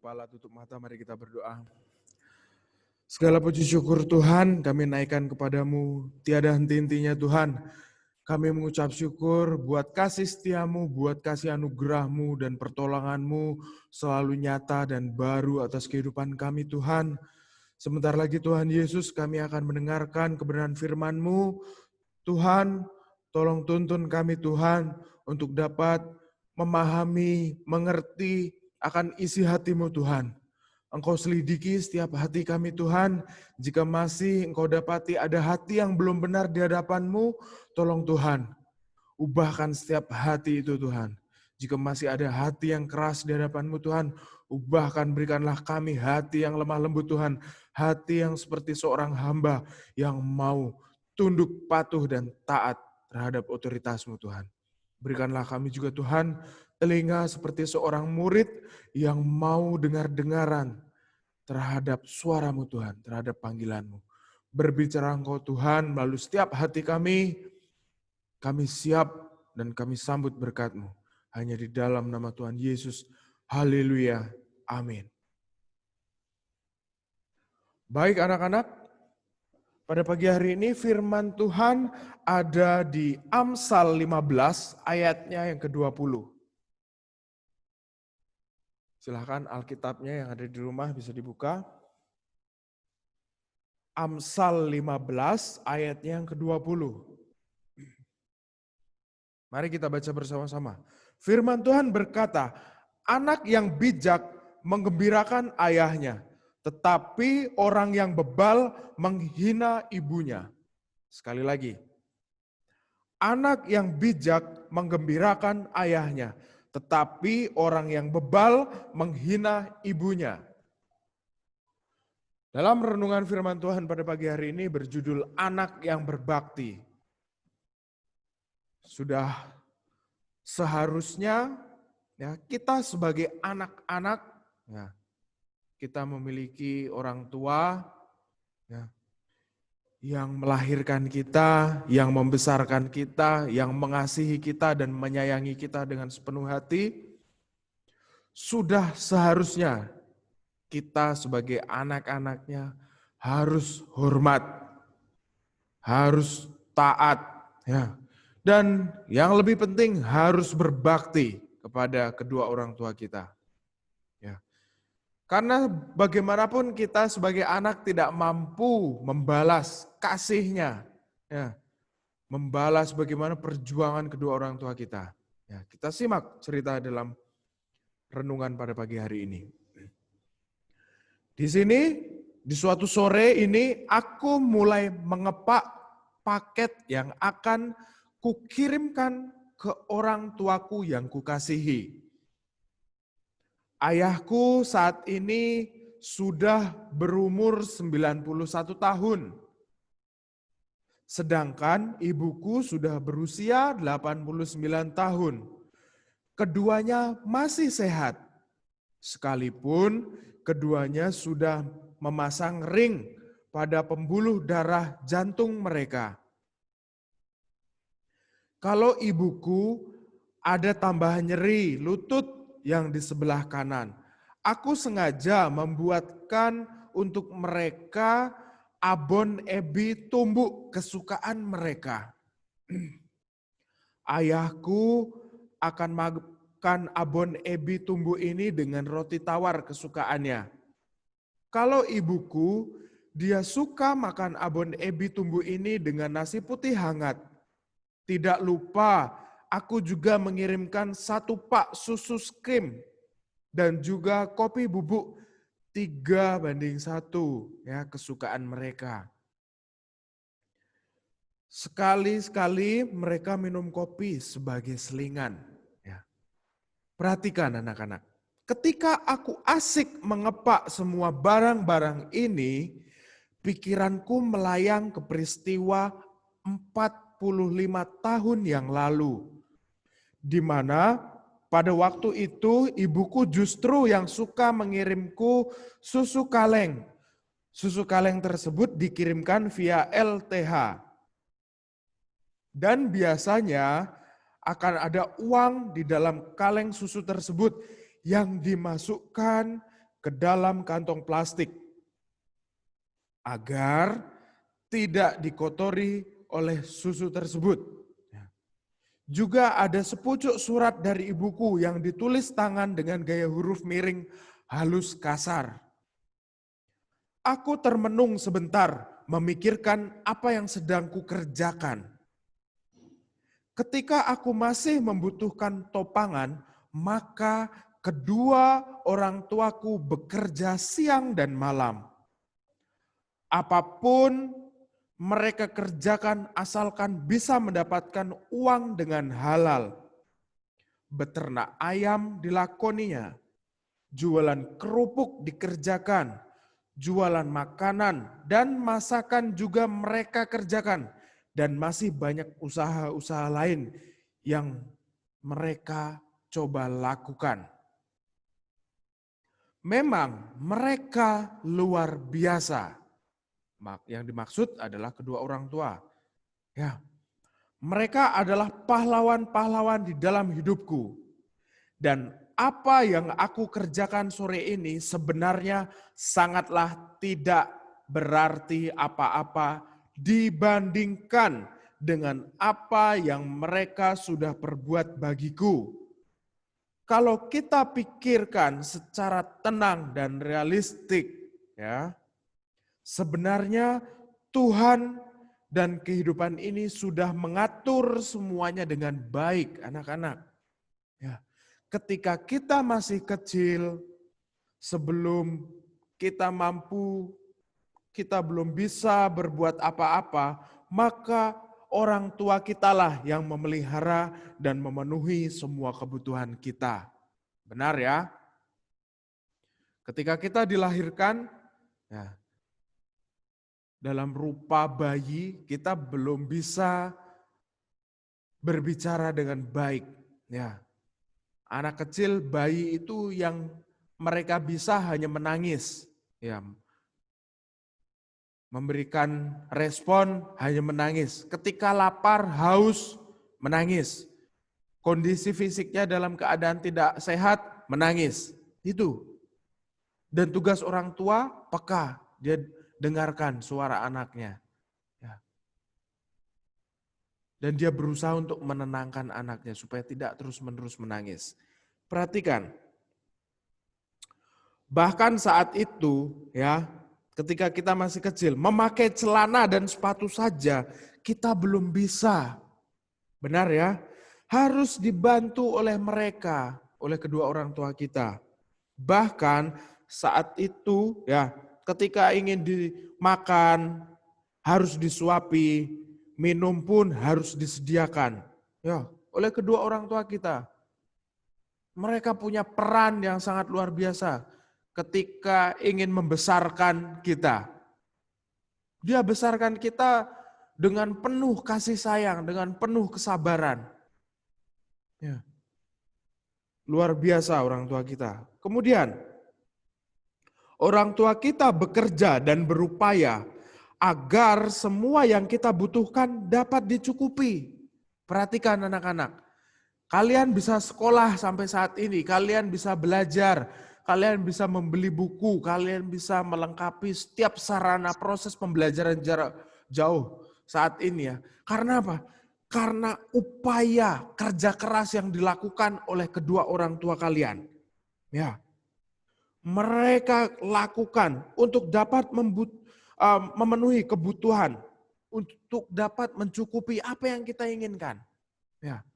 kepala, tutup mata, mari kita berdoa. Segala puji syukur Tuhan kami naikkan kepadamu, tiada henti-hentinya Tuhan. Kami mengucap syukur buat kasih setiamu, buat kasih anugerahmu dan pertolonganmu selalu nyata dan baru atas kehidupan kami Tuhan. Sebentar lagi Tuhan Yesus kami akan mendengarkan kebenaran firman-Mu. Tuhan, tolong tuntun kami Tuhan untuk dapat memahami, mengerti akan isi hati-Mu Tuhan. Engkau selidiki setiap hati kami Tuhan, jika masih Engkau dapati ada hati yang belum benar di hadapan-Mu, tolong Tuhan, ubahkan setiap hati itu Tuhan. Jika masih ada hati yang keras di hadapan-Mu Tuhan, ubahkan, berikanlah kami hati yang lemah lembut Tuhan, hati yang seperti seorang hamba yang mau tunduk, patuh, dan taat terhadap otoritas-Mu Tuhan. Berikanlah kami juga Tuhan, telinga seperti seorang murid yang mau dengar-dengaran terhadap suara-Mu Tuhan, terhadap panggilan-Mu. Berbicara Engkau Tuhan melalui setiap hati kami siap dan kami sambut berkat-Mu. Hanya di dalam nama Tuhan Yesus. Haleluya. Amin. Baik anak-anak, pada pagi hari ini firman Tuhan ada di Amsal 15 ayatnya yang ke-20. Silahkan Alkitabnya yang ada di rumah bisa dibuka. Amsal 15 ayatnya yang ke-20. Mari kita baca bersama-sama. Firman Tuhan berkata, anak yang bijak menggembirakan ayahnya, tetapi orang yang bebal menghina ibunya. Sekali lagi. Anak yang bijak menggembirakan ayahnya, tetapi orang yang bebal menghina ibunya. Dalam renungan firman Tuhan pada pagi hari ini berjudul Anak yang Berbakti. Sudah seharusnya ya, kita sebagai anak-anak, ya, kita memiliki orang tua ya, yang melahirkan kita, yang membesarkan kita, yang mengasihi kita dan menyayangi kita dengan sepenuh hati. Sudah seharusnya kita sebagai anak-anaknya harus hormat, harus taat, ya. Dan yang lebih penting harus berbakti kepada kedua orang tua kita. Ya. Karena bagaimanapun kita sebagai anak tidak mampu membalas kasihnya. Ya. Membalas bagaimana perjuangan kedua orang tua kita. Ya, kita simak cerita dalam renungan pada pagi hari ini. Di sini, di suatu sore ini aku mulai mengepak paket yang akan kukirimkan ke orang tuaku yang kukasihi. Ayahku saat ini sudah berumur 91 tahun. Sedangkan ibuku sudah berusia 89 tahun. Keduanya masih sehat. Sekalipun keduanya sudah memasang ring pada pembuluh darah jantung mereka. Kalau ibuku ada tambahan nyeri lutut yang di sebelah kanan, aku sengaja membuatkan untuk mereka abon ebi tumbuk kesukaan mereka. Ayahku akan makan abon ebi tumbuk ini dengan roti tawar kesukaannya. Kalau ibuku, dia suka makan abon ebi tumbuk ini dengan nasi putih hangat. Tidak lupa, aku juga mengirimkan 1 pak susu skrim dan juga kopi bubuk 3:1 ya, kesukaan mereka. Sekali-sekali mereka minum kopi sebagai selingan. Ya. Perhatikan anak-anak, ketika aku asik mengepak semua barang-barang ini, pikiranku melayang ke peristiwa 45 tahun yang lalu, di mana pada waktu itu ibuku justru yang suka mengirimku susu kaleng. Susu kaleng tersebut dikirimkan via LTH. Dan biasanya akan ada uang di dalam kaleng susu tersebut yang dimasukkan ke dalam kantong plastik agar tidak dikotori oleh susu tersebut. Juga ada sepucuk surat dari ibuku yang ditulis tangan dengan gaya huruf miring halus kasar. Aku termenung sebentar memikirkan apa yang sedang kukerjakan. Ketika aku masih membutuhkan topangan, maka kedua orang tuaku bekerja siang dan malam. Apapun mereka kerjakan asalkan bisa mendapatkan uang dengan halal. Beternak ayam dilakoninya, jualan kerupuk dikerjakan, jualan makanan dan masakan juga mereka kerjakan, dan masih banyak usaha-usaha lain yang mereka coba lakukan. Memang mereka luar biasa. Yang dimaksud adalah kedua orang tua. Ya, mereka adalah pahlawan-pahlawan di dalam hidupku. Dan apa yang aku kerjakan sore ini sebenarnya sangatlah tidak berarti apa-apa dibandingkan dengan apa yang mereka sudah perbuat bagiku. Kalau kita pikirkan secara tenang dan realistik, ya, sebenarnya Tuhan dan kehidupan ini sudah mengatur semuanya dengan baik, anak-anak. Ya. Ketika kita masih kecil, sebelum kita mampu, kita belum bisa berbuat apa-apa, maka orang tua kitalah yang memelihara dan memenuhi semua kebutuhan kita. Benar ya? Ketika kita dilahirkan, ya, dalam rupa bayi, kita belum bisa berbicara dengan baik. Ya, anak kecil, bayi itu yang mereka bisa hanya menangis. Ya, memberikan respon hanya menangis. Ketika lapar, haus, menangis. Kondisi fisiknya dalam keadaan tidak sehat, menangis. Itu. Dan tugas orang tua, peka. Dia dengarkan suara anaknya. Ya. Dan dia berusaha untuk menenangkan anaknya supaya tidak terus-menerus menangis. Perhatikan. Bahkan saat itu, ya, ketika kita masih kecil, memakai celana dan sepatu saja kita belum bisa. Benar ya? Harus dibantu oleh mereka, oleh kedua orang tua kita. Bahkan saat itu, ya, ketika ingin dimakan harus disuapi, minum pun harus disediakan. Ya, oleh kedua orang tua kita. Mereka punya peran yang sangat luar biasa ketika ingin membesarkan kita. Dia besarkan kita dengan penuh kasih sayang, dengan penuh kesabaran. Ya. Luar biasa orang tua kita. Kemudian, orang tua kita bekerja dan berupaya agar semua yang kita butuhkan dapat dicukupi. Perhatikan anak-anak, kalian bisa sekolah sampai saat ini, kalian bisa belajar, kalian bisa membeli buku, kalian bisa melengkapi setiap sarana proses pembelajaran jarak jauh saat ini ya. Karena apa? Karena upaya kerja keras yang dilakukan oleh kedua orang tua kalian. Ya. Mereka lakukan untuk dapat memenuhi kebutuhan, untuk dapat mencukupi apa yang kita inginkan. Ya.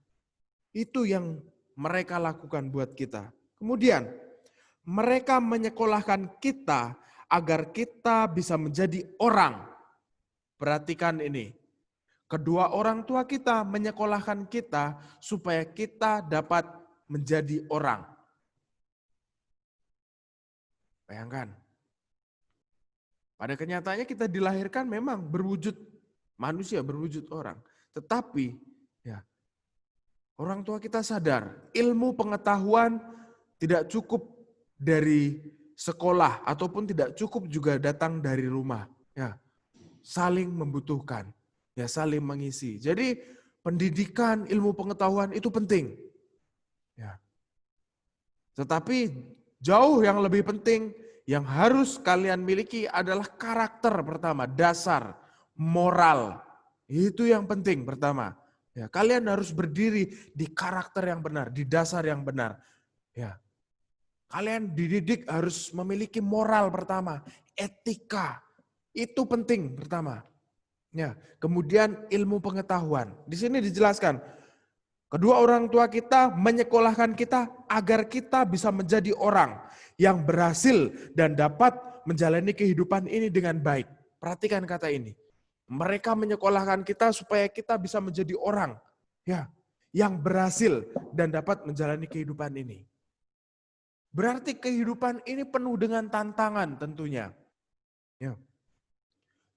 Itu yang mereka lakukan buat kita. Kemudian, mereka menyekolahkan kita agar kita bisa menjadi orang. Perhatikan ini. Kedua orang tua kita menyekolahkan kita supaya kita dapat menjadi orang. Bayangkan. Pada kenyataannya kita dilahirkan memang berwujud manusia, berwujud orang. Tetapi ya, orang tua kita sadar ilmu pengetahuan tidak cukup dari sekolah ataupun tidak cukup juga datang dari rumah. Ya, saling membutuhkan, ya saling mengisi. Jadi pendidikan ilmu pengetahuan itu penting. Ya. Tetapi Jauh yang lebih penting yang harus kalian miliki adalah karakter pertama, dasar, moral. Itu yang penting pertama. Ya, kalian harus berdiri di karakter yang benar, di dasar yang benar. Ya. Kalian dididik harus memiliki moral pertama, etika. Itu penting pertama. Ya, kemudian ilmu pengetahuan. Di sini dijelaskan, kedua orang tua kita menyekolahkan kita agar kita bisa menjadi orang yang berhasil dan dapat menjalani kehidupan ini dengan baik. Perhatikan kata ini. Mereka menyekolahkan kita supaya kita bisa menjadi orang ya yang berhasil dan dapat menjalani kehidupan ini. Berarti kehidupan ini penuh dengan tantangan tentunya. Ya.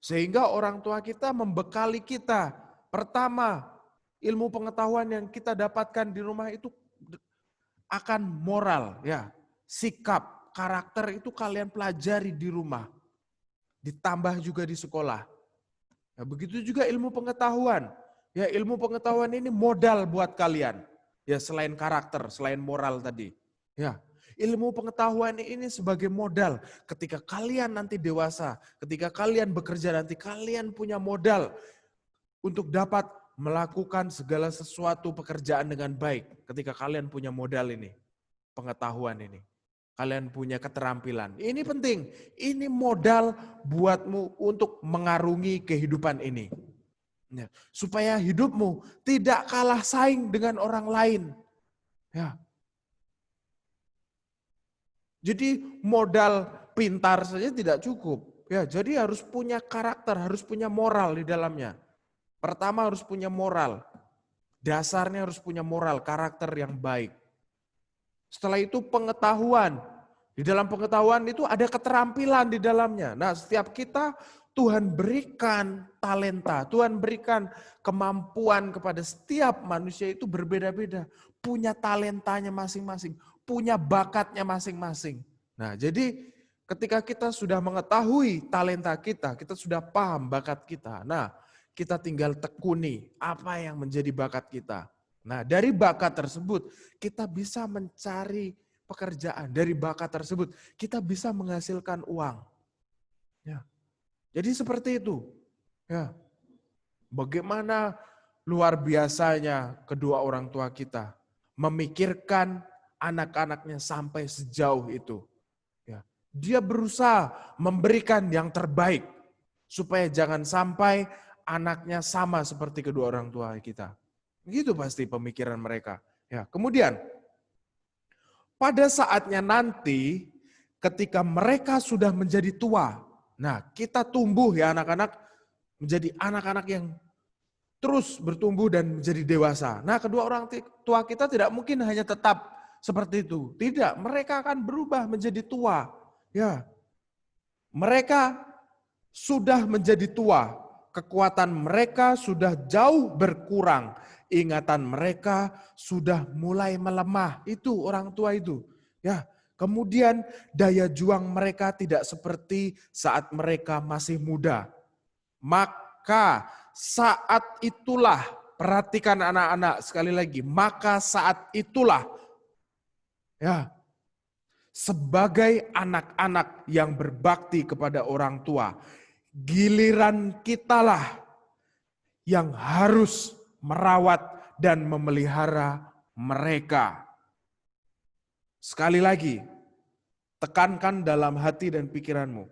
Sehingga orang tua kita membekali kita. Pertama, ilmu pengetahuan yang kita dapatkan di rumah itu akan moral, ya, sikap, karakter itu kalian pelajari di rumah, ditambah juga di sekolah. Nah, begitu juga ilmu pengetahuan. Ya, ilmu pengetahuan ini modal buat kalian. Ya, selain karakter, selain moral tadi. Ya, ilmu pengetahuan ini sebagai modal ketika kalian nanti dewasa, ketika kalian bekerja nanti kalian punya modal untuk dapat melakukan segala sesuatu pekerjaan dengan baik ketika kalian punya modal ini, pengetahuan ini. Kalian punya keterampilan. Ini penting. Ini modal buatmu untuk mengarungi kehidupan ini. Ya, supaya hidupmu tidak kalah saing dengan orang lain. Ya. Jadi modal pintar saja tidak cukup. Ya, jadi harus punya karakter, harus punya moral di dalamnya. Pertama harus punya moral. Dasarnya harus punya moral, karakter yang baik. Setelah itu pengetahuan. Di dalam pengetahuan itu ada keterampilan di dalamnya. Nah, setiap kita Tuhan berikan talenta, Tuhan berikan kemampuan kepada setiap manusia itu berbeda-beda. Punya talentanya masing-masing, punya bakatnya masing-masing. Nah, jadi ketika kita sudah mengetahui talenta kita, kita sudah paham bakat kita. Nah, kita tinggal tekuni apa yang menjadi bakat kita. Nah, dari bakat tersebut kita bisa mencari pekerjaan. Dari bakat tersebut kita bisa menghasilkan uang. Ya. Jadi seperti itu. Ya. Bagaimana luar biasanya kedua orang tua kita memikirkan anak-anaknya sampai sejauh itu. Ya. Dia berusaha memberikan yang terbaik supaya jangan sampai anaknya sama seperti kedua orang tua kita. Gitu pasti pemikiran mereka. Ya, kemudian pada saatnya nanti ketika mereka sudah menjadi tua. Nah, kita tumbuh ya anak-anak menjadi anak-anak yang terus bertumbuh dan menjadi dewasa. Nah, kedua orang tua kita tidak mungkin hanya tetap seperti itu. Tidak, mereka akan berubah menjadi tua. Ya. Mereka sudah menjadi tua. Kekuatan mereka sudah jauh berkurang. Ingatan mereka sudah mulai melemah. Itu orang tua itu. Ya, kemudian daya juang mereka tidak seperti saat mereka masih muda. Maka saat itulah, perhatikan anak-anak sekali lagi, maka saat itulah ya sebagai anak-anak yang berbakti kepada orang tua, giliran kitalah yang harus merawat dan memelihara mereka. Sekali lagi, tekankan dalam hati dan pikiranmu.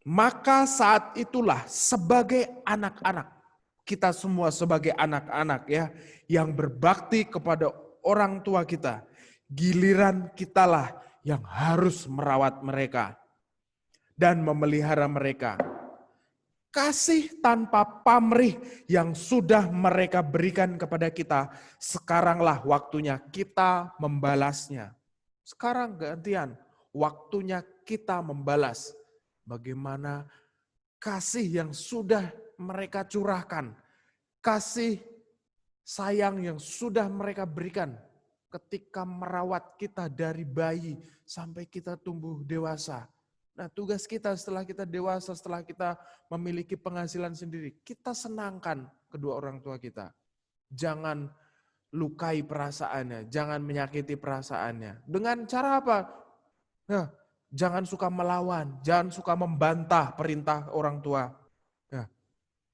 Maka saat itulah sebagai anak-anak, kita semua sebagai anak-anak ya, yang berbakti kepada orang tua kita, giliran kitalah yang harus merawat mereka dan memelihara mereka. Kasih tanpa pamrih yang sudah mereka berikan kepada kita, sekaranglah waktunya kita membalasnya. Sekarang gantian, waktunya kita membalas. Bagaimana kasih yang sudah mereka curahkan, kasih sayang yang sudah mereka berikan ketika merawat kita dari bayi sampai kita tumbuh dewasa. Nah, tugas kita setelah kita dewasa, setelah kita memiliki penghasilan sendiri, kita senangkan kedua orang tua kita. Jangan lukai perasaannya, jangan menyakiti perasaannya. Dengan cara apa? Ya, jangan suka melawan, jangan suka membantah perintah orang tua. Ya,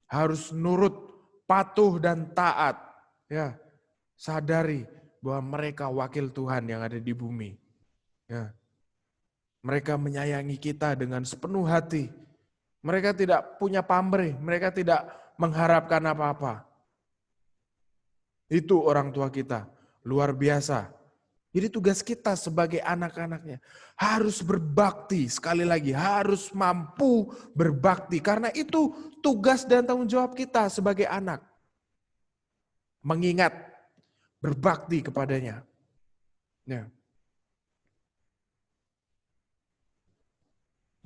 harus nurut, patuh dan taat. Ya, sadari bahwa mereka wakil Tuhan yang ada di bumi. Ya, mereka menyayangi kita dengan sepenuh hati. Mereka tidak punya pamrih, mereka tidak mengharapkan apa-apa. Itu orang tua kita, luar biasa. Jadi tugas kita sebagai anak-anaknya harus berbakti, sekali lagi harus mampu berbakti. Karena itu tugas dan tanggung jawab kita sebagai anak. Mengingat, berbakti kepadanya. Ya.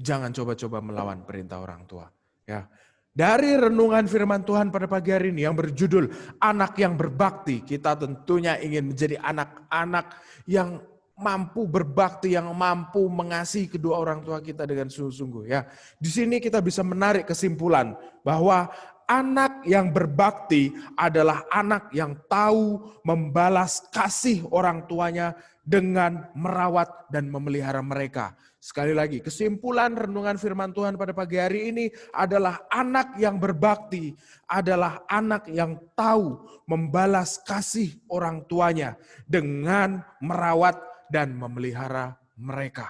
Jangan coba-coba melawan perintah orang tua. Ya. Dari renungan firman Tuhan pada pagi hari ini yang berjudul Anak yang Berbakti, kita tentunya ingin menjadi anak-anak yang mampu berbakti, yang mampu mengasihi kedua orang tua kita dengan sungguh-sungguh. Ya, di sini kita bisa menarik kesimpulan bahwa anak yang berbakti adalah anak yang tahu membalas kasih orang tuanya dengan merawat dan memelihara mereka. Sekali lagi, kesimpulan renungan firman Tuhan pada pagi hari ini adalah anak yang berbakti, adalah anak yang tahu membalas kasih orang tuanya dengan merawat dan memelihara mereka.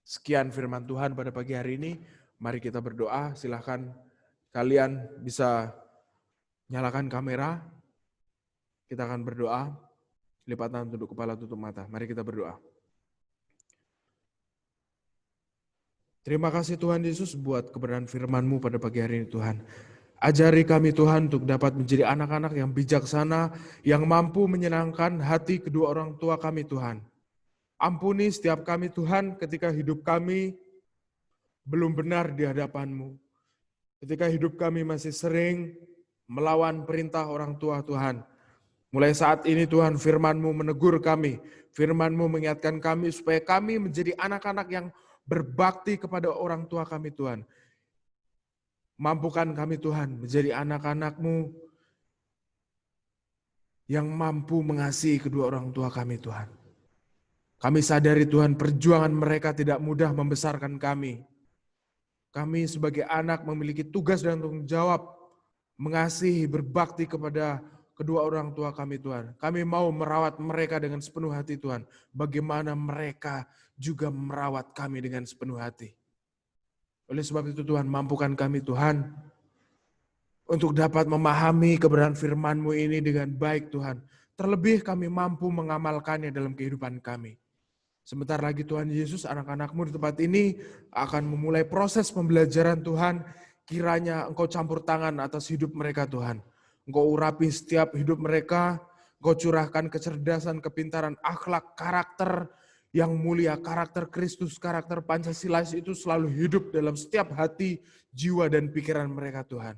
Sekian firman Tuhan pada pagi hari ini. Mari kita berdoa, silahkan kalian bisa nyalakan kamera. Kita akan berdoa, lipat tangan, tunduk kepala, tutup mata. Mari kita berdoa. Terima kasih Tuhan Yesus buat kebenaran firman-Mu pada pagi hari ini Tuhan. Ajari kami Tuhan untuk dapat menjadi anak-anak yang bijaksana, yang mampu menyenangkan hati kedua orang tua kami Tuhan. Ampuni setiap kami Tuhan ketika hidup kami belum benar di hadapan-Mu. Ketika hidup kami masih sering melawan perintah orang tua Tuhan. Mulai saat ini Tuhan firman-Mu menegur kami, firman-Mu mengingatkan kami supaya kami menjadi anak-anak yang berbakti kepada orang tua kami Tuhan. Mampukan kami Tuhan menjadi anak-anak-Mu yang mampu mengasihi kedua orang tua kami Tuhan. Kami sadari Tuhan perjuangan mereka tidak mudah membesarkan kami. Kami sebagai anak memiliki tugas dan tanggung jawab mengasihi, berbakti kepada kedua orang tua kami Tuhan. Kami mau merawat mereka dengan sepenuh hati Tuhan. Bagaimana mereka juga merawat kami dengan sepenuh hati. Oleh sebab itu Tuhan, mampukan kami Tuhan untuk dapat memahami kebenaran firman-Mu ini dengan baik Tuhan. Terlebih kami mampu mengamalkannya dalam kehidupan kami. Sebentar lagi Tuhan Yesus, anak-anak-Mu di tempat ini akan memulai proses pembelajaran Tuhan. Kiranya Engkau campur tangan atas hidup mereka Tuhan. Engkau urapi setiap hidup mereka. Engkau curahkan kecerdasan, kepintaran, akhlak, karakter yang mulia, karakter Kristus, karakter Pancasila itu selalu hidup dalam setiap hati, jiwa, dan pikiran mereka Tuhan.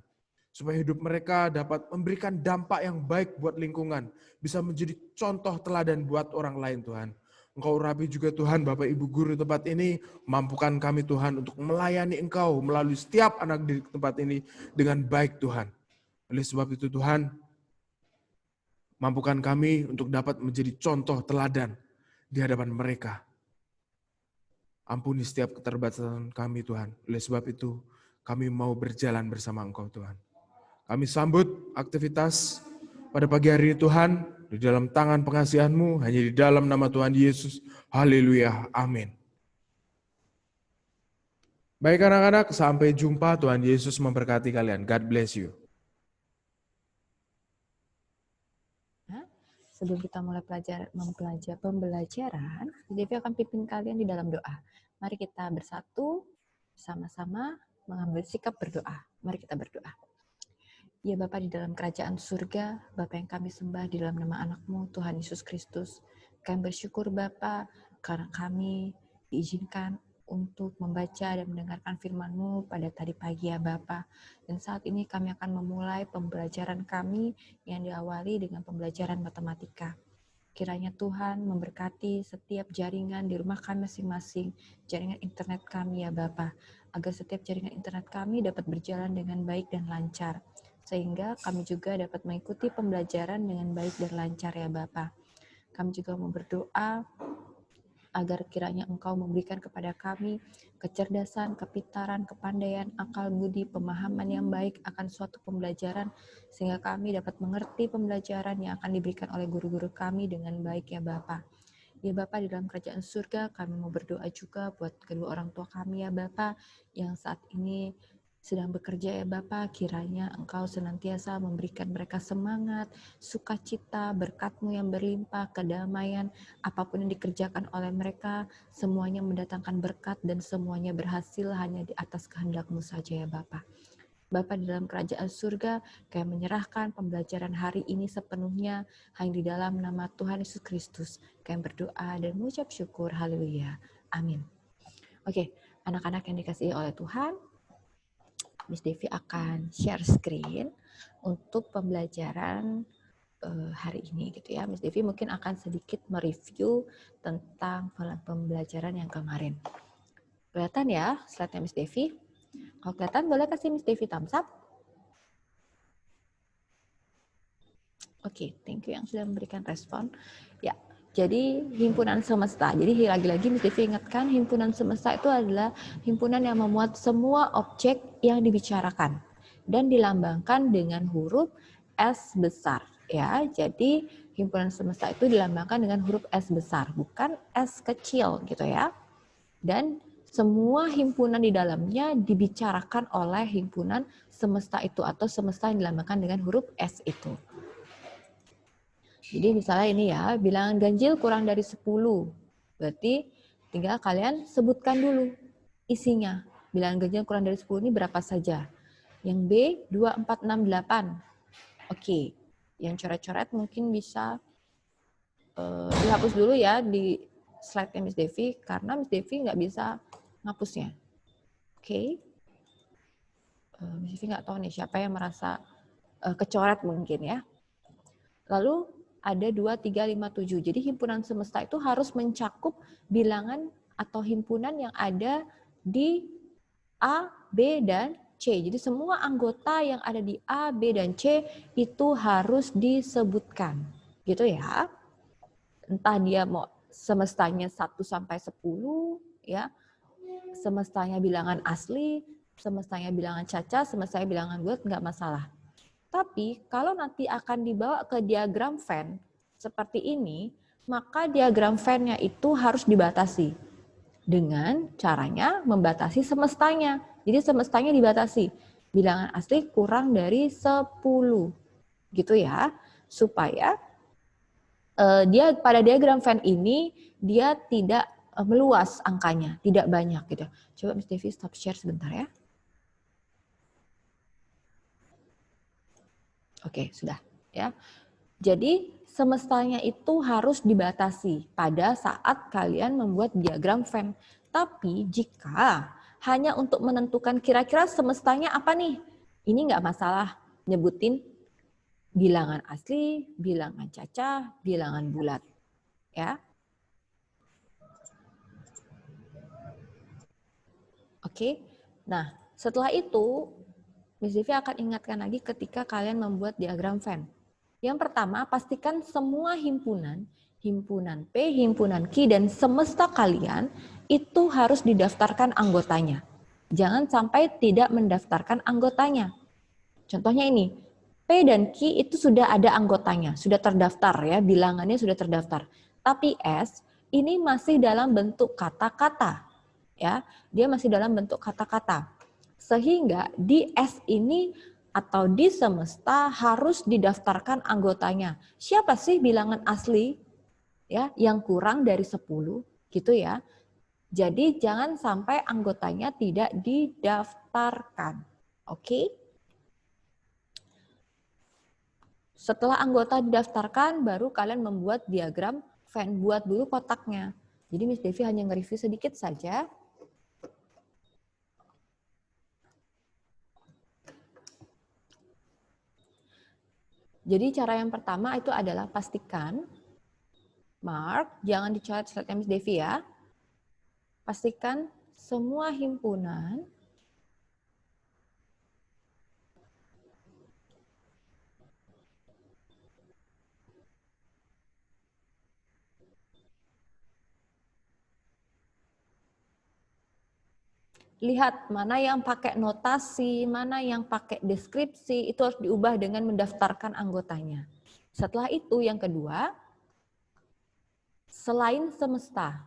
Supaya hidup mereka dapat memberikan dampak yang baik buat lingkungan. Bisa menjadi contoh teladan buat orang lain Tuhan. Engkau urapi juga Tuhan Bapak Ibu Guru di tempat ini. Mampukan kami Tuhan untuk melayani Engkau melalui setiap anak di tempat ini dengan baik Tuhan. Oleh sebab itu Tuhan, mampukan kami untuk dapat menjadi contoh teladan di hadapan mereka. Ampuni setiap keterbatasan kami Tuhan. Oleh sebab itu kami mau berjalan bersama Engkau Tuhan. Kami sambut aktivitas pada pagi hari ini Tuhan, di dalam tangan pengasihan-Mu, hanya di dalam nama Tuhan Yesus. Haleluya, amin. Baik anak-anak, sampai jumpa. Tuhan Yesus memberkati kalian. God bless you. Sebelum kita mulai pembelajaran, Devi akan pimpin kalian di dalam doa. Mari kita bersatu, sama-sama mengambil sikap berdoa. Mari kita berdoa. Ya Bapa di dalam kerajaan surga, Bapa yang kami sembah di dalam nama anak-Mu, Tuhan Yesus Kristus. Kami bersyukur Bapa, karena kami diizinkan untuk membaca dan mendengarkan firman-Mu pada tadi pagi ya Bapa. Dan saat ini kami akan memulai pembelajaran kami yang diawali dengan pembelajaran matematika. Kiranya Tuhan memberkati setiap jaringan di rumah kami masing-masing, jaringan internet kami ya Bapa, agar setiap jaringan internet kami dapat berjalan dengan baik dan lancar. sehingga kami juga dapat mengikuti pembelajaran dengan baik dan lancar ya Bapa. Kami juga mau berdoa agar kiranya Engkau memberikan kepada kami kecerdasan, kepintaran, kepandaian, akal budi, pemahaman yang baik akan suatu pembelajaran, sehingga kami dapat mengerti pembelajaran yang akan diberikan oleh guru-guru kami dengan baik ya Bapa. Ya Bapa, di dalam kerajaan surga kami mau berdoa juga buat kedua orang tua kami ya Bapa, yang saat ini sedang bekerja ya Bapa, kiranya Engkau senantiasa memberikan mereka semangat, sukacita, berkat-Mu yang berlimpah, kedamaian, apapun yang dikerjakan oleh mereka, semuanya mendatangkan berkat dan semuanya berhasil hanya di atas kehendak-Mu saja ya Bapa. Bapa di dalam kerajaan surga, kami menyerahkan pembelajaran hari ini sepenuhnya hanya di dalam nama Tuhan Yesus Kristus. Kami berdoa dan mengucap syukur, haleluya, amin. Oke, anak-anak yang dikasihi oleh Tuhan, Miss Devi akan share screen untuk pembelajaran hari ini gitu ya. Miss Devi mungkin akan sedikit mereview tentang pembelajaran yang kemarin. Kelihatan ya slide-nya Miss Devi? Kalau kelihatan boleh kasih Miss Devi thumbs up. Oke, thank you yang sudah memberikan respon. Ya, jadi himpunan semesta. Jadi lagi-lagi Miss Devi ingatkan, himpunan semesta itu adalah himpunan yang memuat semua objek yang dibicarakan dan dilambangkan dengan huruf S besar. Ya, jadi himpunan semesta itu dilambangkan dengan huruf S besar, bukan S kecil gitu ya. Dan semua himpunan di dalamnya dibicarakan oleh himpunan semesta itu atau semesta yang dilambangkan dengan huruf S itu. Jadi misalnya ini ya, bilangan ganjil kurang dari 10. Berarti tinggal kalian sebutkan dulu isinya. Bilangan ganjil kurang dari 10 ini berapa saja? Yang B, 2, 4, 6, 8. Oke, yang coret-coret mungkin bisa dihapus dulu ya di slide-nya Miss Devi, karena Miss Devi nggak bisa ngapusnya. Oke. Miss Devi nggak tahu nih siapa yang merasa kecoret mungkin ya. Lalu ada 2, 3, 5, 7. Jadi himpunan semesta itu harus mencakup bilangan atau himpunan yang ada di A, B, dan C. Jadi semua anggota yang ada di A, B, dan C itu harus disebutkan. Gitu ya. Entah dia mau semestanya 1 sampai 10, ya. Semestanya bilangan asli, semestanya bilangan caca, semestanya bilangan bulat, nggak masalah. Tapi kalau nanti akan dibawa ke diagram Venn seperti ini, maka diagram Venn-nya itu harus dibatasi. Dengan caranya membatasi semestanya. Jadi semestanya dibatasi. Bilangan asli kurang dari 10. Gitu ya. Supaya dia pada diagram Venn ini dia tidak meluas angkanya, tidak banyak gitu. Coba Miss Devi stop share sebentar ya. Oke, sudah ya. Jadi semestanya itu harus dibatasi pada saat kalian membuat diagram Venn. Tapi jika hanya untuk menentukan kira-kira semestanya apa nih, ini nggak masalah nyebutin bilangan asli, bilangan cacah, bilangan bulat, ya. Oke, nah setelah itu Miss Devi akan ingatkan lagi ketika kalian membuat diagram Venn. Yang pertama, pastikan semua himpunan, himpunan P, himpunan Q, dan semesta kalian itu harus didaftarkan anggotanya. Jangan sampai tidak mendaftarkan anggotanya. Contohnya ini, P dan Q itu sudah ada anggotanya, sudah terdaftar ya, bilangannya sudah terdaftar. Tapi S ini masih dalam bentuk kata-kata. Ya, dia masih dalam bentuk kata-kata. Sehingga di S ini atau di semesta harus didaftarkan anggotanya. Siapa sih bilangan asli ya yang kurang dari 10 gitu ya. Jadi jangan sampai anggotanya tidak didaftarkan. Oke? Setelah anggota didaftarkan baru kalian membuat diagram Venn, buat dulu kotaknya. Jadi Miss Devi hanya nge-review sedikit saja. Jadi cara yang pertama itu adalah pastikan, Mark, jangan dicoret slide Miss Devi ya. Pastikan semua himpunan lihat mana yang pakai notasi, mana yang pakai deskripsi, itu harus diubah dengan mendaftarkan anggotanya. Setelah itu yang kedua, selain semesta.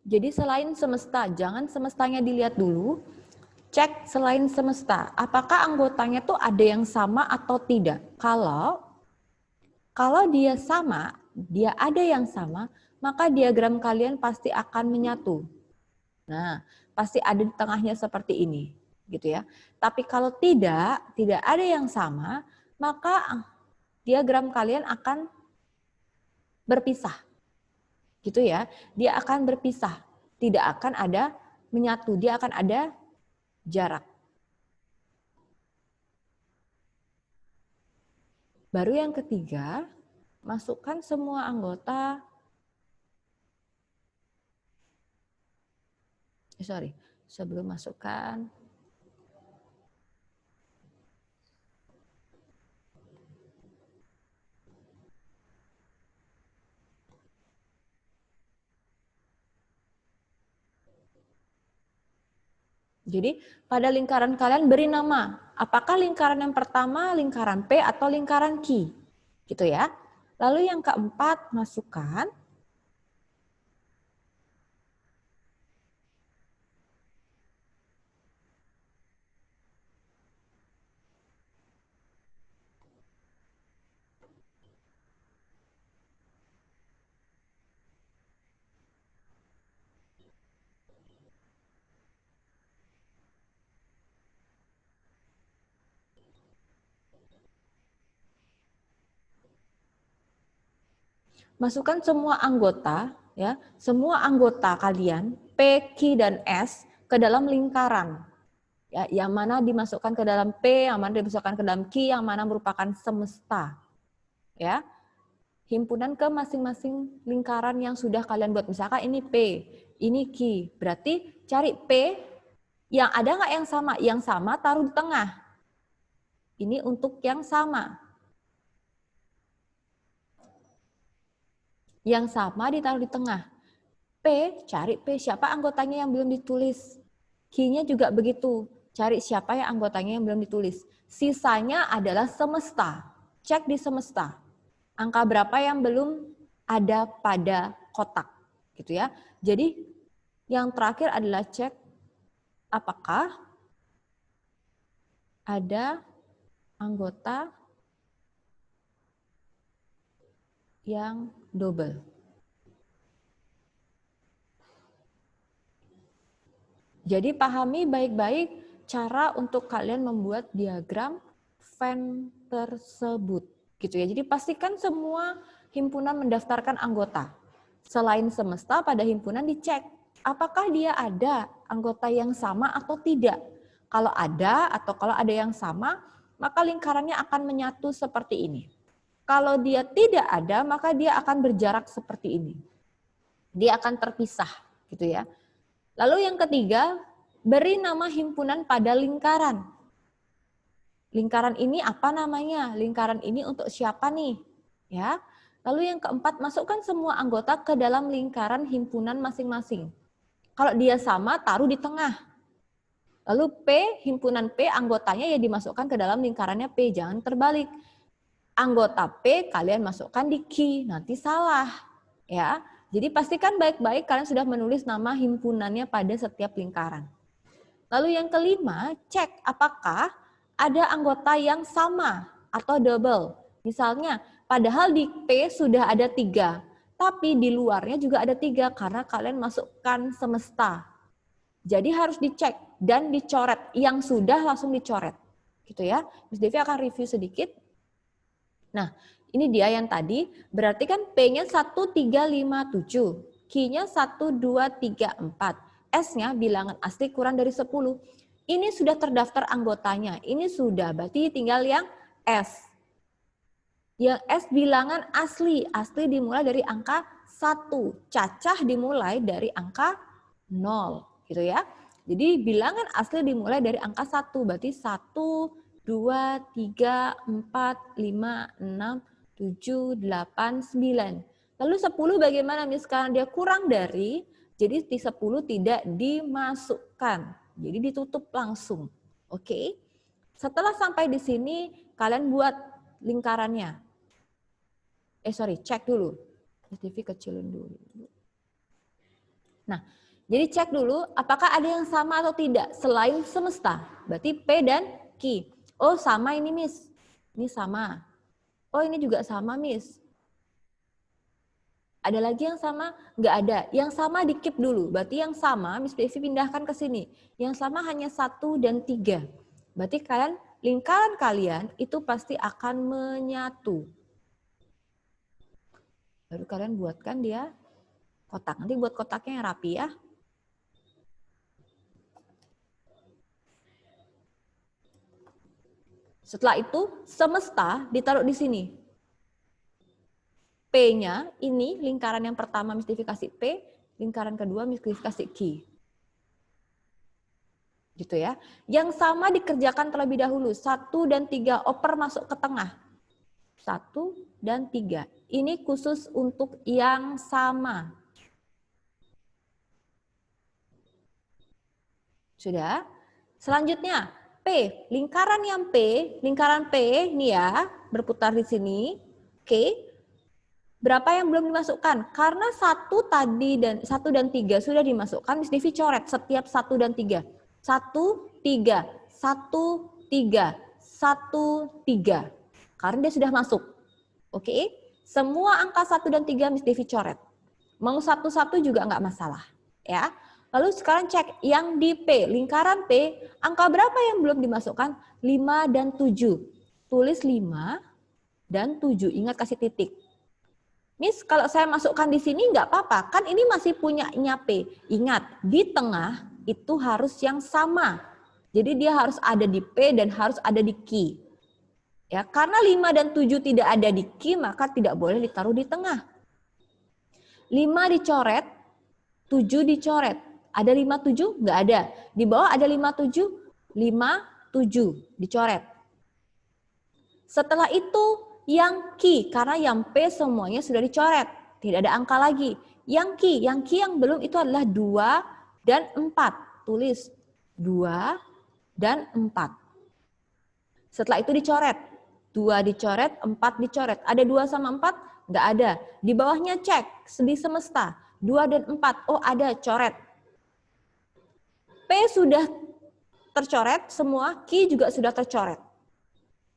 Jadi selain semesta, jangan semestanya dilihat dulu, cek selain semesta, apakah anggotanya tuh ada yang sama atau tidak. Kalau dia sama, dia ada yang sama, maka diagram kalian pasti akan menyatu. Nah, pasti ada di tengahnya seperti ini, gitu ya. Tapi kalau tidak ada yang sama, maka diagram kalian akan berpisah. Gitu ya. Dia akan berpisah, tidak akan ada menyatu, dia akan ada jarak. Baru yang ketiga, masukkan semua anggota. Sebelum masukkan. Jadi pada lingkaran kalian beri nama. Apakah lingkaran yang pertama lingkaran P atau lingkaran Q? Gitu ya. Lalu yang keempat, masukkan semua anggota, ya, semua anggota kalian P, Q, dan S ke dalam lingkaran. Ya, yang mana dimasukkan ke dalam P, yang mana dimasukkan ke dalam Q, yang mana merupakan semesta. Ya, himpunan ke masing-masing lingkaran yang sudah kalian buat. Misalkan ini P, ini Q. Berarti cari P yang ada nggak yang sama? Yang sama taruh di tengah. Ini untuk yang sama. Yang sama ditaruh di tengah. P, cari P, siapa anggotanya yang belum ditulis. Q-nya juga begitu, cari siapa yang anggotanya yang belum ditulis. Sisanya adalah semesta, cek di semesta. Angka berapa yang belum ada pada kotak, gitu ya. Jadi yang terakhir adalah cek apakah ada anggota yang double. Jadi pahami baik-baik cara untuk kalian membuat diagram Venn tersebut, gitu ya. Jadi pastikan semua himpunan mendaftarkan anggota. Selain semesta, pada himpunan dicek apakah dia ada anggota yang sama atau tidak. Kalau ada atau kalau ada yang sama, maka lingkarannya akan menyatu seperti ini. Kalau dia tidak ada, maka dia akan berjarak seperti ini. Dia akan terpisah, gitu ya. Lalu yang ketiga, beri nama himpunan pada lingkaran. Lingkaran ini apa namanya? Lingkaran ini untuk siapa nih? Ya. Lalu yang keempat, masukkan semua anggota ke dalam lingkaran himpunan masing-masing. Kalau dia sama, taruh di tengah. Lalu P, himpunan P, anggotanya ya dimasukkan ke dalam lingkarannya P, jangan terbalik. Anggota P kalian masukkan di Q, nanti salah. Ya. Jadi pastikan baik-baik kalian sudah menulis nama himpunannya pada setiap lingkaran. Lalu yang kelima, cek apakah ada anggota yang sama atau double. Misalnya, padahal di P sudah ada 3, tapi di luarnya juga ada 3 karena kalian masukkan semesta. Jadi harus dicek dan dicoret. Yang sudah langsung dicoret. Gitu ya. Miss Devi akan review sedikit. Nah, ini dia yang tadi, berarti kan P-nya 1, 3, 5, 7. Q-nya 1, 2, 3, 4. S-nya bilangan asli kurang dari 10. Ini sudah terdaftar anggotanya. Ini sudah, berarti tinggal yang S. Yang S bilangan asli. Asli dimulai dari angka 1. Cacah dimulai dari angka 0. Gitu ya. Jadi bilangan asli dimulai dari angka 1. Berarti 1, 2, 3, 4, 5, 6, 7, 8, 9. Lalu 10 bagaimana? Misalkan dia kurang dari, jadi di 10 tidak dimasukkan. Jadi ditutup langsung. Oke. Setelah sampai di sini, kalian buat lingkarannya. Cek dulu. TV kecilin dulu. Nah, jadi cek dulu apakah ada yang sama atau tidak selain semesta. Berarti P dan Q. Oh, sama ini, Miss. Ini sama. Oh, ini juga sama, Miss. Ada lagi yang sama? Nggak ada. Yang sama di-keep dulu. Berarti yang sama, Miss Devi pindahkan ke sini. Yang sama hanya 1 dan 3. Berarti kalian, lingkaran kalian itu pasti akan menyatu. Baru kalian buatkan dia kotak. Nanti buat kotaknya yang rapi ya. Setelah itu, semesta ditaruh di sini. P-nya ini lingkaran yang pertama Miss Devi kasih P, lingkaran kedua Miss Devi kasih Q. Gitu ya. Yang sama dikerjakan terlebih dahulu. 1 dan 3 oper masuk ke tengah. 1 dan 3. Ini khusus untuk yang sama. Sudah? Selanjutnya, P. Lingkaran yang P, lingkaran P nih ya, berputar di sini. Oke. Berapa yang belum dimasukkan? Karena 1 tadi dan 1 dan 3 sudah dimasukkan, Miss Devi coret setiap 1 dan 3. 1, 3, 1, 3, 1, 3. Karena dia sudah masuk. Oke? Semua angka 1 dan 3 Miss Devi coret. Mau satu-satu juga nggak masalah. Ya. Lalu sekarang cek yang di P, lingkaran P, angka berapa yang belum dimasukkan? 5 dan 7. Tulis 5 dan 7. Ingat kasih titik. Miss, kalau saya masukkan di sini nggak apa-apa, kan ini masih punyanya P. Ingat, di tengah itu harus yang sama. Jadi dia harus ada di P dan harus ada di Q. Ya, karena 5 dan 7 tidak ada di Q, maka tidak boleh ditaruh di tengah. 5 dicoret, 7 dicoret. Ada 5, 7? Nggak ada. Di bawah ada 5, 7, 5, 7 dicoret. Setelah itu, yang Q, karena yang P semuanya sudah dicoret. Tidak ada angka lagi. Yang Q yang belum itu adalah 2 dan 4. Tulis 2 dan 4. Setelah itu dicoret. 2 dicoret, 4 dicoret. Ada 2 sama 4? Nggak ada. Di bawahnya cek, di semesta. 2 dan 4, oh ada, coret. P sudah tercoret semua, Q juga sudah tercoret.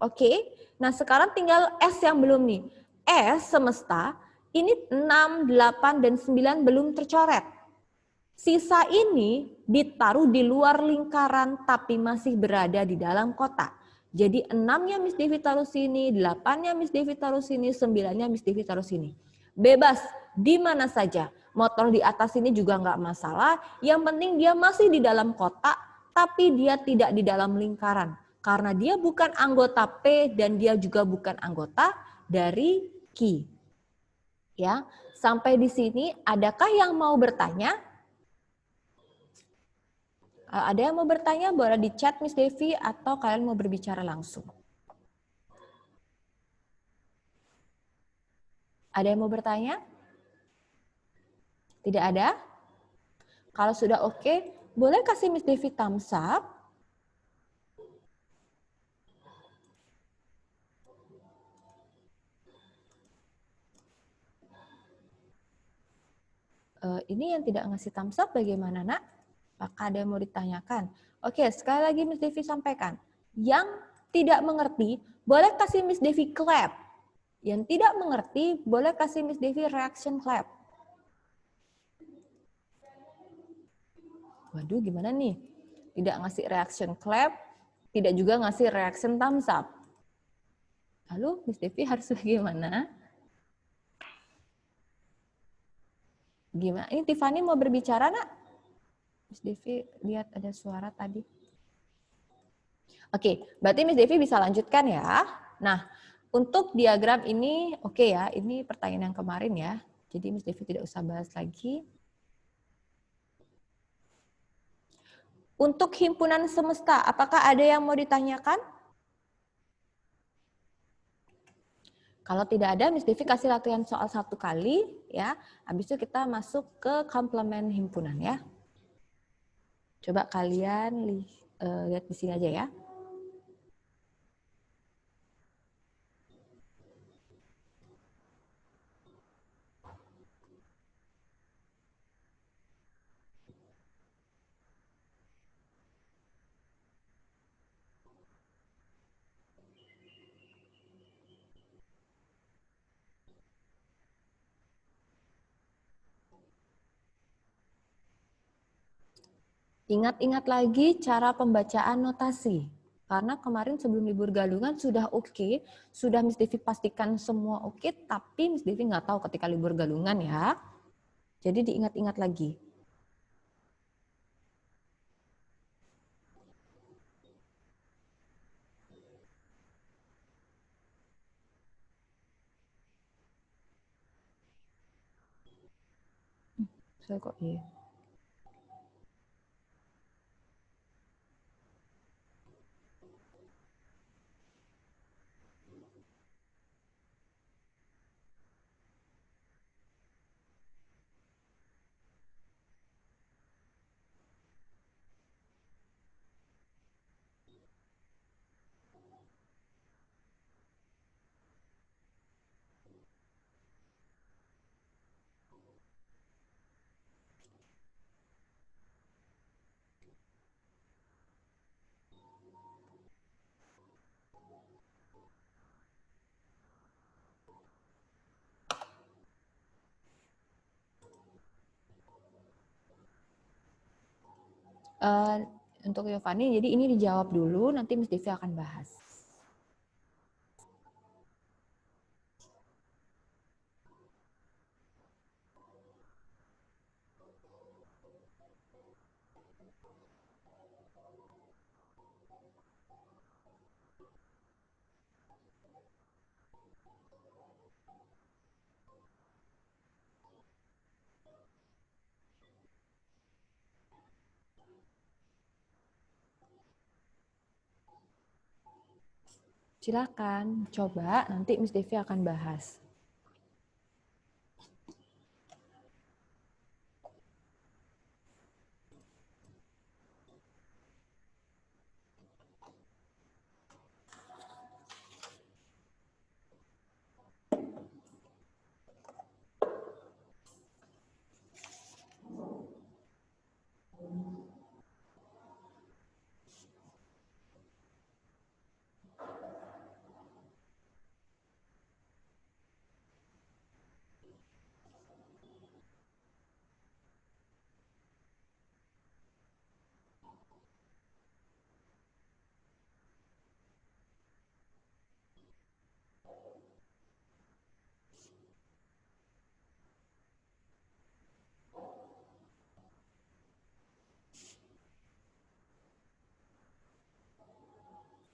Oke, nah sekarang tinggal S yang belum nih. S semesta, ini 6, 8, dan 9 belum tercoret. Sisa ini ditaruh di luar lingkaran tapi masih berada di dalam kotak. Jadi 6-nya Miss Devi taruh sini, 8-nya Miss Devi taruh sini, 9-nya Miss Devi taruh sini. Bebas, di mana saja. Mau taruh di atas sini juga nggak masalah. Yang penting dia masih di dalam kotak, tapi dia tidak di dalam lingkaran. Karena dia bukan anggota P dan dia juga bukan anggota dari Q. Ya, sampai di sini adakah yang mau bertanya? Ada yang mau bertanya boleh di chat Miss Devi atau kalian mau berbicara langsung. Ada yang mau bertanya? Tidak ada? Kalau sudah oke, boleh kasih Miss Devi thumbs up. Ini yang tidak ngasih thumbs up bagaimana, Nak? Apakah ada yang mau ditanyakan? Oke, sekali lagi Miss Devi sampaikan. Yang tidak mengerti, boleh kasih Miss Devi clap. Yang tidak mengerti, boleh kasih Miss Devi reaction clap. Waduh, gimana nih? Tidak ngasih reaction clap, tidak juga ngasih reaction thumbs up. Lalu Miss Devi harus bagaimana? Gimana? Ini Tiffany mau berbicara, nak? Miss Devi lihat ada suara tadi. Oke, berarti Miss Devi bisa lanjutkan ya. Nah, untuk diagram ini oke ya, ini pertanyaan yang kemarin ya. Jadi Miss Devi tidak usah bahas lagi. Untuk himpunan semesta, apakah ada yang mau ditanyakan? Kalau tidak ada, Miss Devi kasih latihan soal 1 kali ya. Habis itu kita masuk ke komplement himpunan ya. Coba kalian lihat di sini aja ya. Ingat-ingat lagi cara pembacaan notasi. Karena kemarin sebelum libur galungan sudah oke, sudah Miss Devi pastikan semua oke, tapi Miss Devi nggak tahu ketika libur galungan ya. Jadi diingat-ingat lagi. Saya kok iya. Untuk Yovani, jadi ini dijawab dulu, nanti Miss Devi akan bahas. Silakan, coba nanti Miss Devi akan bahas.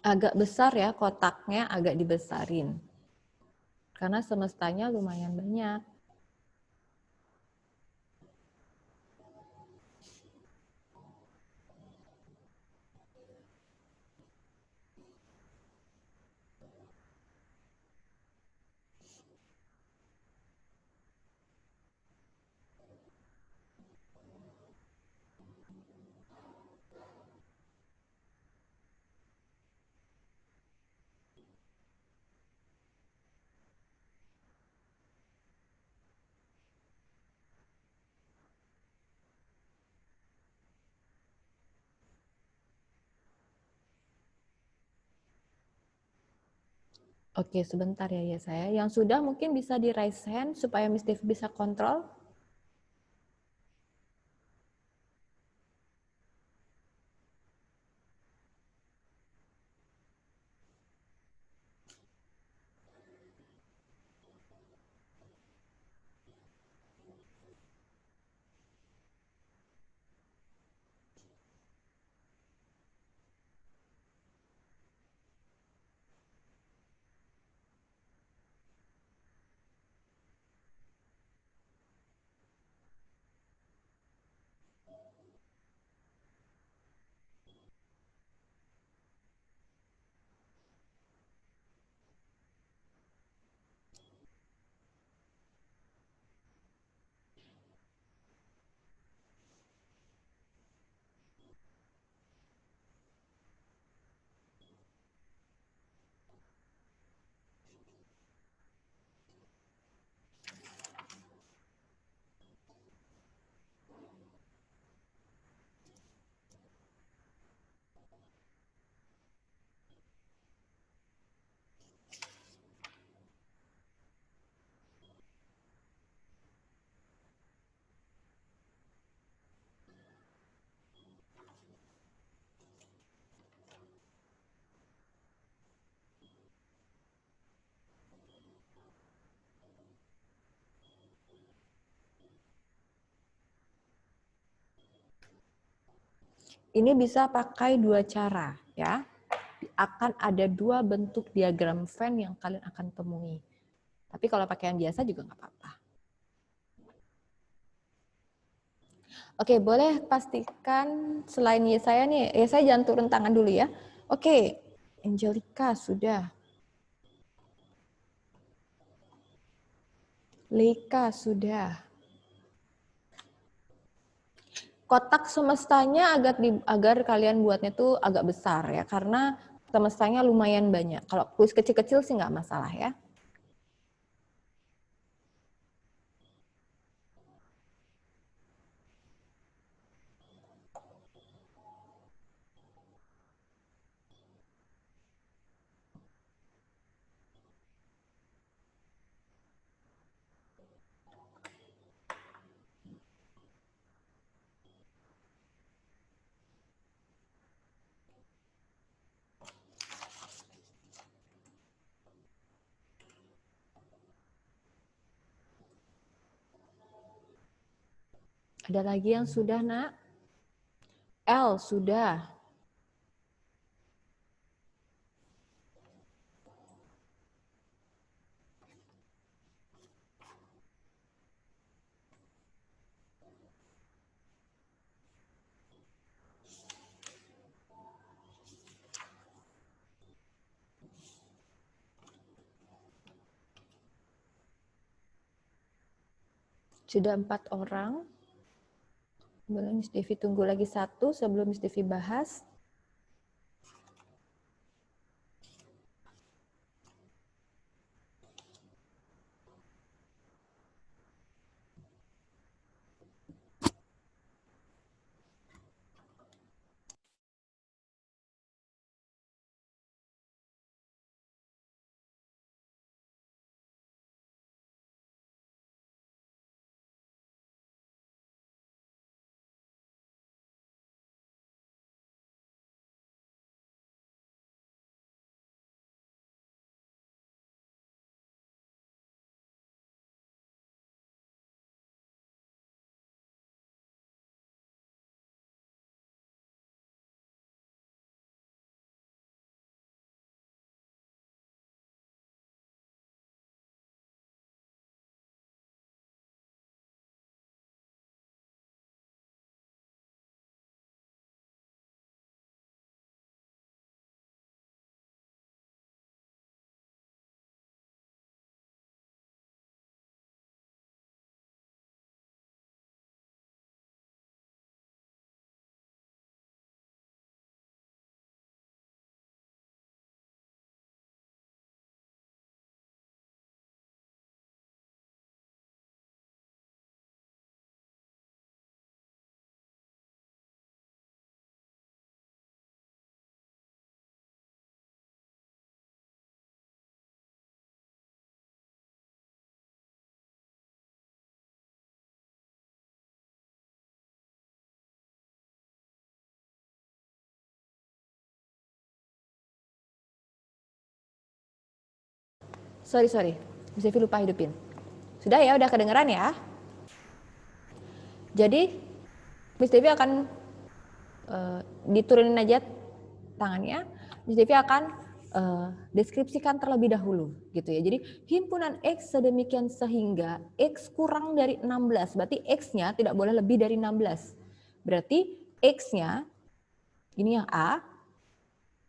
Agak besar ya kotaknya, agak dibesarin. Karena semestanya lumayan banyak. Oke, sebentar ya saya. Yang sudah mungkin bisa di raise hand supaya Miss Devi bisa kontrol. Ini bisa pakai dua cara ya. Akan ada dua bentuk diagram Venn yang kalian akan temui. Tapi kalau pakai yang biasa juga nggak apa-apa. Oke, boleh pastikan selain Yesaya nih, Yesaya jangan turun tangan dulu ya. Oke, Angelica sudah. Leika sudah. Kotak semestanya agar kalian buatnya tuh agak besar ya, karena semestanya lumayan banyak. Kalau kuis kecil-kecil sih nggak masalah ya. Ada lagi yang sudah, Nak? L sudah. Sudah 4 orang. Boleh Miss Devi tunggu lagi satu sebelum Miss Devi bahas. Sorry. Miss Devi lupa hidupin. Sudah ya, udah kedengeran ya? Jadi, Miss Devi akan diturunin aja tangannya. Miss Devi akan deskripsikan terlebih dahulu gitu ya. Jadi himpunan X sedemikian sehingga X kurang dari 16. Berarti X-nya tidak boleh lebih dari 16. Berarti X-nya, ini yang A,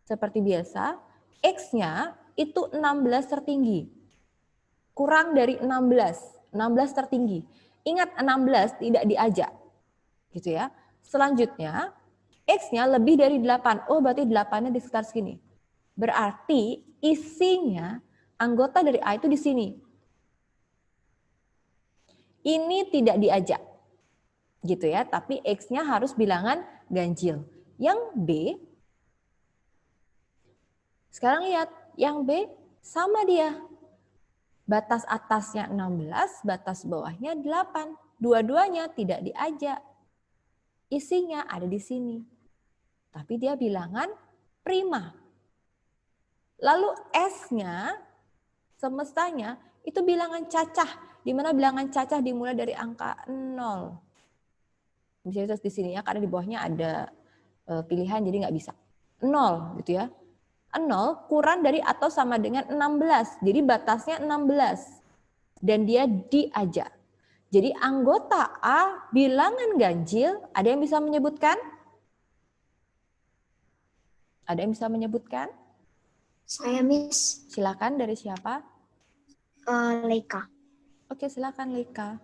seperti biasa, X-nya itu 16 tertinggi. Kurang dari 16. 16 tertinggi. Ingat 16 tidak diajak. Gitu ya. Selanjutnya, X-nya lebih dari 8. Oh, berarti 8-nya di sekitar sini. Berarti isinya anggota dari A itu di sini. Ini tidak diajak. Gitu ya, tapi X-nya harus bilangan ganjil. Yang B, sekarang lihat, yang B sama dia. Batas atasnya 16, batas bawahnya 8. Dua-duanya tidak diajak. Isinya ada di sini. Tapi dia bilangan prima. Lalu S-nya, semestanya, itu bilangan cacah. Di mana bilangan cacah dimulai dari angka 0. Misalnya di sini ya, karena di bawahnya ada pilihan, jadi nggak bisa. 0 gitu ya. 0 kurang dari atau sama dengan 16. Jadi batasnya 16. Dan dia diajak. Jadi anggota A bilangan ganjil, ada yang bisa menyebutkan? Ada yang bisa menyebutkan? Saya, Miss. Silakan, dari siapa? Leika. Oke, silakan Lika.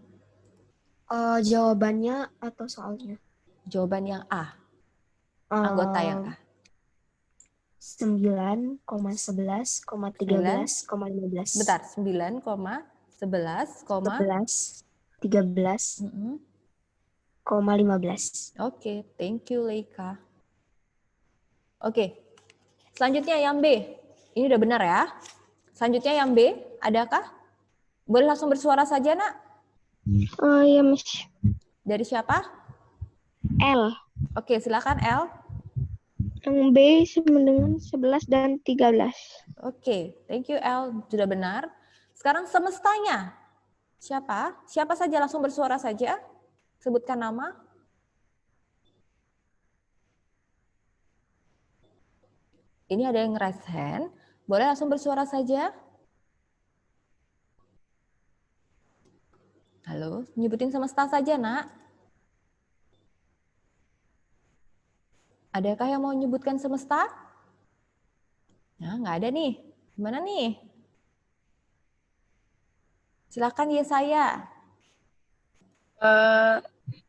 Jawabannya atau soalnya? Jawaban yang A. Anggota yang A. 9,11,13,15. Bentar, 9,11, 13, 13,15. Oke, thank you Leika. Oke, selanjutnya yang B. Ini udah benar ya. Selanjutnya yang B, adakah? Boleh langsung bersuara saja, Nak. Oh iya, Miss. Dari siapa? L. Oke, silakan L. Yang B sama dengan 11 dan 13. Oke, thank you L. Sudah benar. Sekarang semestanya. Siapa? Siapa saja, langsung bersuara saja. Sebutkan nama. Ini ada yang raise hand. Boleh langsung bersuara saja. Halo, nyebutin semesta saja, Nak. Adakah yang mau menyebutkan semesta? Nah, nggak ada nih. Gimana nih? Silakan ya saya.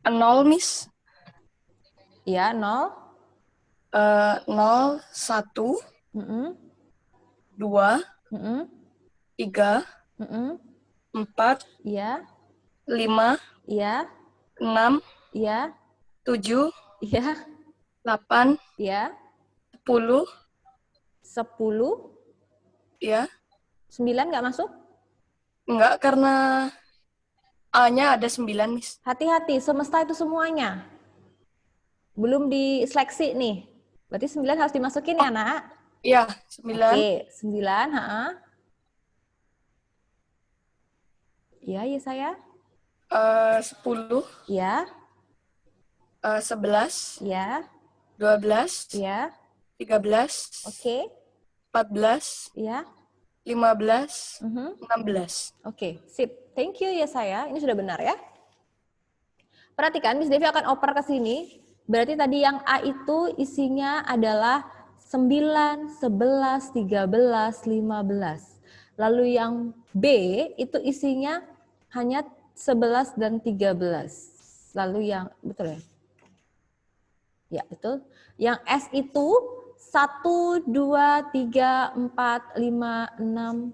0, Miss. Ya, 0. 0, 1, Mm-mm. 2, Mm-mm. 3, Mm-mm. 4, Iya, 5, iya, 6, iya, 7, iya, 8, iya. 10, 10. ya. 9 nggak masuk? Enggak, karena A-nya ada 9, Miss. Hati-hati, semesta itu semuanya. Belum diseleksi nih. Berarti 9 harus dimasukin ya, Nak? Iya, 9. Oke, 9, Iya, ya saya. 10, Iya, 11, iya, 12, iya. 13, Oke, 14, iya. 15, Mhm. 16. Oke, sip. Thank you ya saya. Ini sudah benar ya. Perhatikan, Miss Devi akan oper ke sini. Berarti tadi yang A itu isinya adalah 9, 11, 13, 15. Lalu yang B itu isinya hanya 11 dan 13. Lalu yang, betul ya? Ya, betul. Yang S itu 1, 2, 3, 4, 5, 6.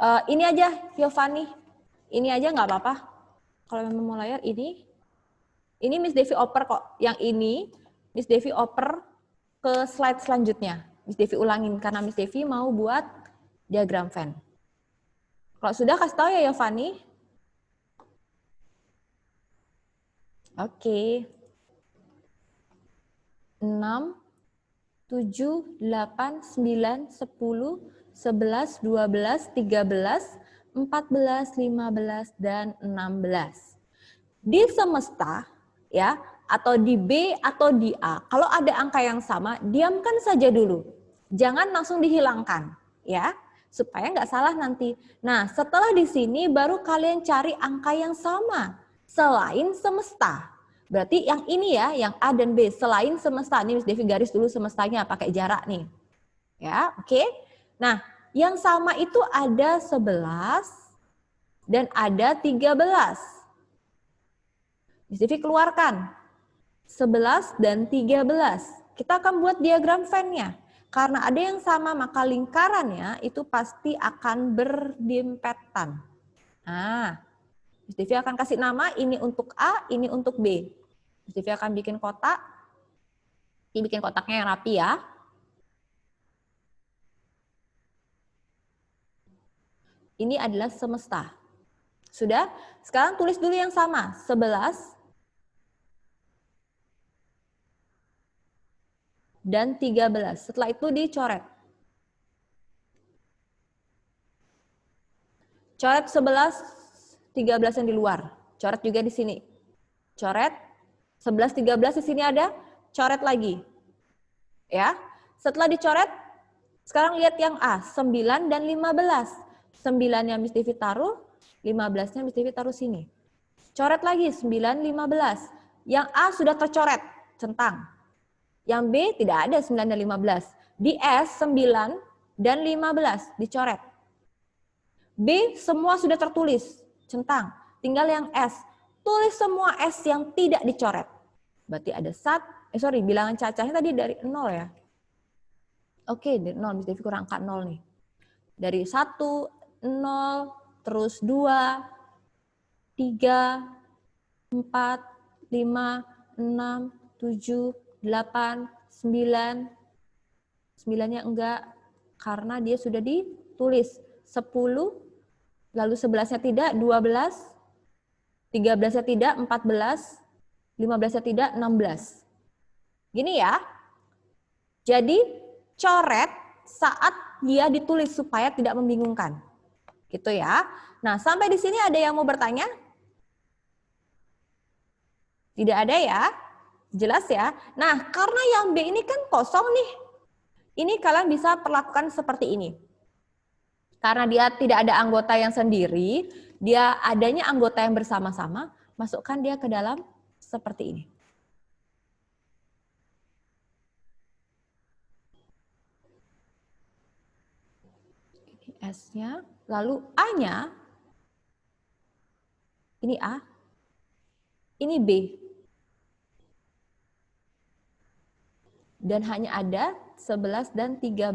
Ini aja, Giovanni. Ini aja nggak apa-apa. Kalau memang mau layar, ini Miss Devi oper kok. Yang ini, Miss Devi oper ke slide selanjutnya. Miss Devi ulangin, karena Miss Devi mau buat diagram Venn. Kalau sudah, kasih tahu ya, Giovanni. Oke. 6, 7, 8, 9, 10, 11, 12, 13, 14, 15, dan 16. Di semesta, ya, atau di B atau di A, kalau ada angka yang sama, diamkan saja dulu. Jangan langsung dihilangkan, ya, supaya nggak salah nanti. Nah, setelah di sini baru kalian cari angka yang sama selain semesta. Berarti yang ini ya, yang A dan B selain semesta. Ini Miss Devi garis dulu semestanya pakai jarak nih. Ya, oke. Nah, yang sama itu ada 11 dan ada 13. Miss Devi keluarkan 11 dan 13. Kita akan buat diagram Venn-nya. Karena ada yang sama, maka lingkarannya itu pasti akan berdempetan. Nah, Miss Devi akan kasih nama, ini untuk A, ini untuk B. Miss Devi akan bikin kotak. Ini bikin kotaknya yang rapi ya. Ini adalah semesta. Sudah? Sekarang tulis dulu yang sama. 11 dan 13. Setelah itu dicoret. Coret 11, 13 yang di luar. Coret juga di sini. Coret. 11, 13 di sini ada. Coret lagi. Ya. Setelah dicoret, sekarang lihat yang A. 9 dan 15. 9-nya Miss Devi taruh, 15-nya Miss Devi taruh sini. Coret lagi, 9, 15. Yang A sudah tercoret, centang. Yang B tidak ada 9 dan 15. Di S, 9 dan 15, dicoret. B semua sudah tertulis, centang. Tinggal yang S. Tulis semua S yang tidak dicoret. Berarti ada bilangan cacahnya tadi dari 0 ya. Oke, dari 0, Miss Devi kurang angka 0 nih. Dari 1, 0, terus 2, 3, 4, 5, 6, 7, 8, 9. 9-nya enggak, karena dia sudah ditulis. 10, lalu 11-nya tidak, 12, 13-nya tidak, 14, 15-nya tidak, 16. Gini ya. Jadi coret saat dia ditulis supaya tidak membingungkan. Gitu ya. Nah, sampai di sini ada yang mau bertanya? Tidak ada ya? Jelas ya? Nah, karena yang B ini kan kosong nih. Ini kalian bisa perlakukan seperti ini. Karena dia tidak ada anggota yang sendiri, dia adanya anggota yang bersama-sama, masukkan dia ke dalam seperti ini. Ini S-nya, lalu A-nya, ini A, ini B. Dan hanya ada 11 dan 13.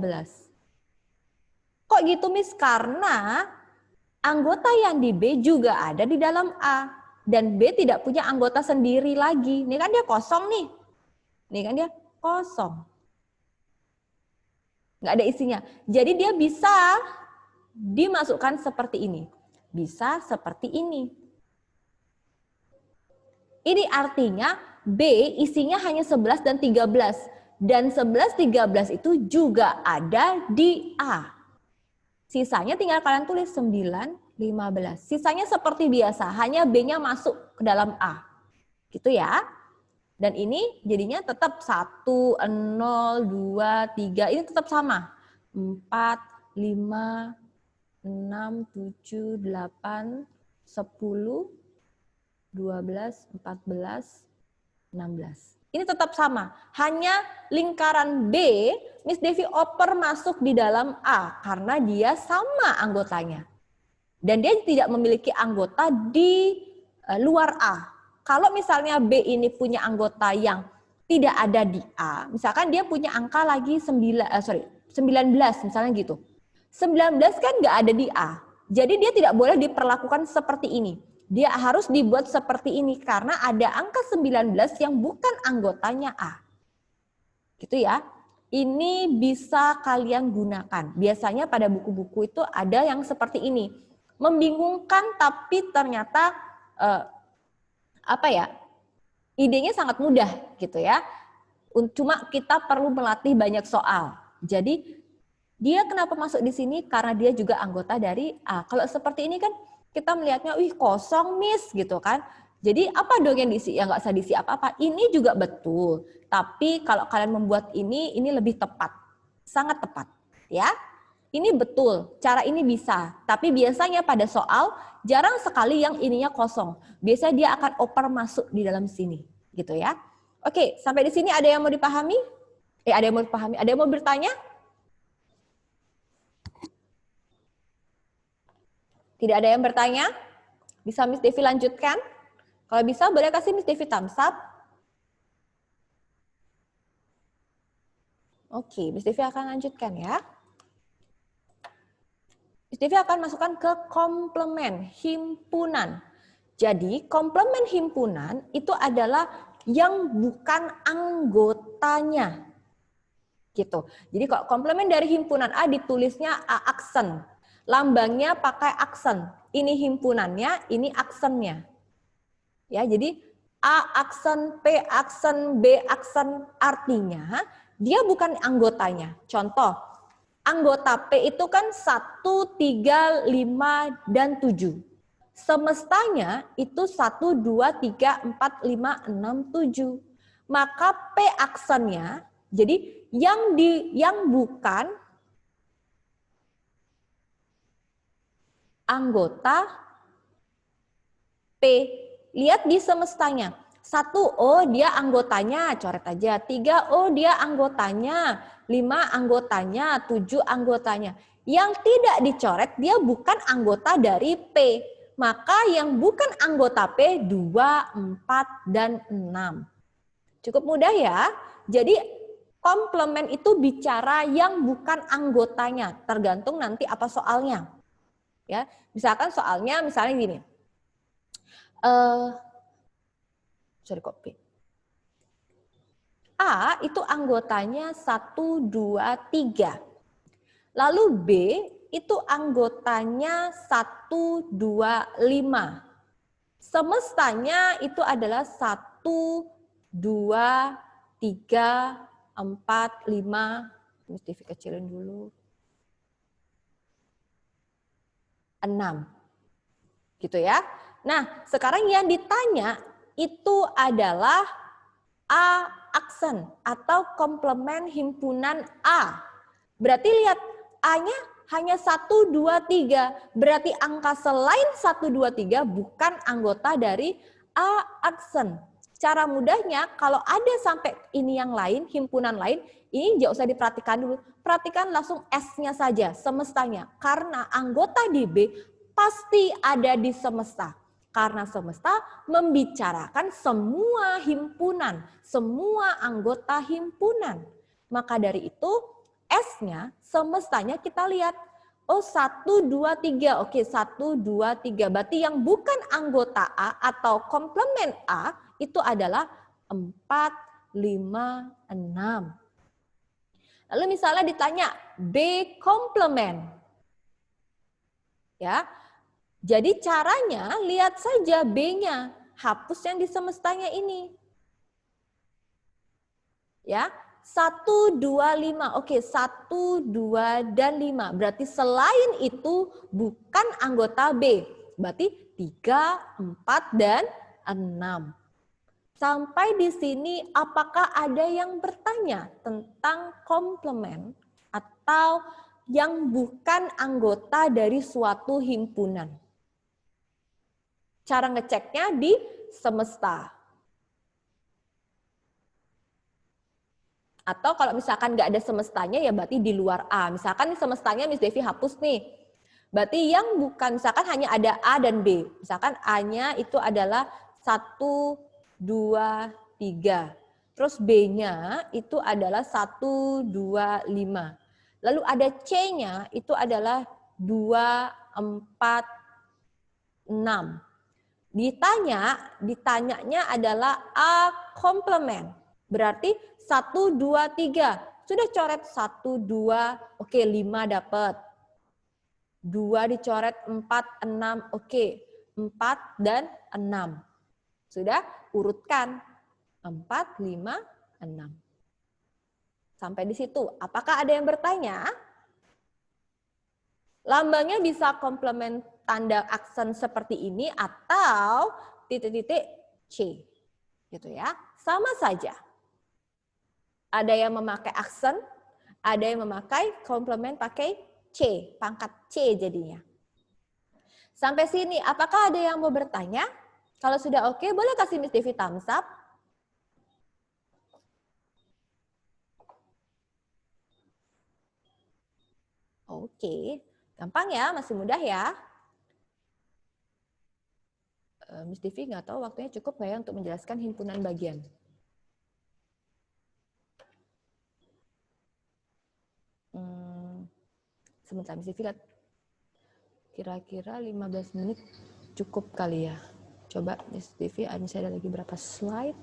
Kok gitu, Miss? Karena anggota yang di B juga ada di dalam A. Dan B tidak punya anggota sendiri lagi. Ini kan dia kosong nih. Ini kan dia kosong. Nggak ada isinya. Jadi dia bisa dimasukkan seperti ini. Bisa seperti ini. Ini artinya B isinya hanya 11 dan 13. Dan 11, 13 itu juga ada di A. Sisanya tinggal kalian tulis 9, 15. Sisanya seperti biasa, hanya B-nya masuk ke dalam A. Gitu ya. Dan ini jadinya tetap 1, 0, 2, 3. Ini tetap sama. 4, 5, 6, 7, 8, 10, 12, 14, 16. Ini tetap sama. Hanya lingkaran B, Miss Devi oper masuk di dalam A karena dia sama anggotanya. Dan dia tidak memiliki anggota di luar A. Kalau misalnya B ini punya anggota yang tidak ada di A, misalkan dia punya angka lagi 19 misalnya gitu. 19 kan nggak ada di A. Jadi dia tidak boleh diperlakukan seperti ini. Dia harus dibuat seperti ini karena ada angka 19 yang bukan anggotanya A. Gitu ya. Ini bisa kalian gunakan. Biasanya pada buku-buku itu ada yang seperti ini. Membingungkan tapi ternyata idenya sangat mudah gitu ya. Cuma kita perlu melatih banyak soal. Jadi dia kenapa masuk di sini? Karena dia juga anggota dari A. Kalau seperti ini kan kita melihatnya, wih kosong Miss gitu kan. Jadi apa dong yang diisi? Ya nggak usah diisi apa-apa. Ini juga betul. Tapi kalau kalian membuat ini lebih tepat. Sangat tepat. Ya. Ini betul. Cara ini bisa. Tapi biasanya pada soal jarang sekali yang ininya kosong. Biasanya dia akan oper masuk di dalam sini. Gitu ya. Oke, sampai di sini ada yang mau dipahami? Ada yang mau dipahami? Ada yang mau bertanya? Tidak ada yang bertanya? Bisa Miss Devi lanjutkan? Kalau bisa boleh kasih Miss Devi thumbs up. Oke, Miss Devi akan lanjutkan ya. Miss Devi akan masukkan ke komplement himpunan. Jadi komplement himpunan itu adalah yang bukan anggotanya. Gitu. Jadi kalau komplement dari himpunan A ditulisnya A aksen. Lambangnya pakai aksen. Ini himpunannya, ini aksennya. Ya, jadi A aksen, P aksen, B aksen artinya dia bukan anggotanya. Contoh, anggota P itu kan 1, 3, 5, dan 7. Semestanya itu 1, 2, 3, 4, 5, 6, 7. Maka P aksennya, jadi yang bukan anggota P. Lihat di semestanya. 1, oh dia anggotanya, coret aja. 3, oh dia anggotanya. 5 anggotanya, 7 anggotanya. Yang tidak dicoret, dia bukan anggota dari P. Maka yang bukan anggota P 2, 4, dan 6. Cukup mudah ya. Jadi komplement itu bicara yang bukan anggotanya. Tergantung nanti apa soalnya. Ya, misalkan soalnya misalnya gini. Sorry copy. A itu anggotanya 1, 2, 3. Lalu B itu anggotanya 1, 2, 5. Semestanya itu adalah 1, 2, 3, 4, 5. Mesti kecilin dulu. 6. Gitu ya. Nah, sekarang yang ditanya itu adalah A aksen atau komplement himpunan A. Berarti lihat A-nya hanya 1, 2, 3. Berarti angka selain 1, 2, 3 bukan anggota dari A aksen. Cara mudahnya kalau ada sampai ini yang lain, himpunan lain, ini nggak usah diperhatikan dulu. Perhatikan langsung S-nya saja, semestanya. Karena anggota di B pasti ada di semesta. Karena semesta membicarakan semua himpunan, semua anggota himpunan. Maka dari itu S-nya semestanya kita lihat. Oh 1, 2, 3. Oke 1, 2, 3. Berarti yang bukan anggota A atau komplement A itu adalah 4, 5, 6. Lalu misalnya ditanya B komplement. Ya. Jadi caranya lihat saja B-nya, hapus yang di semestanya ini. Ya, 1, 2, 5. Oke, 1, 2, dan 5. Berarti selain itu bukan anggota B. Berarti 3, 4, dan 6. Sampai di sini apakah ada yang bertanya tentang komplement atau yang bukan anggota dari suatu himpunan? Cara ngeceknya di semesta. Atau kalau misalkan nggak ada semestanya ya berarti di luar A. Misalkan di semestanya Miss Devi hapus nih. Berarti yang bukan, misalkan hanya ada A dan B. Misalkan A-nya itu adalah 1, 2, 3. Terus B-nya itu adalah 1, 2, 5. Lalu ada C-nya itu adalah 2, 4, 6. Ditanyanya adalah A komplement. Berarti 1, 2, 3. Sudah coret 1, 2, oke 5 dapat. 2 dicoret 4, 6, oke. 4 dan 6. Sudah urutkan. 4, 5, 6. Sampai di situ. Apakah ada yang bertanya? Lambangnya bisa komplement tanda aksen seperti ini atau titik-titik C. Gitu ya. Sama saja. Ada yang memakai aksen, ada yang memakai komplement pakai C, pangkat C jadinya. Sampai sini, apakah ada yang mau bertanya? Kalau sudah oke, boleh kasih Miss Devi thumbs up. Oke, gampang ya, masih mudah ya. Miss Devi nggak tahu waktunya cukup nggak ya untuk menjelaskan himpunan bagian. Sebentar, Miss Devi lihat. Kira-kira 15 menit cukup kali ya. Coba Miss Devi, ada lagi berapa slide?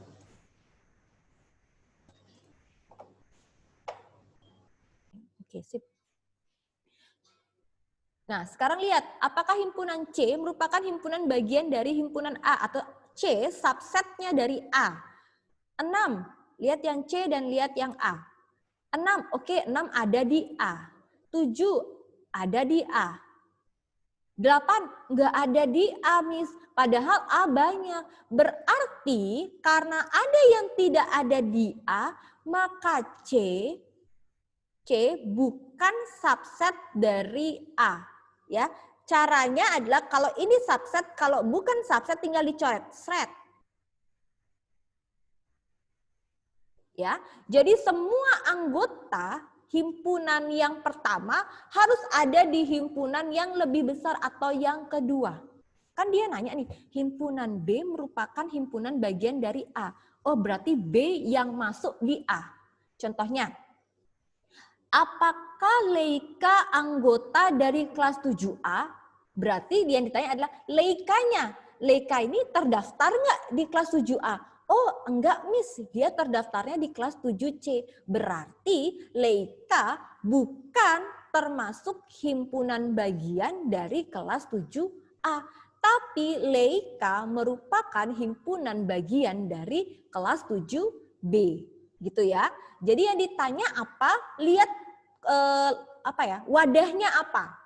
Oke, sip. Nah, sekarang lihat, apakah himpunan C merupakan himpunan bagian dari himpunan A atau C subsetnya dari A? 6, lihat yang C dan lihat yang A. 6, oke, 6 ada di A. 7 ada di A. 8 nggak ada di A, Miss. Padahal A banyak. Berarti karena ada yang tidak ada di A, maka C bukan subset dari A. Ya, caranya adalah kalau ini subset, kalau bukan subset tinggal dicoret. Sret. Ya, jadi semua anggota himpunan yang pertama harus ada di himpunan yang lebih besar atau yang kedua. Kan dia nanya nih, himpunan B merupakan himpunan bagian dari A. Oh, berarti B yang masuk di A. Contohnya, apakah Leika anggota dari kelas 7A? Berarti yang ditanya adalah Leikanya. Leika ini terdaftar nggak di kelas 7A? Oh, enggak, Miss. Dia terdaftarnya di kelas 7C. Berarti Leika bukan termasuk himpunan bagian dari kelas 7A. Tapi Leika merupakan himpunan bagian dari kelas 7B. Gitu ya. Jadi yang ditanya apa? Lihat wadahnya apa.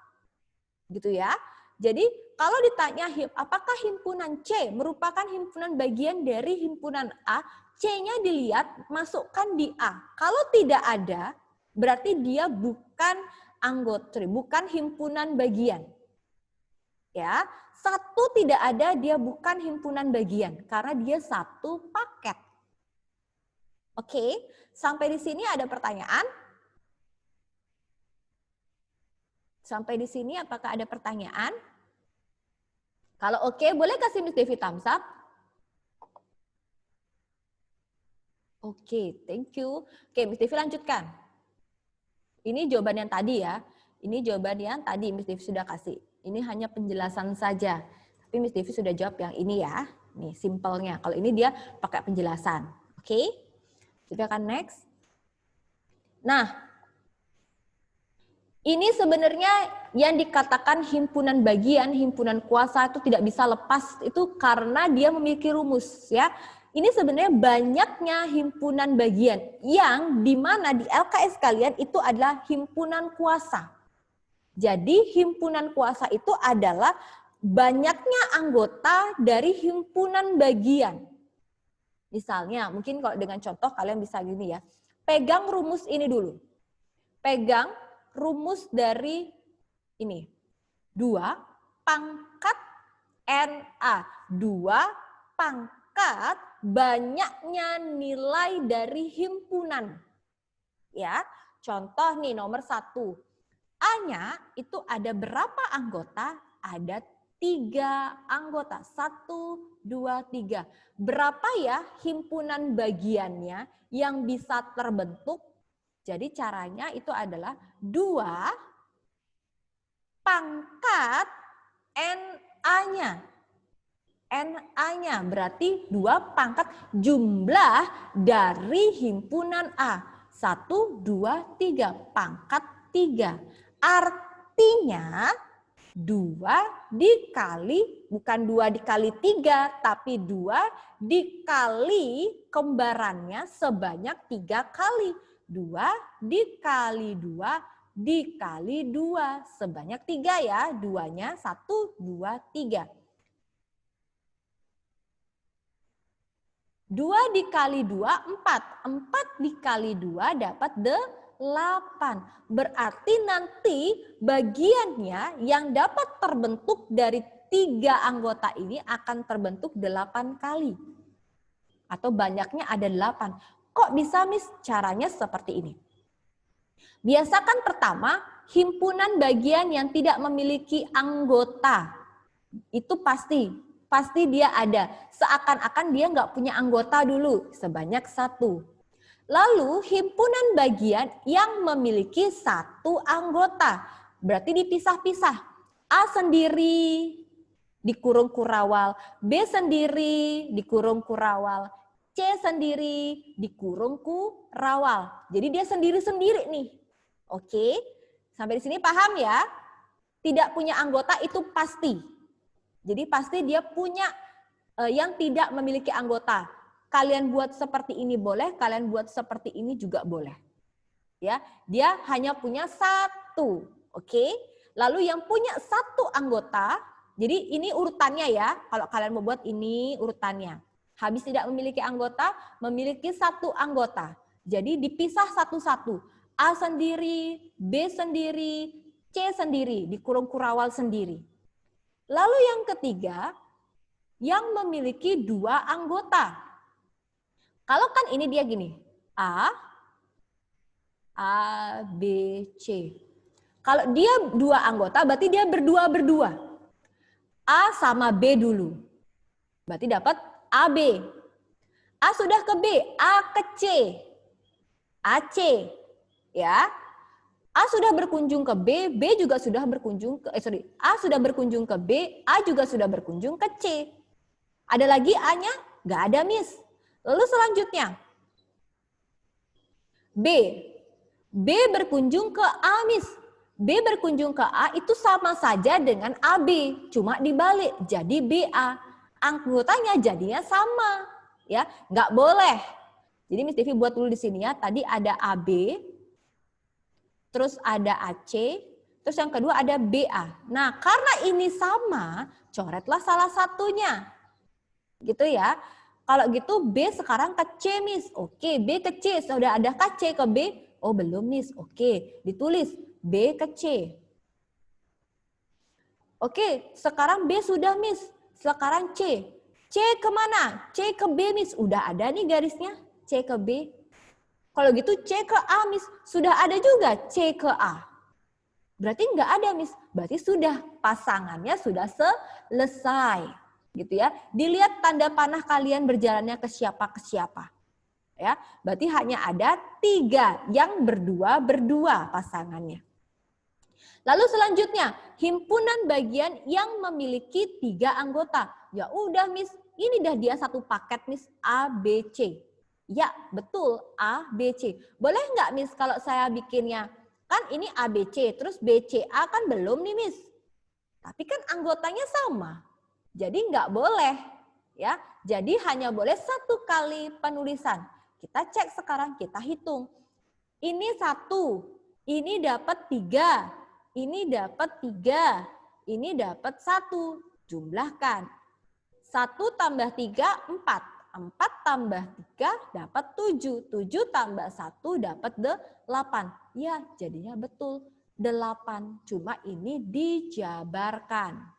Gitu ya. Jadi kalau ditanya apakah himpunan C merupakan himpunan bagian dari himpunan A, C-nya dilihat masukkan di A. Kalau tidak ada, berarti dia bukan anggota, bukan himpunan bagian. Ya, satu tidak ada, dia bukan himpunan bagian karena dia satu paket. Oke, sampai di sini ada pertanyaan? Sampai di sini apakah ada pertanyaan? Kalau oke, boleh kasih Miss Devi thumbs up? Oke, thank you. Oke, Miss Devi lanjutkan. Ini jawaban yang tadi ya. Ini jawaban yang tadi Miss Devi sudah kasih. Ini hanya penjelasan saja. Tapi Miss Devi sudah jawab yang ini ya. Nih, simpelnya. Kalau ini dia pakai penjelasan. Oke? Kita akan next. Nah, ini sebenarnya yang dikatakan himpunan bagian, himpunan kuasa itu tidak bisa lepas itu karena dia memiliki rumus ya. Ini sebenarnya banyaknya himpunan bagian yang dimana di LKS kalian itu adalah himpunan kuasa. Jadi himpunan kuasa itu adalah banyaknya anggota dari himpunan bagian. Misalnya mungkin kalau dengan contoh kalian bisa gini ya. Pegang rumus ini dulu. Pegang rumus dari ini. 2 pangkat NA. 2 pangkat banyaknya nilai dari himpunan. Ya, contoh nih nomor 1. A-nya itu ada berapa anggota? Ada 3 anggota. 1, 2, 3. Berapa ya himpunan bagiannya yang bisa terbentuk? Jadi caranya itu adalah 2 pangkat NA-nya. NA-nya berarti 2 pangkat jumlah dari himpunan A. 1, 2, 3. Pangkat 3. Artinya 2 dikali, bukan 2 dikali 3, tapi 2 dikali kembarannya sebanyak 3 kali. 2 dikali 2 dikali 2 sebanyak 3 ya. 2-nya 1, 2, 3. 2 dikali 2, 4. 4 dikali 2 dapat 8. Berarti nanti bagiannya yang dapat terbentuk dari 3 anggota ini akan terbentuk 8 kali. Atau banyaknya ada 8. Kok bisa, Miss? Caranya seperti ini. Biasakan pertama, himpunan bagian yang tidak memiliki anggota. Itu pasti dia ada. Seakan-akan dia nggak punya anggota dulu, sebanyak 1. Lalu himpunan bagian yang memiliki 1 anggota. Berarti dipisah-pisah. A sendiri dikurung kurawal, B sendiri dikurung kurawal, C sendiri dikurung kurawal. Jadi dia sendiri-sendiri nih. Oke, sampai di sini paham ya? Tidak punya anggota itu pasti. Jadi pasti dia punya yang tidak memiliki anggota. Kalian buat seperti ini boleh, kalian buat seperti ini juga boleh. Ya, dia hanya punya 1. Oke? Lalu yang punya 1 anggota, jadi ini urutannya ya, kalau kalian mau buat ini urutannya. Habis tidak memiliki anggota, memiliki 1 anggota. Jadi dipisah satu-satu. A sendiri, B sendiri, C sendiri, di kurung kurawal sendiri. Lalu yang ketiga, yang memiliki 2 anggota. Kalau kan ini dia gini, A, B, C. Kalau dia 2 anggota, berarti dia berdua-berdua. A sama B dulu. Berarti dapat AB. A sudah ke B, A ke C. AC. Ya. A sudah berkunjung ke B, B juga sudah berkunjung ke A sudah berkunjung ke B, A juga sudah berkunjung ke C. Ada lagi A-nya? Nggak ada, Miss. Lalu selanjutnya B. B berkunjung ke A, Miss. B berkunjung ke A itu sama saja dengan AB, cuma dibalik jadi BA. Anggotanya jadinya sama, ya. Nggak boleh. Jadi Miss Devi buat dulu di sini ya. Tadi ada AB, terus ada AC, terus yang kedua ada BA. Nah, karena ini sama, coretlah salah satunya. Gitu ya. Kalau gitu B sekarang ke C, Miss. Oke, B ke C. Sudah ada ke C ke B? Oh, belum, Miss. Oke, ditulis B ke C. Oke, sekarang B sudah, Miss. Sekarang C. C kemana? C ke B, Miss. Udah ada nih garisnya. C ke B. Kalau gitu C ke A, Miss. Sudah ada juga C ke A. Berarti nggak ada, Miss. Berarti sudah pasangannya sudah selesai. Gitu ya. Dilihat tanda panah kalian berjalannya ke siapa. Ya, berarti hanya ada 3 yang berdua pasangannya. Lalu selanjutnya, himpunan bagian yang memiliki 3 anggota. Ya udah, Miss, ini dah dia satu paket, Miss, A, B, C. Ya, betul, A, B, C. Boleh nggak, Miss, kalau saya bikinnya? Kan ini A, B, C, terus B, C, A kan belum nih, Miss. Tapi kan anggotanya sama. Jadi nggak boleh, ya. Jadi hanya boleh 1 kali penulisan. Kita cek sekarang, kita hitung. Ini 1, ini dapat 3, ini dapat 3, ini dapat 1. Jumlahkan. 1 tambah 3, 4. 4 tambah 3 dapat 7. 7 tambah 1 dapat 8. Ya, jadinya betul 8. Cuma ini dijabarkan.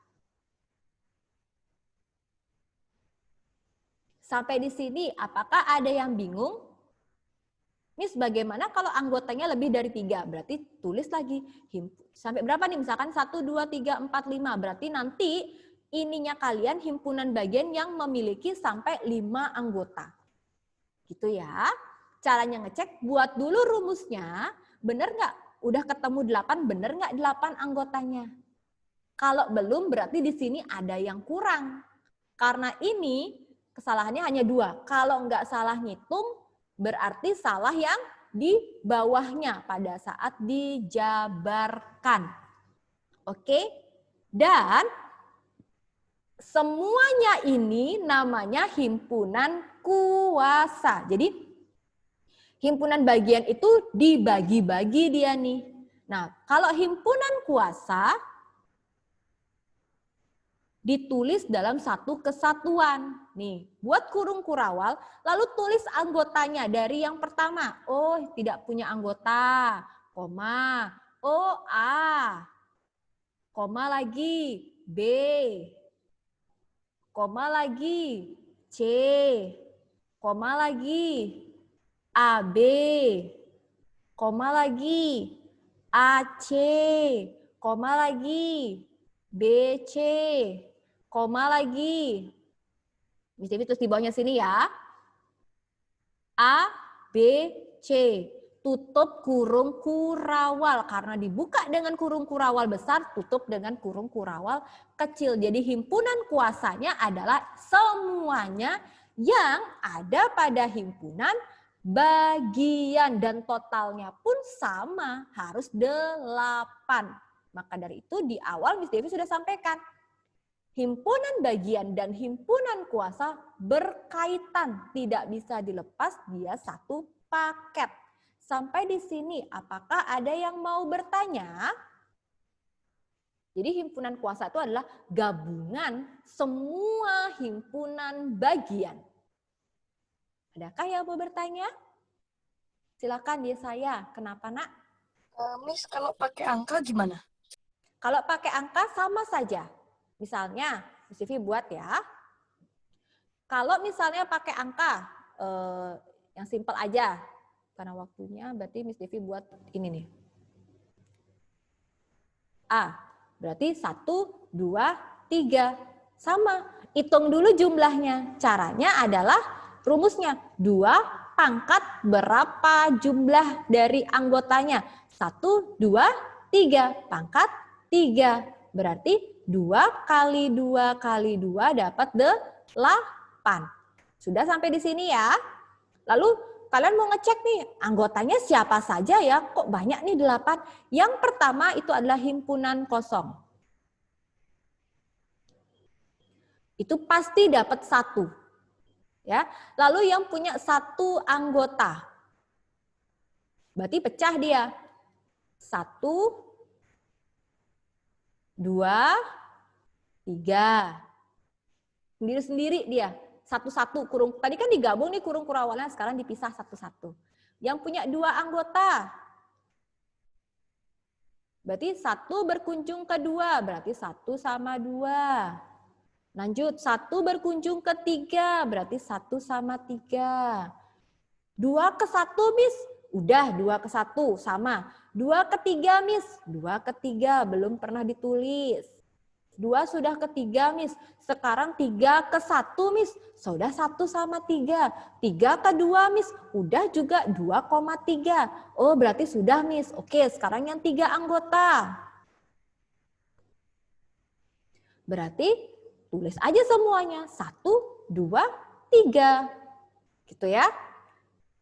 Sampai di sini, apakah ada yang bingung? Miss, bagaimana kalau anggotanya lebih dari 3? Berarti tulis lagi. Sampai berapa nih? Misalkan 1, 2, 3, 4, 5. Berarti nanti ininya kalian himpunan bagian yang memiliki sampai 5 anggota. Gitu ya. Caranya ngecek, buat dulu rumusnya. Bener nggak? Udah ketemu 8, bener nggak 8 anggotanya? Kalau belum, berarti di sini ada yang kurang. Karena ini kesalahannya hanya 2. Kalau nggak salah ngitung, berarti salah yang di bawahnya pada saat dijabarkan. Oke? Dan semuanya ini namanya himpunan kuasa. Jadi himpunan bagian itu dibagi-bagi dia nih. Nah, kalau himpunan kuasa ditulis dalam satu kesatuan. Nih, buat kurung kurawal, lalu tulis anggotanya dari yang pertama. Oh, tidak punya anggota, koma. Oh, A. Koma lagi, B. Koma lagi, C. Koma lagi, AB. Koma lagi, AC. Koma lagi, BC. Koma lagi. Miss Devi terus di bawahnya sini ya. A, B, C. Tutup kurung kurawal. Karena dibuka dengan kurung kurawal besar, tutup dengan kurung kurawal kecil. Jadi himpunan kuasanya adalah semuanya yang ada pada himpunan bagian. Dan totalnya pun sama, harus 8. Maka dari itu di awal Miss Devi sudah sampaikan. Himpunan bagian dan himpunan kuasa berkaitan, tidak bisa dilepas, dia satu paket. Sampai di sini, apakah ada yang mau bertanya? Jadi himpunan kuasa itu adalah gabungan semua himpunan bagian. Adakah yang mau bertanya? Silakan Yesaya. Kenapa, Nak? Miss, kalau pakai angka gimana? Kalau pakai angka sama saja. Misalnya, Miss Vivi buat ya. Kalau misalnya pakai angka, yang simpel aja. Karena waktunya, berarti Miss Devi buat ini nih. A, berarti 1, 2, 3. Sama, hitung dulu jumlahnya. Caranya adalah rumusnya. 2 pangkat berapa jumlah dari anggotanya? 1, 2, 3. Pangkat 3. Berarti 2 kali 2 kali 2 dapat 8. Sudah sampai di sini ya. Lalu kalian mau ngecek nih, anggotanya siapa saja ya? Kok banyak nih 8? Yang pertama itu adalah himpunan kosong. Itu pasti dapat 1. Ya. Lalu yang punya 1 anggota. Berarti pecah dia. 1, 2, 3. Sendiri-sendiri dia. Satu-satu kurung. Tadi kan digabung nih kurung kurawalnya, sekarang dipisah satu-satu. Yang punya 2 anggota. Berarti 1 berkunjung ke 2, berarti 1 sama 2. Lanjut, 1 berkunjung ke 3, berarti 1 sama 3. 2 ke 1, Miss. Udah, 2 ke 1, sama. 2 ke 3, Miss. 2 ke 3, belum pernah ditulis. 2 sudah ke 3, Miss. Sekarang 3 ke 1, Miss. Sudah 1 sama 3. 3 ke 2, Miss. Udah juga 2,3. Oh, berarti sudah, Miss. Oke, sekarang yang 3 anggota. Berarti tulis aja semuanya. 1, 2, 3. Gitu ya.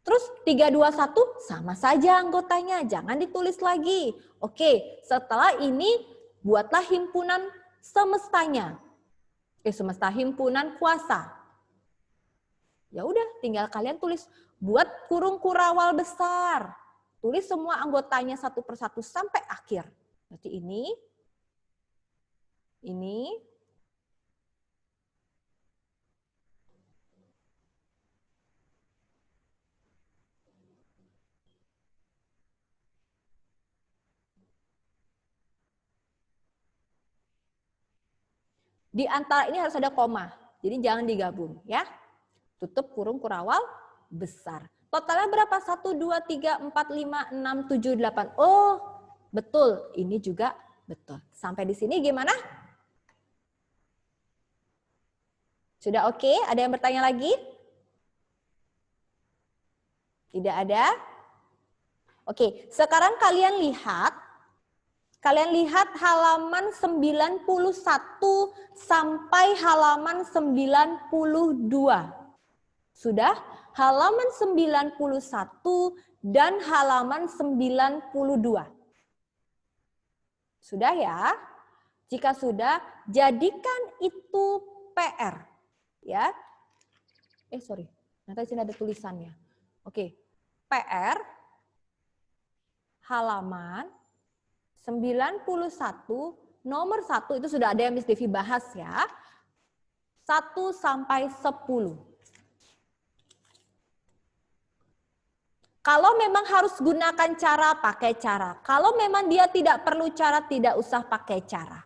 Terus 3, 2, 1 sama saja anggotanya. Jangan ditulis lagi. Oke, setelah ini buatlah himpunan semestanya. Semesta himpunan kuasa. Ya udah, tinggal kalian tulis. Buat kurung kurawal besar. Tulis semua anggotanya satu persatu sampai akhir. Berarti ini. Di antara ini harus ada koma. Jadi jangan digabung ya. Tutup kurung kurawal besar. Totalnya berapa? 1, 2, 3, 4, 5, 6, 7, 8. Oh, betul. Ini juga betul. Sampai di sini gimana? Sudah oke? Ada yang bertanya lagi? Tidak ada? Oke, sekarang kalian lihat halaman 91 sampai halaman 92. Sudah? Halaman 91 dan halaman 92. Sudah ya? Jika sudah, jadikan itu PR. Ya. Nanti sini ada tulisannya. Oke. PR halaman 91 nomor 1 itu sudah ada yang Miss Devi bahas ya. 1 sampai 10. Kalau memang harus gunakan cara, pakai cara. Kalau memang dia tidak perlu cara, tidak usah pakai cara.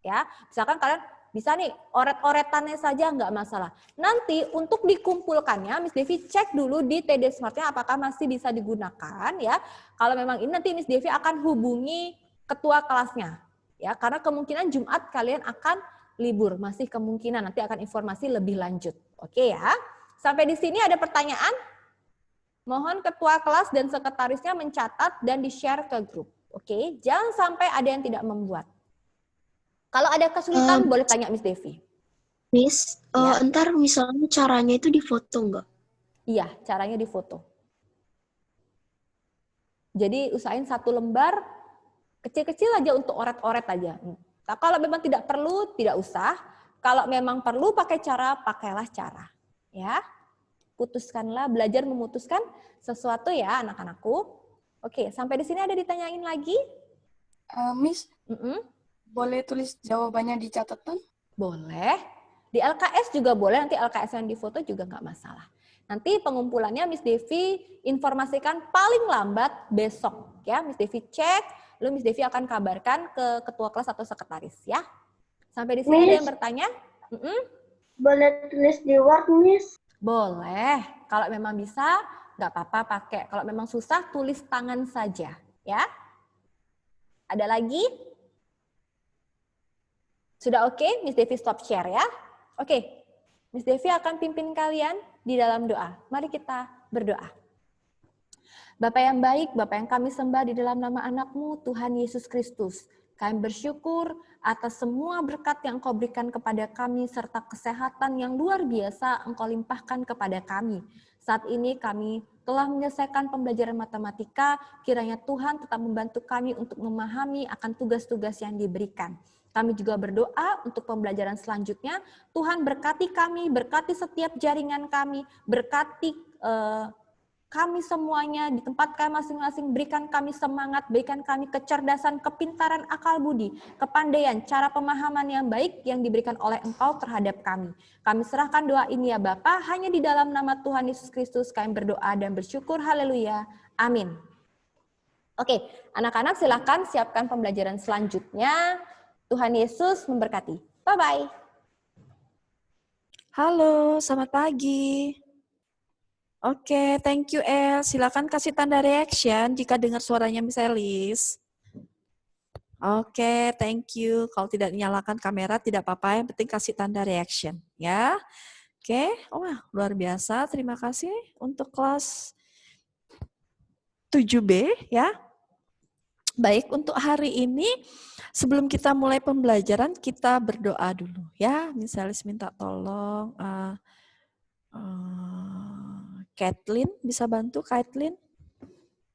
Ya, misalkan kalian bisa nih oret-oretannya saja nggak masalah. Nanti untuk dikumpulkannya, Miss Devi cek dulu di TD Smartnya apakah masih bisa digunakan ya. Kalau memang ini nanti Miss Devi akan hubungi ketua kelasnya ya, karena kemungkinan Jumat kalian akan libur, masih kemungkinan nanti akan informasi lebih lanjut. Oke ya. Sampai di sini ada pertanyaan? Mohon ketua kelas dan sekretarisnya mencatat dan di-share ke grup. Oke, jangan sampai ada yang tidak membuat. Kalau ada kesulitan boleh tanya Miss Devi. Miss, Ya. ntar misalnya caranya itu difoto nggak? Iya, caranya difoto. Jadi usahain 1 lembar, kecil-kecil aja untuk oret-oret aja. Nah, kalau memang tidak perlu, tidak usah. Kalau memang perlu pakai cara, pakailah cara. Ya, putuskanlah, belajar memutuskan sesuatu ya anak-anakku. Oke, sampai di sini ada ditanyain lagi? Miss, Boleh tulis jawabannya di catatan? Boleh. Di LKS juga boleh, nanti LKS yang difoto juga nggak masalah. Nanti pengumpulannya Miss Devi informasikan paling lambat besok. Ya, Miss Devi cek, lalu Miss Devi akan kabarkan ke ketua kelas atau sekretaris ya. Sampai di sini ada yang bertanya? Boleh tulis di Word, Miss? Boleh. Kalau memang bisa, nggak apa-apa pakai. Kalau memang susah, tulis tangan saja. Ya. Ada lagi? Sudah oke? Miss Devi stop share ya. Oke. Miss Devi akan pimpin kalian di dalam doa. Mari kita berdoa. Bapa yang baik, Bapa yang kami sembah di dalam nama anak-Mu, Tuhan Yesus Kristus. Kami bersyukur atas semua berkat yang Engkau berikan kepada kami, serta kesehatan yang luar biasa Engkau limpahkan kepada kami. Saat ini kami telah menyelesaikan pembelajaran matematika, kiranya Tuhan tetap membantu kami untuk memahami akan tugas-tugas yang diberikan. Kami juga berdoa untuk pembelajaran selanjutnya, Tuhan berkati kami, berkati setiap jaringan kami, berkati kami semuanya di tempat kami masing-masing, berikan kami semangat, berikan kami kecerdasan, kepintaran, akal budi, kepandaian, cara pemahaman yang baik yang diberikan oleh Engkau terhadap kami. Kami serahkan doa ini ya Bapa, hanya di dalam nama Tuhan Yesus Kristus kami berdoa dan bersyukur, haleluya, amin. Oke, anak-anak silakan siapkan pembelajaran selanjutnya. Tuhan Yesus memberkati. Bye-bye. Halo, selamat pagi. Oke, thank you El. Silakan kasih tanda reaction jika dengar suaranya Miss Elis. Oke, thank you. Kalau tidak nyalakan kamera tidak apa-apa, yang penting kasih tanda reaction ya. Oke, wah luar biasa. Terima kasih untuk kelas 7B ya. Baik, untuk hari ini sebelum kita mulai pembelajaran kita berdoa dulu ya. Miss Elis minta tolong Kathleen, bisa bantu Kathleen?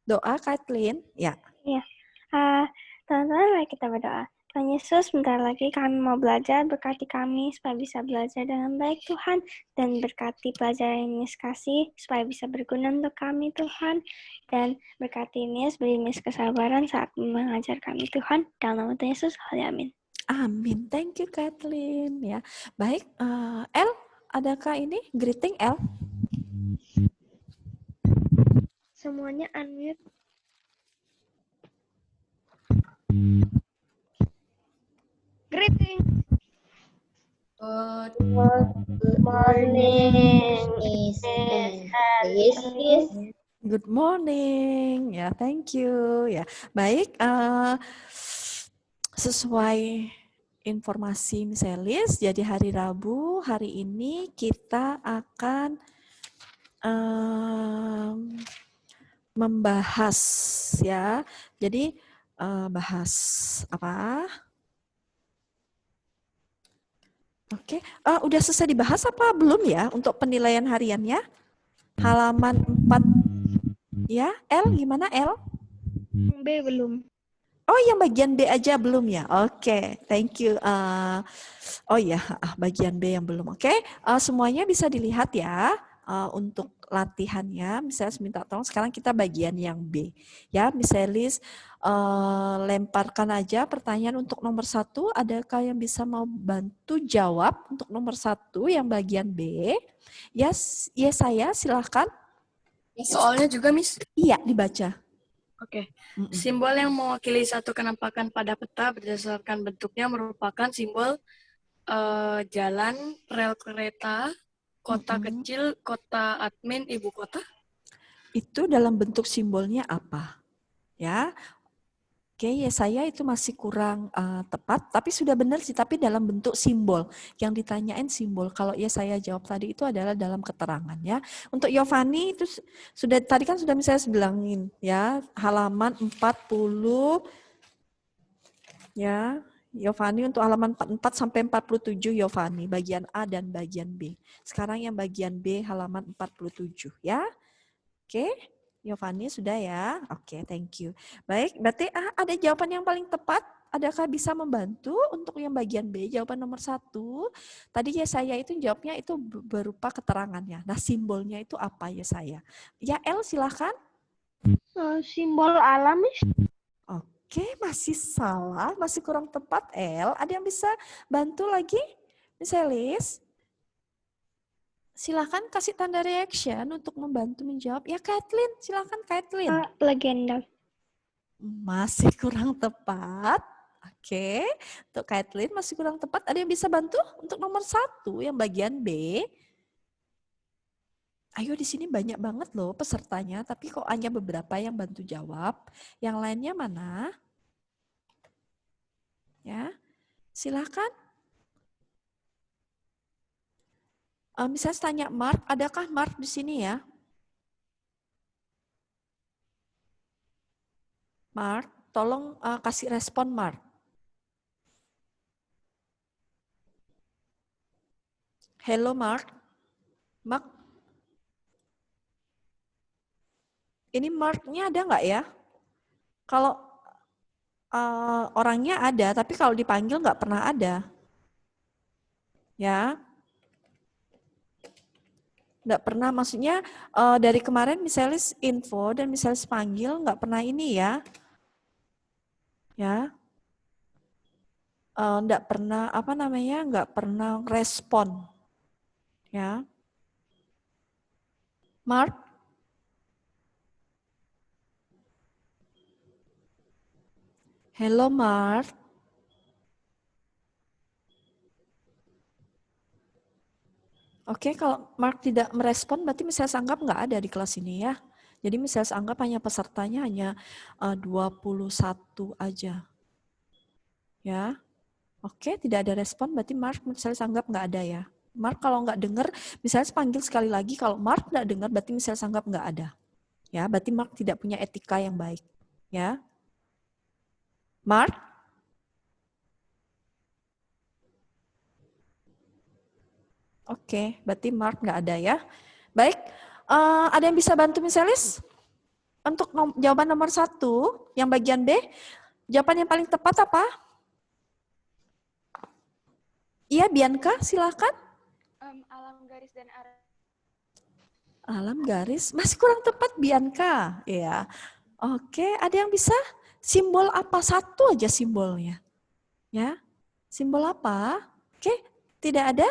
Doa Kathleen, ya. Iya. Teman-teman, mari kita berdoa. Tuhan Yesus, bentar lagi kami mau belajar, berkati kami supaya bisa belajar dengan baik Tuhan, dan berkati pelajaran yang Miss kasih supaya bisa berguna untuk kami Tuhan, dan berkati Miss, beri Miss kesabaran saat mengajar kami Tuhan, dalam nama Tuhan Yesus, amin. Amin, thank you Kathleen. Ya, baik, El, adakah ini greeting El? Semuanya unmute. Greeting. Good morning, Miss Elis. Good morning, ya, thank you. Ya, baik. Sesuai informasi Miss Elis, jadi hari Rabu hari ini kita akan membahas ya. Jadi bahas apa? Oke, udah selesai dibahas apa belum ya untuk penilaian hariannya? Halaman 4. Ya, L gimana L? B belum. Oh, yang bagian B aja belum ya? Oke, thank you. Oh ya, bagian B yang belum. Oke, semuanya bisa dilihat ya untuk latihannya. Misalnya minta tolong sekarang kita bagian yang B. Ya, Miss Elis lemparkan aja pertanyaan untuk nomor 1. Adakah yang bisa mau bantu jawab untuk nomor 1 yang bagian B? Yes, saya silahkan. Soalnya juga, Miss. Iya, dibaca. Oke. Simbol yang mewakili satu kenampakan pada peta berdasarkan bentuknya merupakan simbol jalan, rel kereta, kota kecil, kota admin, ibu kota. Itu dalam bentuk simbolnya apa? Ya. Oke, ya saya itu masih kurang tepat, tapi sudah benar sih, tapi dalam bentuk simbol. Yang ditanyain simbol, kalau ya saya jawab tadi itu adalah dalam keterangan ya. Untuk Yovani itu sudah tadi kan sudah saya bilangin ya, halaman 40 ya. Yovani untuk halaman 44 sampai 47 Yovani, bagian A dan bagian B. Sekarang yang bagian B halaman 47 ya. Oke. Yovani sudah ya? Oke, thank you. Baik, berarti ada jawaban yang paling tepat? Adakah bisa membantu untuk yang bagian B, jawaban nomor 1? Tadi ya saya itu jawabnya itu berupa keterangannya. Nah, simbolnya itu apa ya saya? Ya, El silahkan. Simbol alam, Miss. Oke, masih salah, masih kurang tepat, El. Ada yang bisa bantu lagi? Miss Elis? Silakan kasih tanda reaction untuk membantu menjawab. Ya, Kathleen, silakan Kathleen. Legenda. Masih kurang tepat. Oke, untuk Kathleen masih kurang tepat. Ada yang bisa bantu untuk nomor 1 yang bagian B? Ayo, di sini banyak banget loh pesertanya, tapi kok hanya beberapa yang bantu jawab. Yang lainnya mana? Ya, silakan. Misalnya tanya Mark, adakah Mark di sini ya? Mark, tolong kasih respon Mark. Hello Mark. Mark. Ini Mark-nya ada nggak ya? Kalau orangnya ada, tapi kalau dipanggil nggak pernah ada. Ya. Nggak pernah, maksudnya dari kemarin misalnya info dan misalnya panggil nggak pernah ini ya. Ya. Nggak pernah, nggak pernah respon. Ya. Mark. Hello Mark. Oke, kalau Mark tidak merespon berarti misalnya anggap nggak ada di kelas ini ya. Jadi misalnya anggap hanya pesertanya hanya 21 aja. Ya. Oke, tidak ada respon berarti Mark misalnya anggap nggak ada ya. Mark kalau nggak dengar, misalnya panggil sekali lagi, kalau Mark nggak dengar berarti misalnya anggap nggak ada. Ya, berarti Mark tidak punya etika yang baik. Ya. Mark? Oke, berarti Mark nggak ada ya. Baik, ada yang bisa bantu Miselis? Untuk jawaban nomor 1, yang bagian B, jawaban yang paling tepat apa? Iya, Bianca, silakan. Alam garis dan arah. Alam garis, masih kurang tepat Bianca. Ya. Oke, ada yang bisa? Simbol apa? Satu aja simbolnya. Ya, simbol apa? Oke, tidak ada?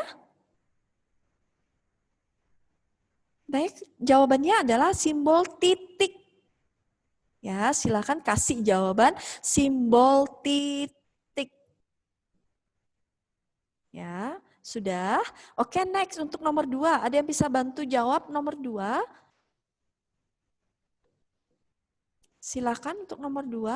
Baik, jawabannya adalah simbol titik. Ya, silakan kasih jawaban simbol titik. Ya, sudah. Oke, next untuk nomor 2. Ada yang bisa bantu jawab nomor 2? Silakan untuk nomor 2.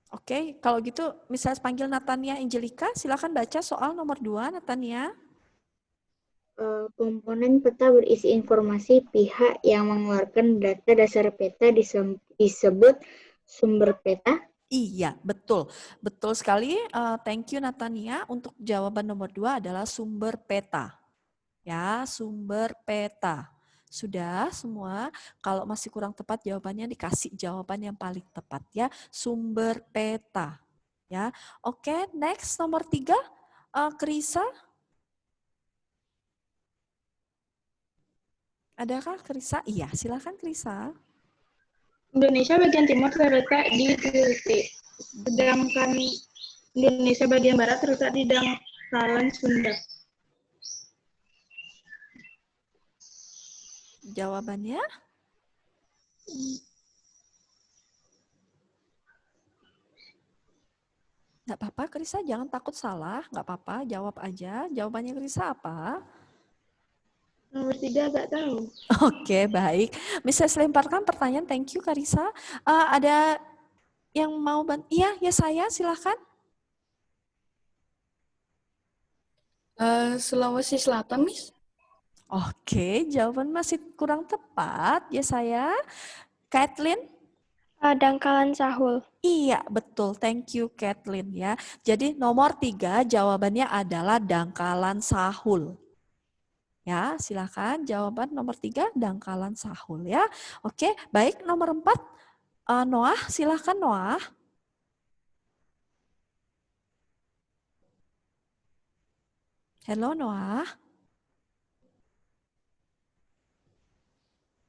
Oke, kalau gitu misalnya panggil Natania Angelika, silakan baca soal nomor 2, Natania. Komponen peta berisi informasi pihak yang mengeluarkan data dasar peta disebut sumber peta. Iya, betul. Betul sekali. Thank you Natania. Untuk jawaban nomor 2 adalah sumber peta. Ya, sumber peta. Sudah semua? Kalau masih kurang tepat jawabannya dikasih jawaban yang paling tepat ya. Sumber peta. Ya. Oke, next nomor 3. Krisa. Adakah Krisa? Iya, silakan Krisa. Indonesia bagian timur terletak di Trisakti, sedangkan Indonesia bagian barat terletak di dangkalan Sunda. Jawabannya? Nggak apa-apa, Krisa, jangan takut salah. Nggak apa-apa, jawab aja. Jawabannya Krisa apa? Nomor 3 agak tahu. Oke, baik. Bisa lemparkan pertanyaan. Thank you, Karisa. Ada yang mau bantu? Iya, ya saya, silakan. Sulawesi Selatan, Miss. Oke, jawaban masih kurang tepat. Ya saya. Kathleen? Dangkalan Sahul. Iya, betul. Thank you, Kathleen ya. Jadi nomor 3 jawabannya adalah dangkalan Sahul. Ya, silakan jawaban nomor 3 dangkalan Sahul ya. Oke, baik. Nomor 4 Noah, silakan Noah. Halo Noah.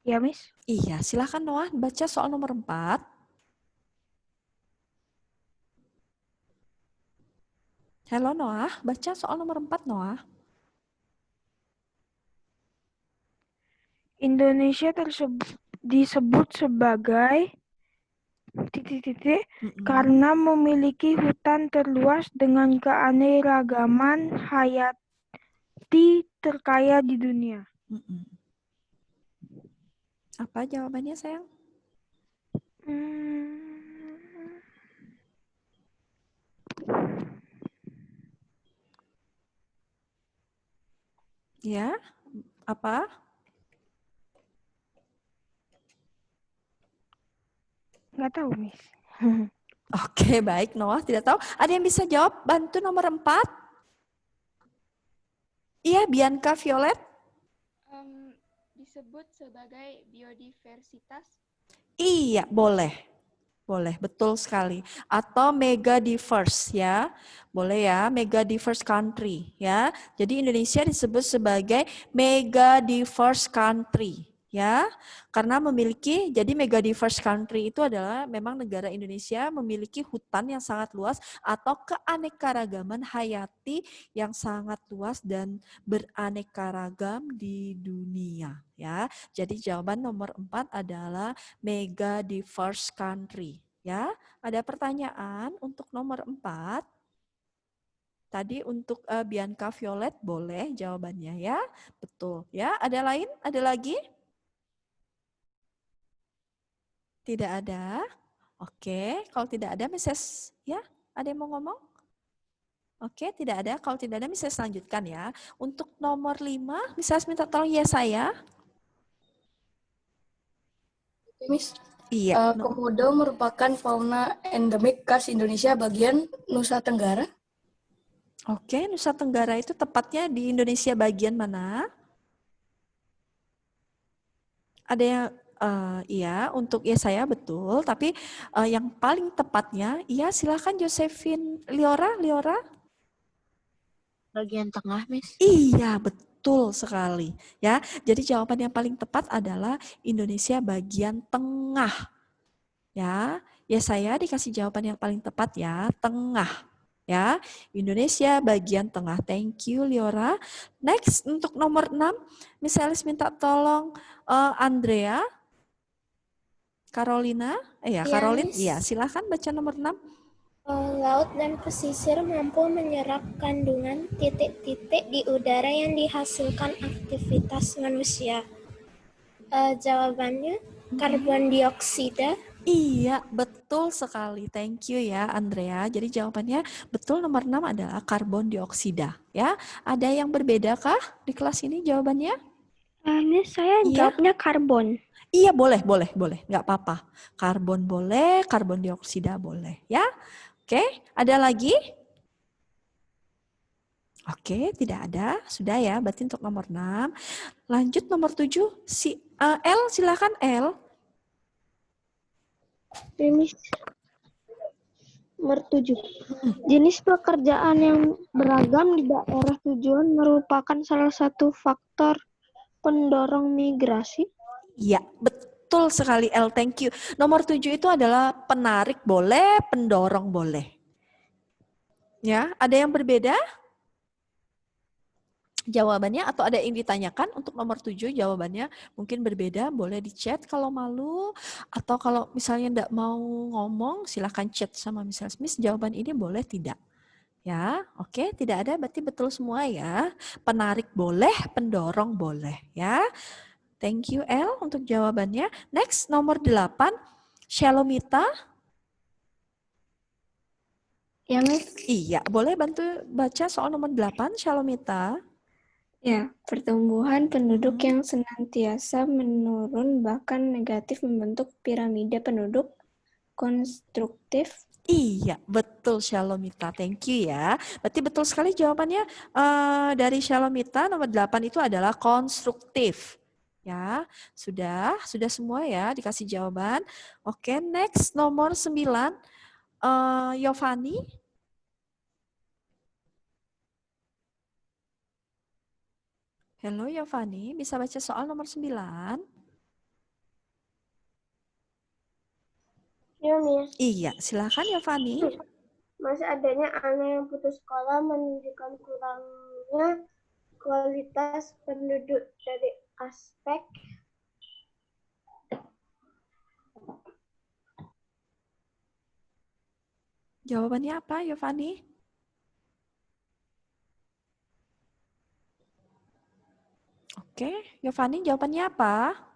Ya, Miss. Iya, silakan Noah baca soal nomor 4. Halo Noah, baca soal nomor 4 Noah. Indonesia disebut sebagai titik-titik karena memiliki hutan terluas dengan keanekaragaman hayati terkaya di dunia. Apa jawabannya sayang? Ya, apa? Nggak tahu, Miss. Oke, baik Noah, tidak tahu. Ada yang bisa jawab? Bantu nomor 4. Iya, Bianca Violet. Disebut sebagai biodiversitas. Iya, boleh. Boleh, betul sekali. Atau mega diverse ya. Boleh ya, mega diverse country ya. Jadi Indonesia disebut sebagai mega diverse country ya. Karena memiliki, jadi mega diverse country itu adalah memang negara Indonesia memiliki hutan yang sangat luas atau keanekaragaman hayati yang sangat luas dan beraneka ragam di dunia ya. Jadi jawaban nomor 4 adalah mega diverse country ya. Ada pertanyaan untuk nomor 4? Tadi untuk Bianca Violet boleh jawabannya ya. Betul ya. Ada lain? Ada lagi? Tidak ada. Oke, kalau tidak ada Mrs. ya, ada yang mau ngomong? Oke, tidak ada. Kalau tidak ada Mrs. lanjutkan ya. Untuk nomor 5, Mrs. minta tolong ya saya. Miss, Iya. Komodo merupakan fauna endemik khas Indonesia bagian Nusa Tenggara. Oke, Nusa Tenggara itu tepatnya di Indonesia bagian mana? Ada yang iya, untuk ya saya betul, tapi yang paling tepatnya, iya silakan Josephine Liora. Bagian tengah, Miss. Iya, betul sekali. Ya, jadi jawaban yang paling tepat adalah Indonesia bagian tengah. Ya, saya dikasih jawaban yang paling tepat ya, tengah. Ya, Indonesia bagian tengah. Thank you, Liora. Next, untuk nomor 6, Miss Alice minta tolong Andrea. Carolina, Caroline, iya silakan baca nomor 6. Laut dan pesisir mampu menyerap kandungan titik-titik di udara yang dihasilkan aktivitas manusia. Jawabannya karbon dioksida. Iya, betul sekali. Thank you ya, Andrea. Jadi jawabannya betul nomor 6 adalah karbon dioksida. Ya, ada yang berbedakah di kelas ini jawabannya? Ini saya jawabnya karbon. Iya, boleh. Nggak apa-apa. Karbon boleh, karbon dioksida boleh. Ya, oke. Ada lagi? Oke, tidak ada. Sudah ya, berarti untuk nomor 6. Lanjut nomor 7. L, silakan L. Nomor 7. Jenis pekerjaan yang beragam di daerah tujuan merupakan salah satu faktor pendorong migrasi. Iya, betul sekali L, thank you. Nomor 7 itu adalah penarik boleh, pendorong boleh. Ya, ada yang berbeda? Jawabannya atau ada yang ditanyakan untuk nomor 7 jawabannya mungkin berbeda, boleh di chat kalau malu atau kalau misalnya enggak mau ngomong silahkan chat sama Miss jawaban ini boleh tidak? Ya, oke, tidak ada berarti betul semua ya. Penarik boleh, pendorong boleh ya. Thank you El untuk jawabannya. Next nomor 8, Shalomita. Ya, Miss. Iya, boleh bantu baca soal nomor 8, Shalomita. Ya, pertumbuhan penduduk yang senantiasa menurun bahkan negatif membentuk piramida penduduk konstruktif. Iya, betul Shalomita. Thank you ya. Berarti betul sekali jawabannya dari Shalomita nomor 8 itu adalah konstruktif. Ya, sudah semua ya dikasih jawaban. Oke, next nomor 9, Yovani. Halo Yovani, bisa baca soal nomor 9? Ya, Miss. Iya, silakan Yovani. Masih adanya anak yang putus sekolah menunjukkan kurangnya kualitas penduduk dari aspek Jawabannya apa, Yovani? Oke, Yovani jawabannya apa?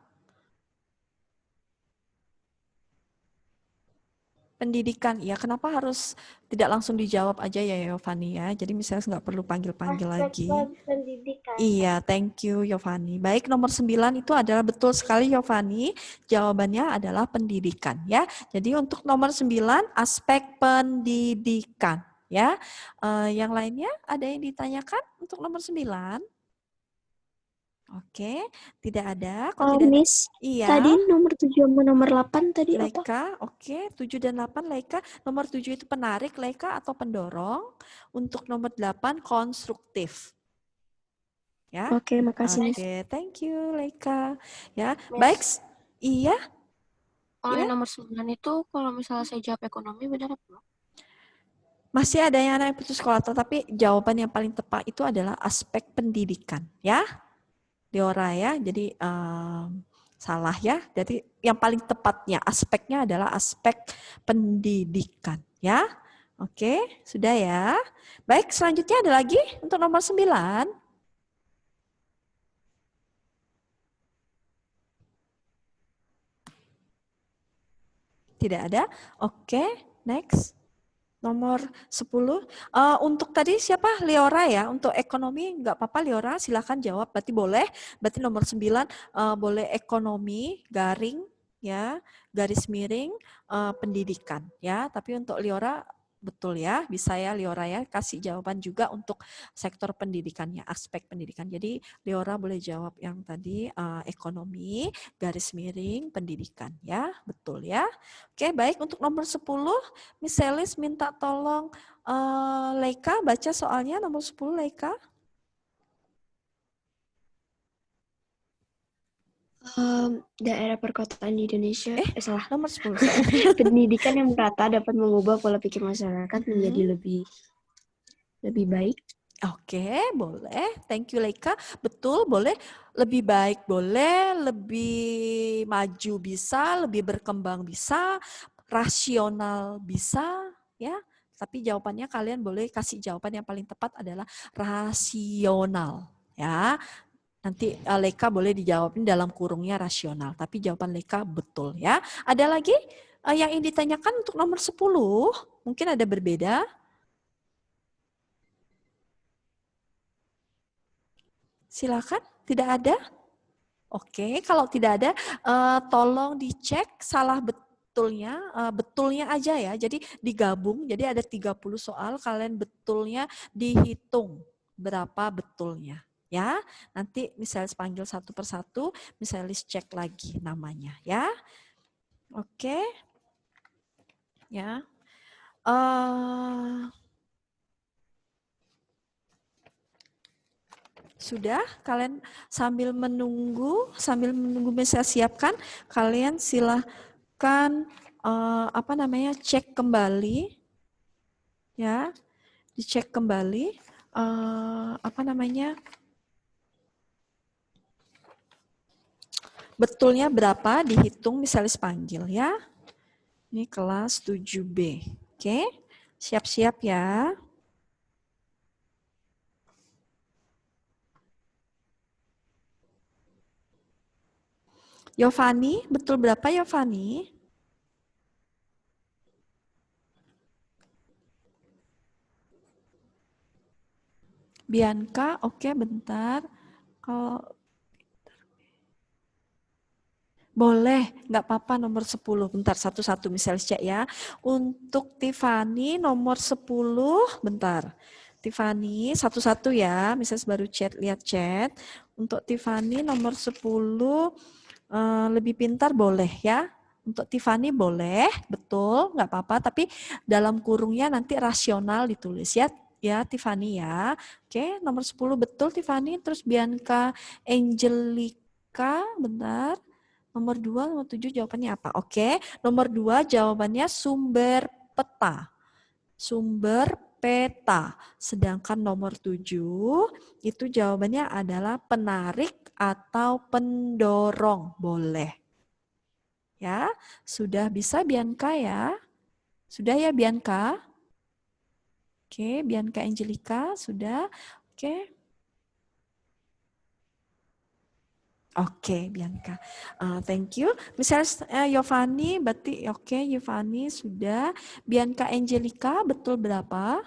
Pendidikan, ya kenapa harus tidak langsung dijawab aja ya Yovani ya? Jadi misalnya nggak perlu panggil-panggil lagi. pendidikan. Iya, thank you Yovani. Baik, nomor 9 itu adalah betul sekali Yovani. Jawabannya adalah pendidikan ya. Jadi untuk nomor 9 aspek pendidikan ya. Yang lainnya ada yang ditanyakan untuk nomor 9? Oke, tidak ada. Kalau tidak ada, Miss, iya. tadi nomor 7 sama nomor 8 tadi apa? Leika, oke. 7 dan 8 Leika. Nomor 7 itu penarik Leika atau pendorong. Untuk nomor 8 konstruktif. Ya. Oke, makasih Miss. Oke, thank you Leika. Ya, Miss. baik. Iya. Kalau Ya. yang nomor 9 itu kalau misalnya saya jawab ekonomi benar apa? Masih ada yang anak yang putus sekolah, tetapi jawaban yang paling tepat itu adalah aspek pendidikan, ya. Leora ya, jadi salah ya. Jadi yang paling tepatnya aspeknya adalah aspek pendidikan, ya. Oke, sudah ya. Baik, selanjutnya ada lagi untuk nomor 9. Tidak ada. Oke, next. Nomor 10. Untuk tadi siapa? Leora ya. Untuk ekonomi nggak apa-apa Leora, silakan jawab. Berarti boleh. Berarti nomor 9 boleh ekonomi, garing ya, garis miring, pendidikan ya. Tapi untuk Leora betul ya, bisa ya Leora ya, kasih jawaban juga untuk sektor pendidikannya, aspek pendidikan. Jadi Leora boleh jawab yang tadi ekonomi, garis miring, pendidikan ya, betul ya. Oke, baik untuk nomor 10, Miss Selis minta tolong Leika baca soalnya nomor 10 Leika. Daerah perkotaan di Indonesia, salah. Nomor 10. Pendidikan yang merata dapat mengubah pola pikir masyarakat menjadi lebih baik. Oke, boleh. Thank you Leika. Betul, boleh. Lebih baik boleh, lebih maju bisa, lebih berkembang bisa, rasional bisa, ya. Tapi jawabannya kalian boleh kasih jawaban yang paling tepat adalah rasional, ya. Nanti Leika boleh dijawabin dalam kurungnya rasional, tapi jawaban Leika betul ya. Ada lagi yang ingin ditanyakan untuk nomor 10? Mungkin ada berbeda. Silakan, tidak ada? Oke, kalau tidak ada tolong dicek salah betulnya aja ya. Jadi digabung, jadi ada 30 soal, kalian betulnya dihitung berapa betulnya. Ya, nanti misalnya panggil satu persatu, misalnya cek lagi namanya ya. Oke. Ya. Sudah, kalian sambil menunggu bisa siapkan, kalian silahkan cek kembali ya. Dicek kembali betulnya berapa, dihitung misalnya panggil ya. Ini kelas 7B. Oke, siap-siap ya. Yovani, betul berapa Yovani? Bianca, oke bentar. Kalau boleh, nggak apa-apa nomor 10. Bentar, satu-satu misalnya cek ya. Untuk Tiffany nomor 10, bentar. Tiffany, satu-satu ya. Misalnya baru lihat chat. Untuk Tiffany nomor 10, lebih pintar boleh ya. Untuk Tiffany boleh, betul, nggak apa-apa. Tapi dalam kurungnya nanti rasional ditulis ya. Ya, Tiffany ya. Oke, nomor 10 betul Tiffany. Terus Bianca Angelica, bentar. Nomor 2, nomor 7 jawabannya apa? Oke, nomor 2 jawabannya sumber peta. Sumber peta. Sedangkan nomor 7 itu jawabannya adalah penarik atau pendorong. Boleh. Ya, sudah bisa Bianca ya? Sudah ya Bianca? Oke, Bianca Angelika sudah. Oke. Oke, Bianca. Thank you. Misalnya Yovani, berarti oke, Yovani sudah. Bianca Angelika, betul berapa?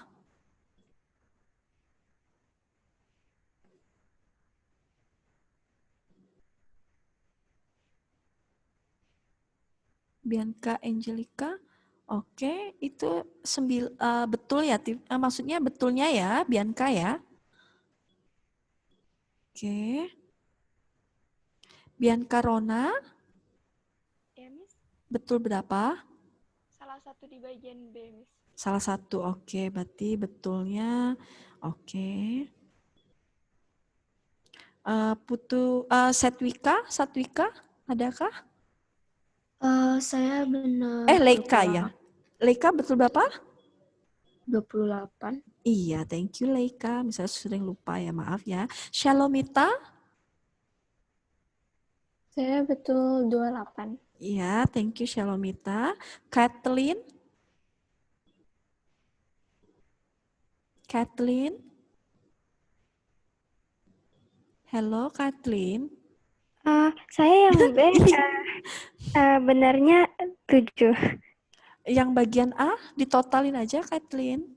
Bianca Angelika, oke, itu betul ya, maksudnya betulnya ya, Bianca ya. Oke. Bianca Rona, Ya, Miss. betul berapa? Salah satu di bagian B, Miss. Salah satu, oke, berarti betulnya, oke. Satwika, adakah? Saya benar Leika ya. Leika betul berapa? 28. Iya, thank you Leika. Misalnya sering lupa ya, maaf ya. Shalomita? Saya betul 28. Iya, thank you Shalomita. Kathleen? Kathleen? Halo Kathleen? Saya yang B, benarnya 7. Yang bagian A ditotalin aja Kathleen.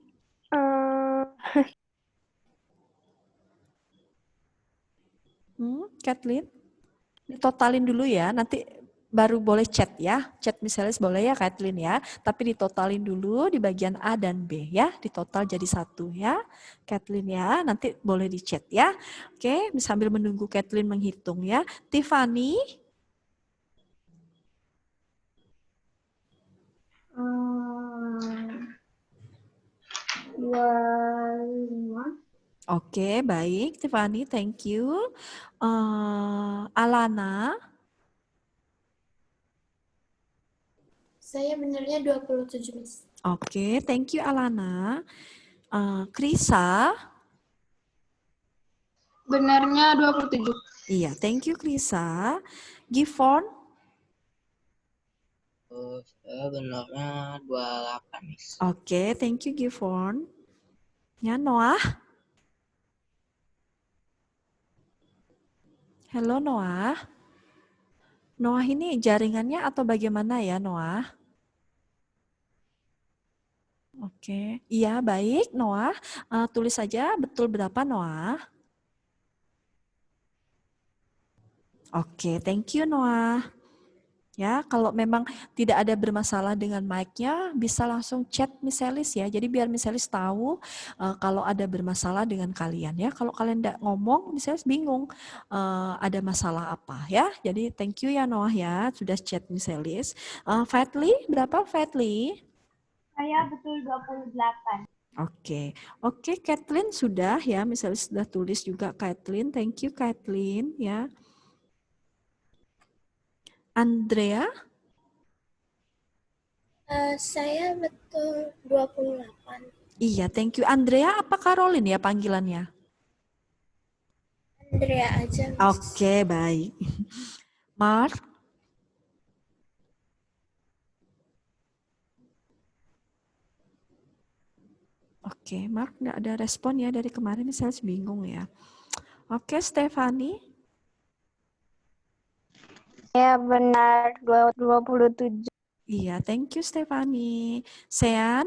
Kathleen? Ditotalin dulu ya, nanti baru boleh chat ya. Chat misalnya boleh ya Kathleen ya, tapi ditotalin dulu di bagian A dan B ya, ditotal jadi 1 ya. Kathleen ya, nanti boleh di chat ya. Oke, sambil menunggu Kathleen menghitung ya. Tiffany? Oke, baik Tiffany, thank you. Alana? Saya benarnya 27, Miss. Oke, thank you Alana. Krisa? Benarnya 27. Iya, thank you Krisa. Givon? Saya benarnya 28, Miss. Oke, thank you Givon. Ya, Noah? Halo Noah. Noah ini jaringannya atau bagaimana ya Noah? Oke, iya baik Noah. Tulis saja betul berapa Noah? Oke, thank you Noah. Ya, kalau memang tidak ada bermasalah dengan mic-nya, bisa langsung chat Miss Elis ya. Jadi biar Miss Elis tahu kalau ada bermasalah dengan kalian ya. Kalau kalian tidak ngomong, Miss Elis bingung ada masalah apa ya. Jadi thank you ya Noah ya, sudah chat Miss Elis. Fatli, berapa Fatli? Saya betul 28. Oke, Kathleen sudah ya, Miss Elis sudah tulis juga Kathleen. Thank you Kathleen ya. Andrea? Saya betul 28. Iya, thank you. Andrea apa Caroline ya panggilannya? Andrea aja, Miss. Oke, baik. Mark? Oke, Mark nggak ada respon ya dari kemarin, saya bingung ya. Oke, Stefani? Saya benar 27. Iya, thank you Stefani. Sean?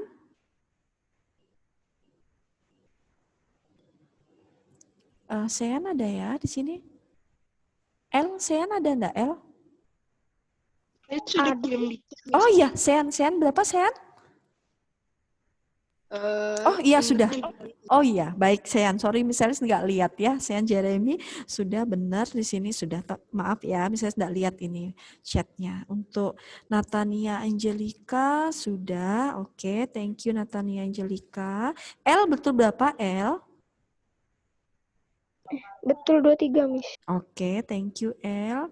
Sean ada ya di sini? Sean ada enggak Oh iya, Sean berapa Sean? Oh iya sudah. Oh iya, baik Sean. Sorry misalnya nggak lihat ya. Sean Jeremy sudah benar di sini sudah. Maaf ya, misalnya nggak lihat ini chatnya. Untuk Natania Angelika sudah. Oke, thank you Natania Angelika. Betul berapa L? Betul 23, Miss. Oke, thank you L.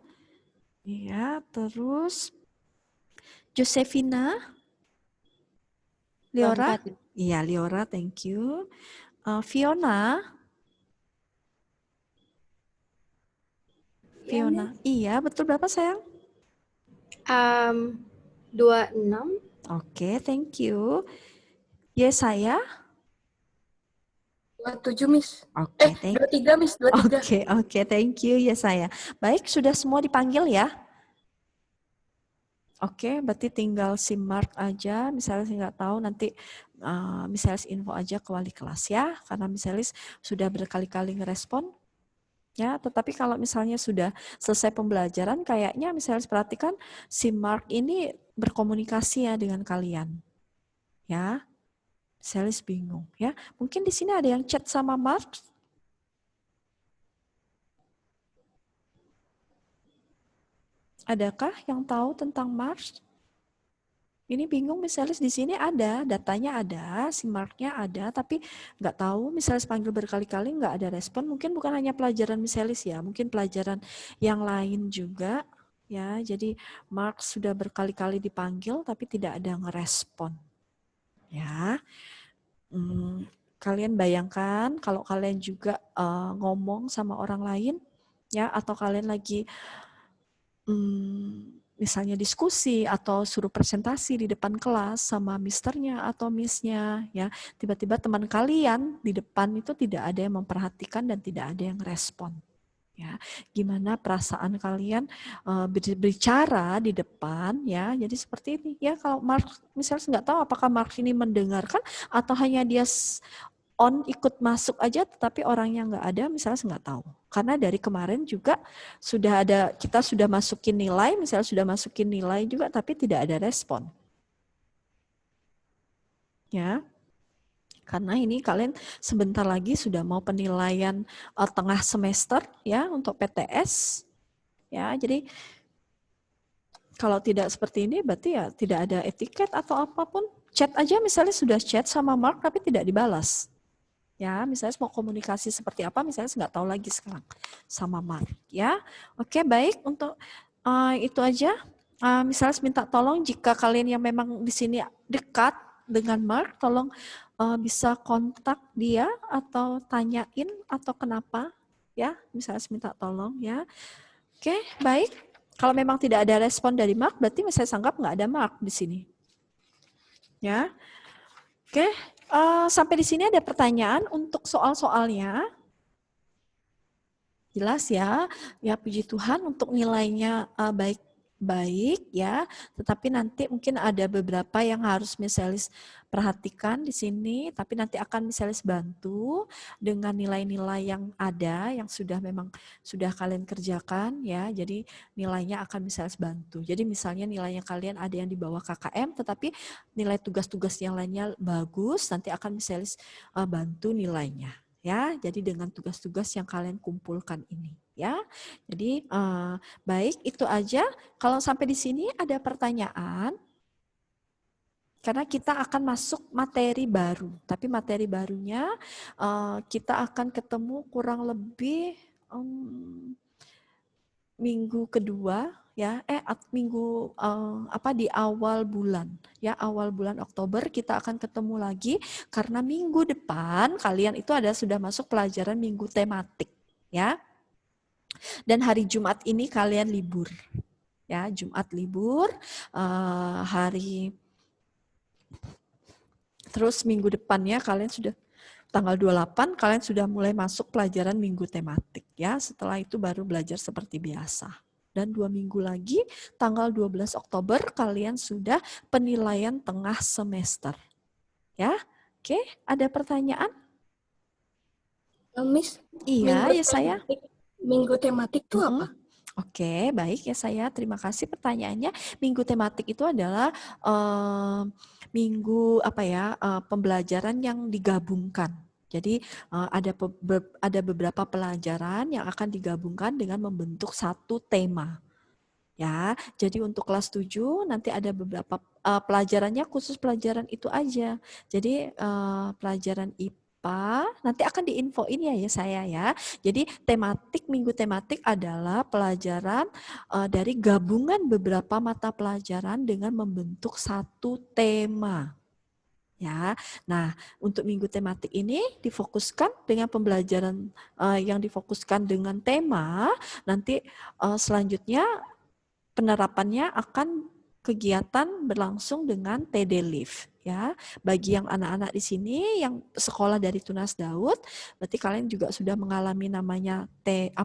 Iya, terus Josefina, Liora? Keempat. Iya, Liora, thank you. Fiona? Fiona, iya, betul berapa sayang? 26. Oke, thank you. Yesaya? 27, Miss. Oke, thank 23, Miss. 23. Oke, thank you Yesaya. Baik, sudah semua dipanggil ya? Oke, berarti tinggal si Mark aja, misalnya saya nggak tahu nanti misalnya info aja ke wali kelas ya, karena misalnya sudah berkali-kali ngerespon. Ya, tetapi kalau misalnya sudah selesai pembelajaran, kayaknya misalnya perhatikan si Mark ini berkomunikasi ya dengan kalian. Ya, Selis bingung ya. Mungkin di sini ada yang chat sama Mark. Adakah yang tahu tentang Mark? Ini bingung misalnya di sini ada, datanya ada, si Marknya ada, tapi nggak tahu misalnya panggil berkali-kali nggak ada respon. Mungkin bukan hanya pelajaran misalis ya, mungkin pelajaran yang lain juga ya. Jadi Mark sudah berkali-kali dipanggil tapi tidak ada ngerespon. Ya, kalian bayangkan kalau kalian juga ngomong sama orang lain ya, atau kalian lagi misalnya diskusi atau suruh presentasi di depan kelas sama misternya atau missnya ya, tiba-tiba teman kalian di depan itu tidak ada yang memperhatikan dan tidak ada yang respon ya, gimana perasaan kalian berbicara di depan ya. Jadi seperti ini ya, kalau Mark misalnya nggak tahu apakah Mark ini mendengarkan atau hanya dia on ikut masuk aja, tetapi orangnya nggak ada, misalnya nggak tahu. Karena dari kemarin juga sudah ada, kita sudah masukin nilai, misalnya sudah masukin nilai juga, tapi tidak ada respon. Ya, karena ini kalian sebentar lagi sudah mau penilaian tengah semester ya untuk PTS. Ya, jadi kalau tidak seperti ini, berarti ya tidak ada etiket atau apapun. Chat aja misalnya sudah chat sama Mark, tapi tidak dibalas. Ya, misalnya mau komunikasi seperti apa, misalnya nggak tahu lagi sekarang sama Mark. Ya, oke, baik, untuk itu aja. Misalnya minta tolong jika kalian yang memang di sini dekat dengan Mark, tolong bisa kontak dia atau tanyain atau kenapa, ya, misalnya minta tolong, ya. Oke, baik. Kalau memang tidak ada respon dari Mark, berarti saya anggap nggak ada Mark di sini. Ya, oke. Sampai di sini ada pertanyaan untuk soal-soalnya. Jelas ya, ya puji Tuhan untuk nilainya baik-baik ya, tetapi nanti mungkin ada beberapa yang harus misalis perhatikan di sini, tapi nanti akan misalis bantu dengan nilai-nilai yang ada, yang sudah memang sudah kalian kerjakan ya, jadi nilainya akan misalis bantu. Jadi misalnya nilainya kalian ada yang di bawah KKM, tetapi nilai tugas-tugas yang lainnya bagus, nanti akan misalis bantu nilainya. Ya, jadi dengan tugas-tugas yang kalian kumpulkan ini, ya. Jadi baik, itu aja. Kalau sampai di sini ada pertanyaan, karena kita akan masuk materi baru. Tapi materi barunya kita akan ketemu kurang lebih minggu kedua. Ya, minggu di awal bulan ya, awal bulan Oktober kita akan ketemu lagi karena minggu depan kalian itu sudah masuk pelajaran minggu tematik ya, dan hari Jumat ini kalian libur ya, Jumat libur, terus minggu depannya kalian sudah tanggal 28 kalian sudah mulai masuk pelajaran minggu tematik ya, setelah itu baru belajar seperti biasa. Dan 2 minggu lagi, tanggal 12 Oktober, kalian sudah penilaian tengah semester. Ya, oke, ada pertanyaan? Miss, iya, ya saya. Minggu tematik itu apa? Oke, baik ya saya. Terima kasih pertanyaannya. Minggu tematik itu adalah minggu pembelajaran yang digabungkan. Jadi ada beberapa pelajaran yang akan digabungkan dengan membentuk satu tema. Ya, jadi untuk kelas 7 nanti ada beberapa pelajarannya khusus pelajaran itu aja. Jadi pelajaran apa, nanti akan diinfoin ya saya ya. Jadi minggu tematik adalah pelajaran dari gabungan beberapa mata pelajaran dengan membentuk satu tema. Ya, nah untuk minggu tematik ini difokuskan dengan pembelajaran yang difokuskan dengan tema. Nanti selanjutnya penerapannya akan kegiatan berlangsung dengan TD Live. Ya, bagi yang anak-anak di sini yang sekolah dari Tunas Daud, berarti kalian juga sudah mengalami namanya TD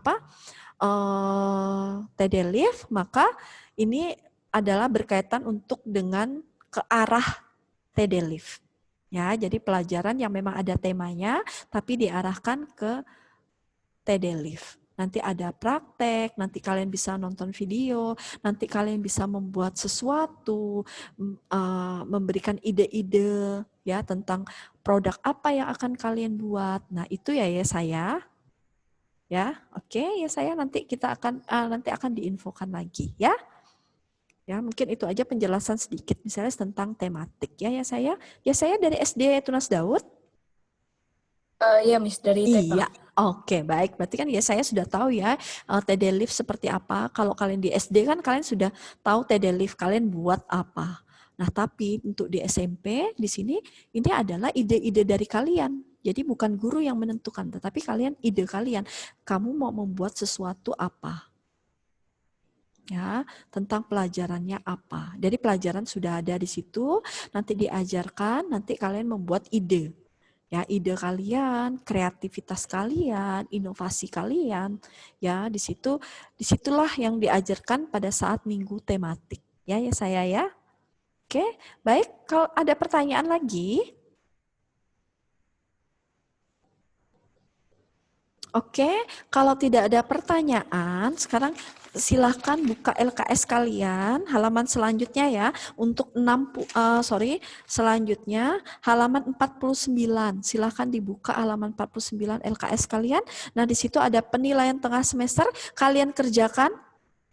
Live, maka ini adalah berkaitan untuk dengan ke arah TD Live. Ya, jadi pelajaran yang memang ada temanya, tapi diarahkan ke TD Live. Nanti ada praktek, nanti kalian bisa nonton video, nanti kalian bisa membuat sesuatu, memberikan ide-ide ya tentang produk apa yang akan kalian buat. Nah itu ya saya. Ya, oke ya saya nanti kita akan nanti akan diinfokan lagi ya. Ya, mungkin itu aja penjelasan sedikit misalnya tentang tematik ya saya. Ya saya dari SD Tunas Daud. Iya, Miss, dari TK. Iya, oke baik. Berarti kan ya saya sudah tahu ya TD Live seperti apa. Kalau kalian di SD kan kalian sudah tahu TD Live kalian buat apa. Nah, tapi untuk di SMP di sini ini adalah ide-ide dari kalian. Jadi bukan guru yang menentukan, tetapi kalian ide kalian. Kamu mau membuat sesuatu apa? Ya, tentang pelajarannya apa. Jadi pelajaran sudah ada di situ, nanti diajarkan, nanti kalian membuat ide. Ya, ide kalian, kreativitas kalian, inovasi kalian, ya disitulah yang diajarkan pada saat minggu tematik. Ya saya ya. Oke, baik. Kalau ada pertanyaan lagi? Oke, kalau tidak ada pertanyaan, sekarang silahkan buka LKS kalian, halaman selanjutnya ya, untuk selanjutnya halaman 49. Silahkan dibuka halaman 49 LKS kalian. Nah, di situ ada penilaian tengah semester, kalian kerjakan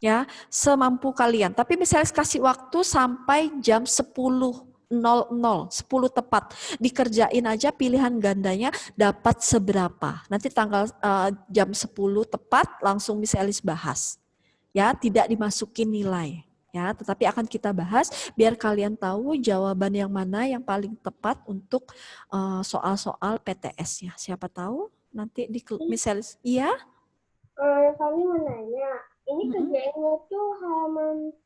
ya semampu kalian. Tapi misalnya kasih waktu sampai jam 10.00, 10 tepat. Dikerjain aja pilihan gandanya dapat seberapa. Nanti tanggal jam 10 tepat langsung Miss Elis bahas. Ya, tidak dimasukin nilai. Ya, tetapi akan kita bahas biar kalian tahu jawaban yang mana yang paling tepat untuk soal-soal PTS-nya. Siapa tahu nanti di Miss Elis. Iya? Kami mau nanya, ini kerjainnya tuh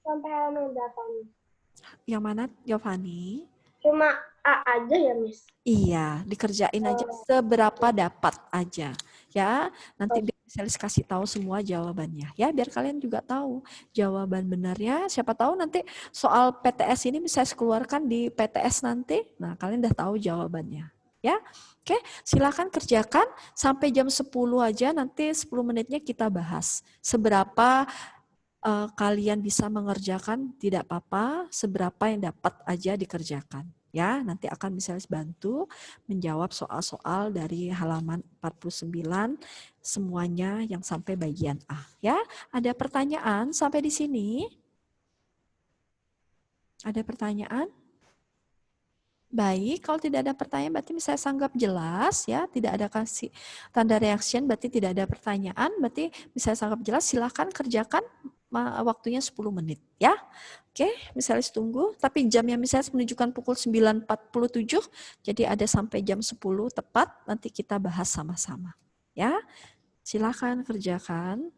sampai halaman berapa nih? Yang mana, Giovanni? Cuma A aja ya, Miss? Iya, dikerjain aja seberapa dapat aja. Ya, nanti Miss kasih tahu semua jawabannya. Ya, biar kalian juga tahu jawaban benarnya. Siapa tahu nanti soal PTS ini bisa keluarkan di PTS nanti. Nah, kalian udah tahu jawabannya. Ya, oke. Silakan kerjakan sampai jam 10 aja. Nanti 10 menitnya kita bahas. Seberapa kalian bisa mengerjakan tidak apa-apa, seberapa yang dapat aja dikerjakan. Ya, nanti akan misalnya bantu menjawab soal-soal dari halaman 49 semuanya yang sampai bagian A. Ya, ada pertanyaan sampai di sini? Ada pertanyaan? Baik, kalau tidak ada pertanyaan berarti misalnya sanggap jelas ya, tidak ada kasih tanda reaction berarti tidak ada pertanyaan, berarti misalnya sanggap jelas silakan kerjakan waktunya 10 menit ya. Oke, misalnya tunggu, tapi jamnya misalnya menunjukkan pukul 9.47, jadi ada sampai jam 10 tepat, nanti kita bahas sama-sama. Ya, silakan kerjakan.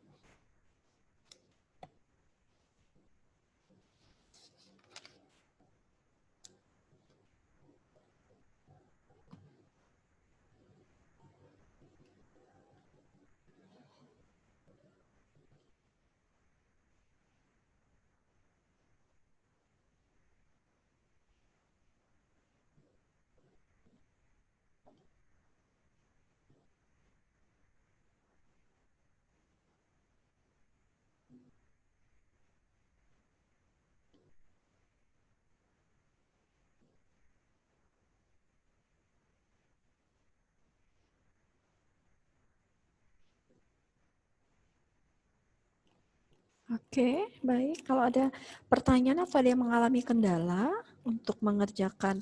Oke, baik. Kalau ada pertanyaan atau ada yang mengalami kendala untuk mengerjakan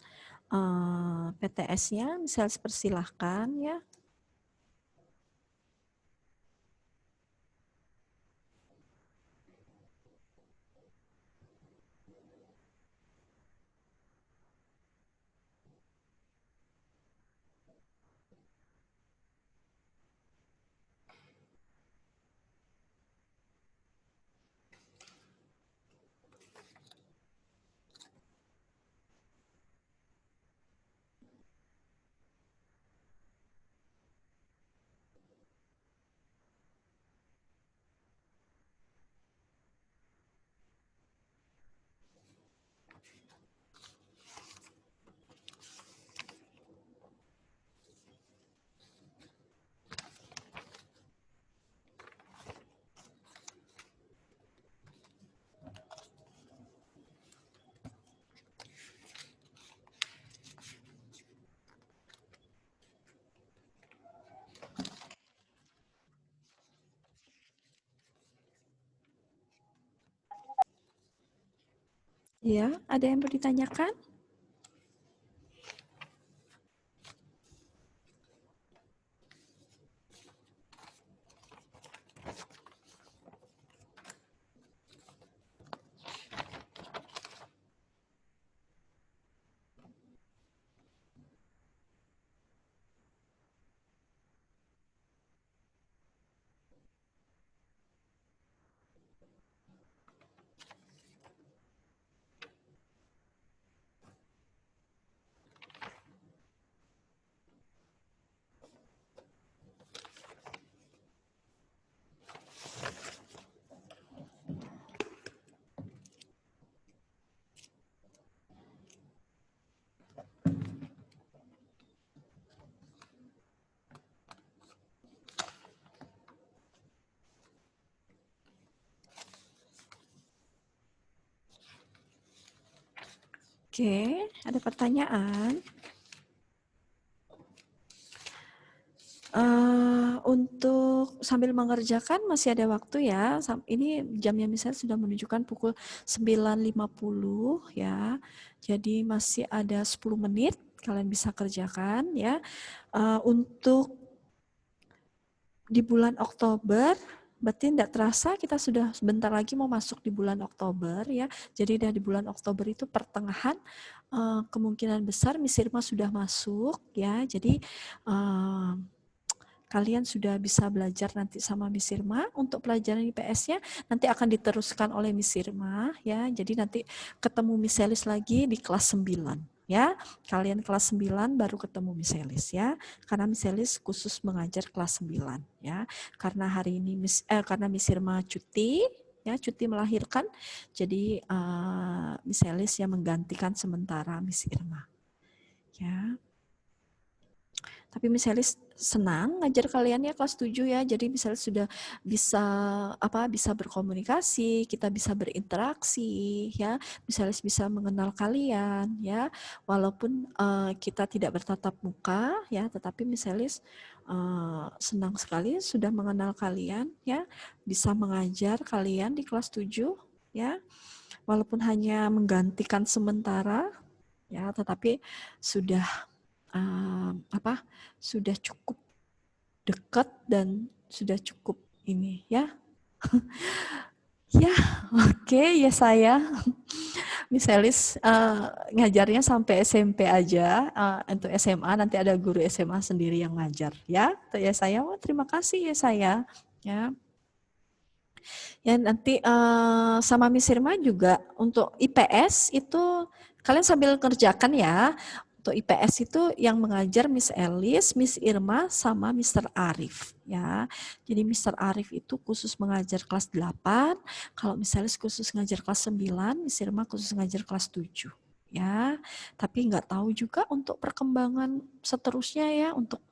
PTS-nya, misalnya persilahkan ya. Ya, ada yang mau ditanyakan? Oke, ada pertanyaan? Untuk sambil mengerjakan masih ada waktu ya. Ini jamnya misalnya sudah menunjukkan pukul 9.50 ya. Jadi masih ada 10 menit kalian bisa kerjakan ya. Untuk di bulan Oktober, berarti tidak terasa kita sudah sebentar lagi mau masuk di bulan Oktober ya. Jadi dari bulan Oktober itu pertengahan kemungkinan besar Miss Irma sudah masuk ya. Jadi kalian sudah bisa belajar nanti sama Miss Irma. Untuk pelajaran IPS-nya nanti akan diteruskan oleh Miss Irma ya. Jadi nanti ketemu Miss Elis lagi di kelas 9 ya. Kalian kelas 9 baru ketemu Miss Elis ya. Karena Miss Elis khusus mengajar kelas 9 ya. Karena hari ini karena Miss Irma cuti ya, cuti melahirkan. Jadi Miss Elis yang menggantikan sementara Miss Irma. Ya. Tapi Miss Elis senang ngajar kalian ya kelas 7 ya. Jadi Miss Elis sudah bisa berkomunikasi, kita bisa berinteraksi ya. Miss Elis bisa mengenal kalian ya. Walaupun kita tidak bertatap muka ya, tetapi Miss Elis senang sekali sudah mengenal kalian ya. Bisa mengajar kalian di kelas 7 ya. Walaupun hanya menggantikan sementara ya, tetapi sudah sudah cukup dekat dan sudah cukup ini ya. Ya, oke ya saya. Miss Elis ngajarnya sampai SMP aja. Untuk SMA nanti ada guru SMA sendiri yang ngajar ya. Ya saya, terima kasih ya saya. Ya. Ya nanti sama Miss Irma juga untuk IPS itu kalian sambil kerjakan ya. Untuk IPS itu yang mengajar Miss Elis, Miss Irma, sama Mr. Arif ya. Jadi Mr. Arif itu khusus mengajar kelas 8, kalau Miss Elis khusus ngajar kelas 9, Miss Irma khusus ngajar kelas 7 ya. Tapi nggak tahu juga untuk perkembangan seterusnya ya, untuk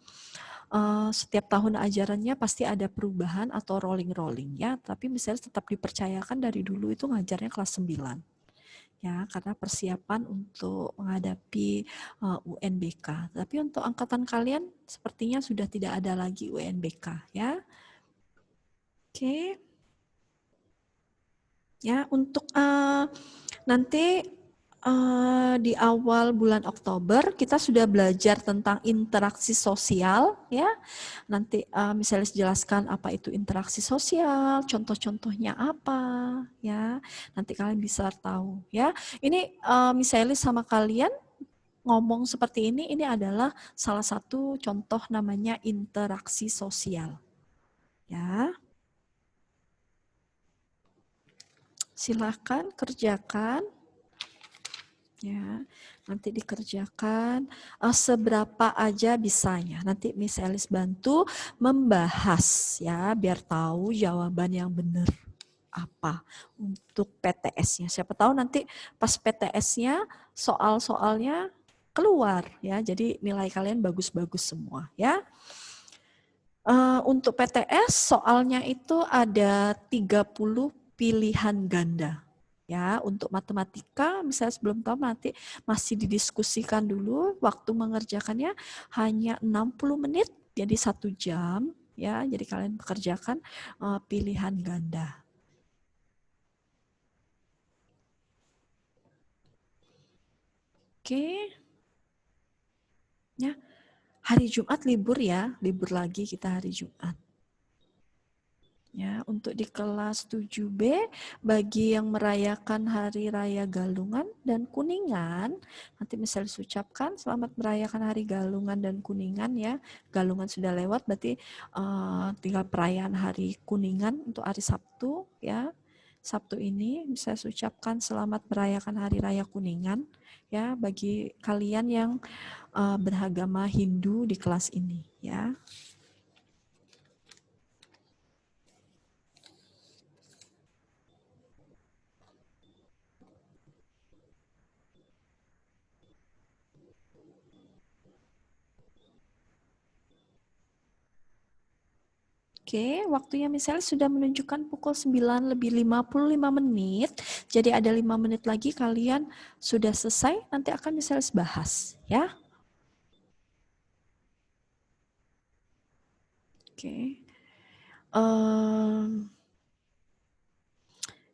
setiap tahun ajarannya pasti ada perubahan atau rolling-rolling ya. Tapi Miss Elis tetap dipercayakan dari dulu itu ngajarnya kelas 9. Ya, karena persiapan untuk menghadapi UNBK. Tapi untuk angkatan kalian sepertinya sudah tidak ada lagi UNBK ya. Oke. Ya, untuk nanti di awal bulan Oktober kita sudah belajar tentang interaksi sosial ya. Nanti misalnya jelaskan apa itu interaksi sosial, contoh-contohnya apa ya. Nanti kalian bisa tahu ya. Ini misalnya sama kalian ngomong seperti ini adalah salah satu contoh namanya interaksi sosial. Ya. Silakan kerjakan. Ya, nanti dikerjakan seberapa aja bisanya. Nanti Miss Elis bantu membahas ya, biar tahu jawaban yang benar apa untuk PTS-nya. Siapa tahu nanti pas PTS-nya soal-soalnya keluar ya, jadi nilai kalian bagus-bagus semua ya. Untuk PTS soalnya itu ada 30 pilihan ganda. Ya, untuk matematika misalnya sebelum tahu nanti masih didiskusikan dulu, waktu mengerjakannya hanya 60 menit jadi 1 jam ya. Jadi kalian bekerjakan pilihan ganda. Oke. Ya. Hari Jumat libur ya, libur lagi kita hari Jumat. Ya, untuk di kelas 7B bagi yang merayakan Hari Raya Galungan dan Kuningan, nanti misalnya ucapkan selamat merayakan Hari Galungan dan Kuningan ya. Galungan sudah lewat berarti tinggal perayaan Hari Kuningan untuk hari Sabtu ya. Sabtu ini bisa saya ucapkan selamat merayakan Hari Raya Kuningan ya bagi kalian yang beragama Hindu di kelas ini ya. Oke, waktunya misalnya sudah menunjukkan pukul 9 lebih 55 menit. Jadi ada 5 menit lagi kalian sudah selesai, nanti akan misalnya bahas ya. Oke.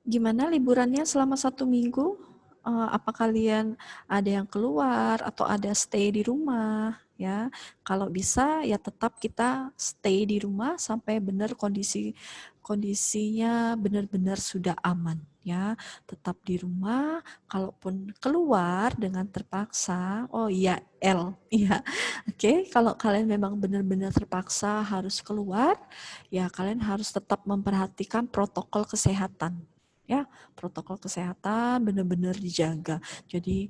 Gimana liburannya selama 1 minggu? Apa kalian ada yang keluar atau ada stay di rumah? Ya, kalau bisa ya tetap kita stay di rumah sampai benar kondisinya benar-benar sudah aman ya. Tetap di rumah, kalaupun keluar dengan terpaksa, oh iya ya. Oke, kalau kalian memang benar-benar terpaksa harus keluar, ya kalian harus tetap memperhatikan protokol kesehatan. Ya, protokol kesehatan benar-benar dijaga. Jadi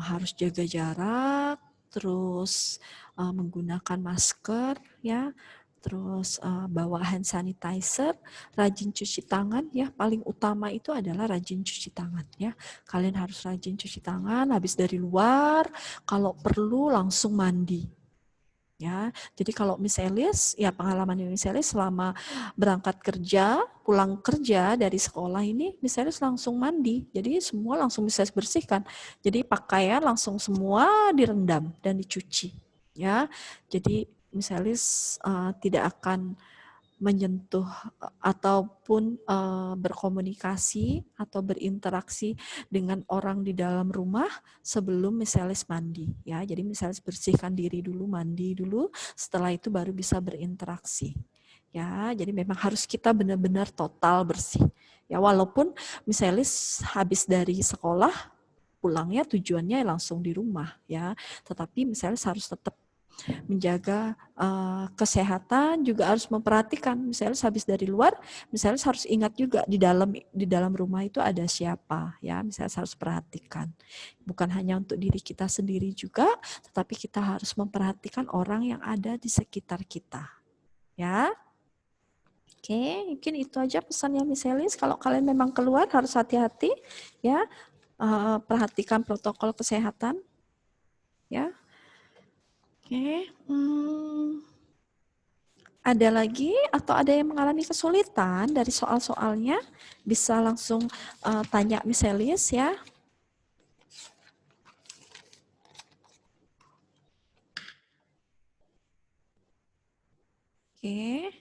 harus jaga jarak, terus menggunakan masker ya, terus bawa hand sanitizer, rajin cuci tangan ya, paling utama itu adalah rajin cuci tangan ya. Kalian harus rajin cuci tangan habis dari luar, kalau perlu langsung mandi. Ya, jadi kalau Miss Elis, ya pengalaman Miss Elis selama berangkat kerja, pulang kerja dari sekolah ini, Miss Elis langsung mandi. Jadi semua langsung Miss Elis bersihkan. Jadi pakaian langsung semua direndam dan dicuci. Ya, jadi Miss Elis tidak akan menyentuh ataupun berkomunikasi atau berinteraksi dengan orang di dalam rumah sebelum misalnya mandi ya. Jadi misalnya bersihkan diri dulu, mandi dulu, setelah itu baru bisa berinteraksi. Ya, jadi memang harus kita benar-benar total bersih. Ya, walaupun misalnya habis dari sekolah pulangnya tujuannya langsung di rumah ya, tetapi misalnya harus tetap menjaga kesehatan, juga harus memperhatikan misalnya habis dari luar, misalnya harus ingat juga di dalam rumah itu ada siapa ya, misalnya harus perhatikan, bukan hanya untuk diri kita sendiri juga, tetapi kita harus memperhatikan orang yang ada di sekitar kita ya. Oke, mungkin itu aja pesannya Miss Elis. Kalau kalian memang keluar harus hati-hati ya, perhatikan protokol kesehatan ya. Oke, ada lagi atau ada yang mengalami kesulitan dari soal-soalnya? Bisa langsung tanya Miss Elis ya. Oke.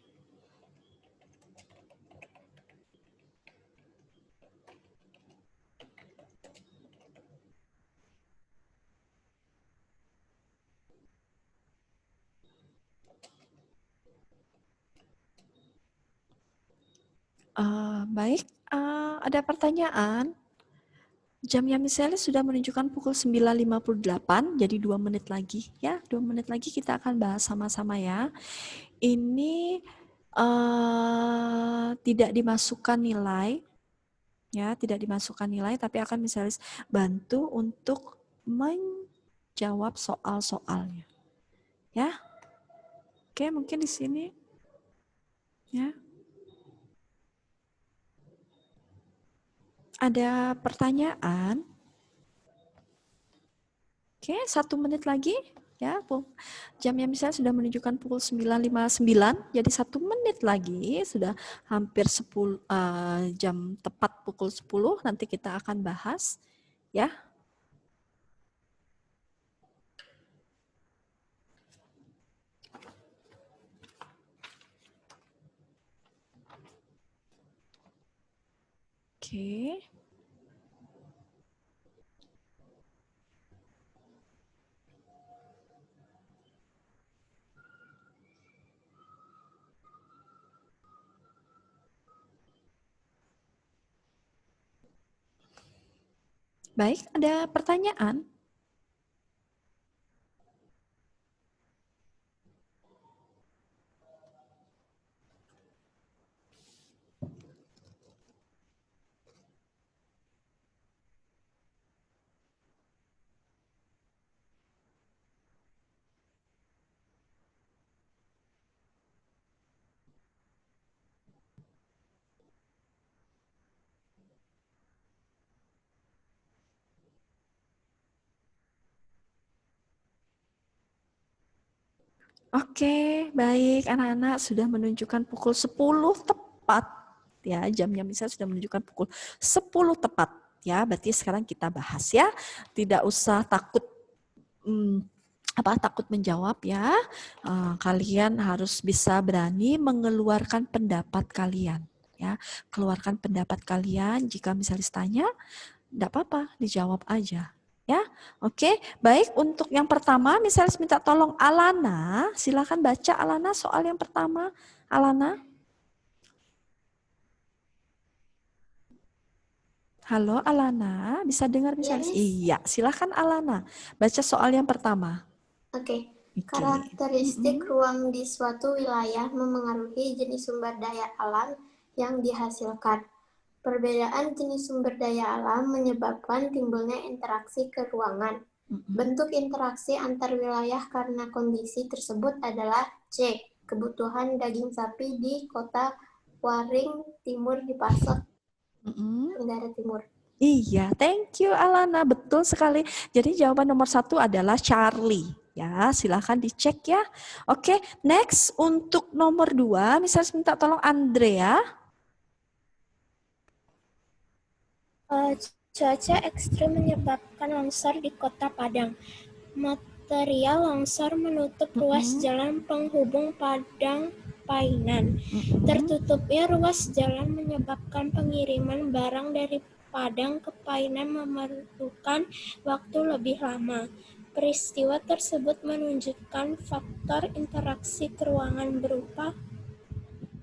Baik, ada pertanyaan? Jamnya misalnya sudah menunjukkan pukul 9.58, jadi 2 menit lagi ya. 2 menit lagi kita akan bahas sama-sama ya. Ini tidak dimasukkan nilai, ya, tidak dimasukkan nilai, tapi akan misalnya bantu untuk menjawab soal-soalnya. Ya. Oke, mungkin di sini. Ya. Ada pertanyaan? Oke, 1 menit lagi. Ya, jamnya misalnya sudah menunjukkan pukul 9.59, jadi 1 menit lagi sudah hampir 10 jam tepat pukul 10, nanti kita akan bahas. Ya. Oke. Baik, ada pertanyaan? Oke, baik anak-anak sudah menunjukkan pukul 10 tepat ya, jamnya misalnya sudah menunjukkan pukul 10 tepat ya, berarti sekarang kita bahas ya. Tidak usah takut takut menjawab ya. Kalian harus bisa berani mengeluarkan pendapat kalian ya. Keluarkan pendapat kalian, jika misalnya ditanya enggak apa-apa, dijawab aja. Ya, oke. Baik, untuk yang pertama, misalnya minta tolong Alana, silakan baca Alana soal yang pertama. Alana. Halo Alana, bisa dengar misalnya? Iya, silakan Alana. Baca soal yang pertama. Oke. Karakteristik ruang di suatu wilayah memengaruhi jenis sumber daya alam yang dihasilkan. Perbedaan jenis sumber daya alam menyebabkan timbulnya interaksi ke ruangan. Bentuk interaksi antar wilayah karena kondisi tersebut adalah C. Kebutuhan daging sapi di kota Waring Timur dipasok Tenggara Timur. Iya, thank you Alana, betul sekali. Jadi jawaban nomor 1 adalah Charlie. Ya, silahkan dicek ya. Oke, next untuk nomor 2, misalnya minta tolong Andrea. Cuaca ekstrim menyebabkan longsor di Kota Padang. Material longsor menutup ruas jalan penghubung Padang-Painan. Tertutupnya ruas jalan menyebabkan pengiriman barang dari Padang ke Painan memerlukan waktu lebih lama. Peristiwa tersebut menunjukkan faktor interaksi keruangan berupa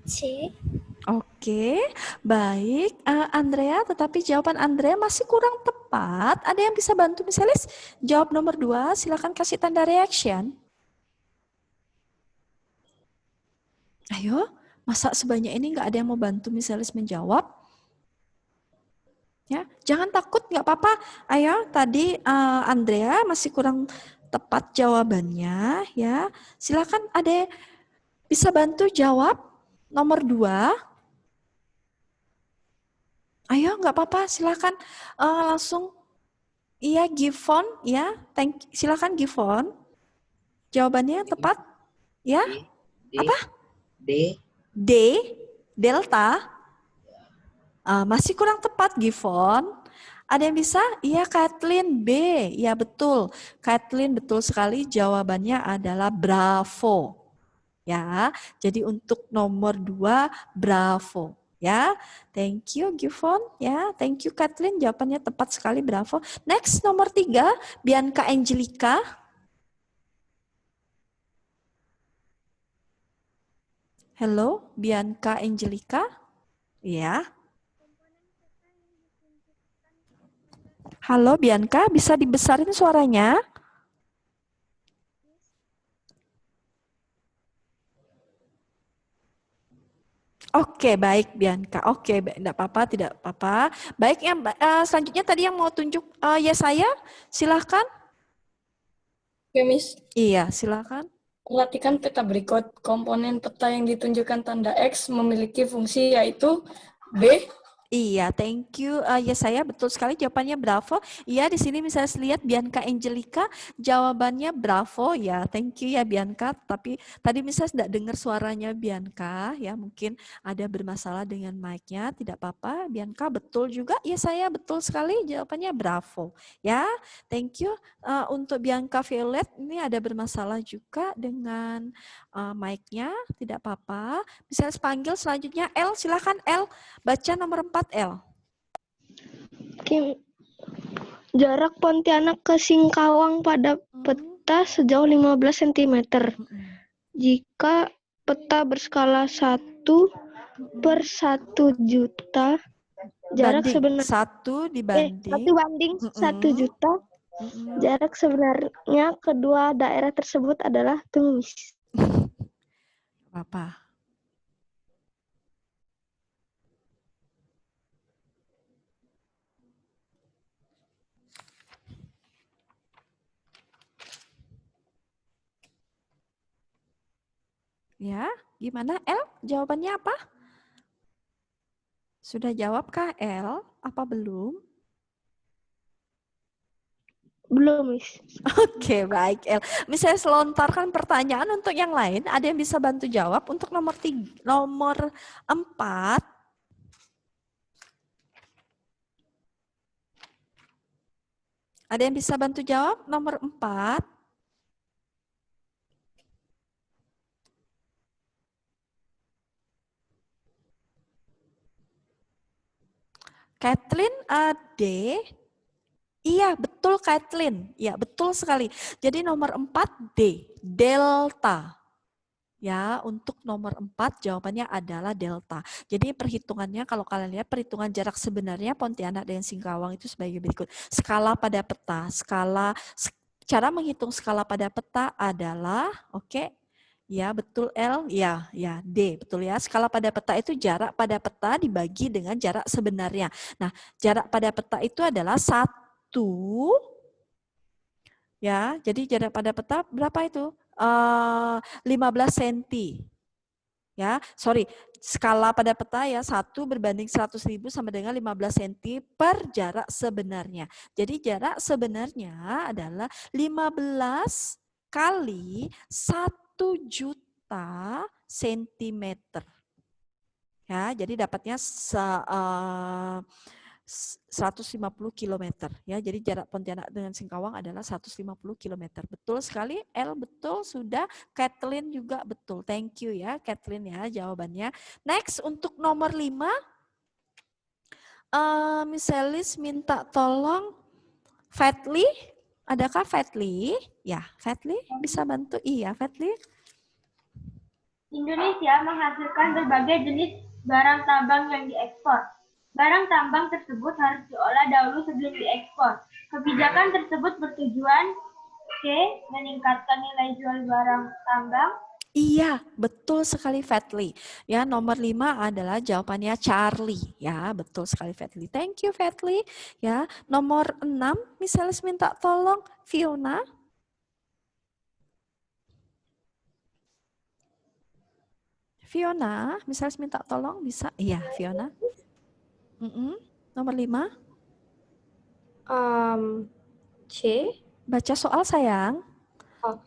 C. Oke, baik Andrea, tetapi jawaban Andrea masih kurang tepat. Ada yang bisa bantu misalnya jawab nomor 2, silakan kasih tanda reaction. Ayo, masa sebanyak ini nggak ada yang mau bantu misalnya menjawab? Ya, jangan takut, nggak apa-apa. Ayo, tadi Andrea masih kurang tepat jawabannya, ya. Silakan ada bisa bantu jawab nomor 2. Ayo, nggak apa-apa, silakan langsung. Iya, Givon, ya, silakan Givon. Jawabannya tepat, ya? Apa? D, delta. Masih kurang tepat, Givon. Ada yang bisa? Iya, Kathleen B. Ya, betul. Kathleen betul sekali. Jawabannya adalah Bravo. Ya, jadi untuk nomor 2, Bravo. Ya, thank you Givon. Ya, thank you Kathleen. Jawabannya tepat sekali, Bravo. Next, nomor 3, Bianca Angelica. Hello, Bianca Angelica. Iya. Halo Bianca, bisa dibesarin suaranya? Oke, baik Bianca. Oke, enggak apa-apa, tidak apa-apa. Baik, yang selanjutnya tadi yang mau tunjuk ya saya, silahkan. Oke, Miss. Iya, silahkan. Perhatikan peta berikut. Komponen peta yang ditunjukkan tanda X memiliki fungsi yaitu B. Iya, thank you. Ya saya betul sekali jawabannya bravo. Iya, di sini misalnya lihat Bianca Angelica jawabannya bravo ya. Thank you ya Bianca. Tapi tadi misalnya tidak dengar suaranya Bianca ya, mungkin ada bermasalah dengan mic-nya. Tidak apa-apa. Bianca betul juga. Ya saya betul sekali jawabannya bravo. Ya, thank you. Untuk Bianca Violet ini ada bermasalah juga dengan mic-nya. Tidak apa-apa. Bisa panggil selanjutnya L, silakan L. Baca nomor 4 L. Jarak Pontianak ke Singkawang pada peta sejauh 15 cm. Jika peta berskala 1/1 juta, jarak sebenarnya 1 dibanding 1 juta, jarak sebenarnya kedua daerah tersebut adalah tumis. Apa? Ya, gimana L? Jawabannya apa? Sudah jawabkah L? Apa belum? Belum, Miss. Oke, baik L. Misalnya selontarkan pertanyaan untuk yang lain, ada yang bisa bantu jawab untuk nomor 4. Ada yang bisa bantu jawab nomor 4? Kathleen, D. Iya, betul Kathleen. Ya, betul sekali. Jadi nomor 4 D, delta. Ya, untuk nomor 4 jawabannya adalah delta. Jadi perhitungannya kalau kalian lihat perhitungan jarak sebenarnya Pontianak dengan Singkawang itu sebagai berikut. Skala pada peta. Cara menghitung skala pada peta adalah oke. Ya, betul L. Ya, D, betul ya. Skala pada peta itu jarak pada peta dibagi dengan jarak sebenarnya. Nah, jarak pada peta itu adalah 1. Ya, jadi jarak pada peta berapa itu? 15 cm. Ya, sorry. Skala pada peta ya 1 berbanding 100.000 sama dengan 15 cm per jarak sebenarnya. Jadi jarak sebenarnya adalah 15 kali 1 juta sentimeter. Ya, jadi dapatnya 150 km ya. Jadi jarak Pontianak dengan Singkawang adalah 150 km. Betul sekali, L betul sudah, Kathleen juga betul. Thank you ya Kathleen ya jawabannya. Next untuk nomor 5 Miss Elis minta tolong Fadli, adakah Fadli? Ya, Fadli bisa bantu? Iya, Fadli. Indonesia menghasilkan berbagai jenis barang tambang yang diekspor. Barang tambang tersebut harus diolah dahulu sebelum diekspor. Kebijakan tersebut bertujuan C. Meningkatkan nilai jual barang tambang. Iya, betul sekali Fadli. Ya, nomor 5 adalah jawabannya Charlie. Ya, betul sekali Fadli. Thank you Fadli. Ya, nomor 6 misalnya minta tolong Fiona. Fiona, misalnya minta tolong bisa? Iya, Fiona. Nomor 5. C. Baca soal sayang. Oh.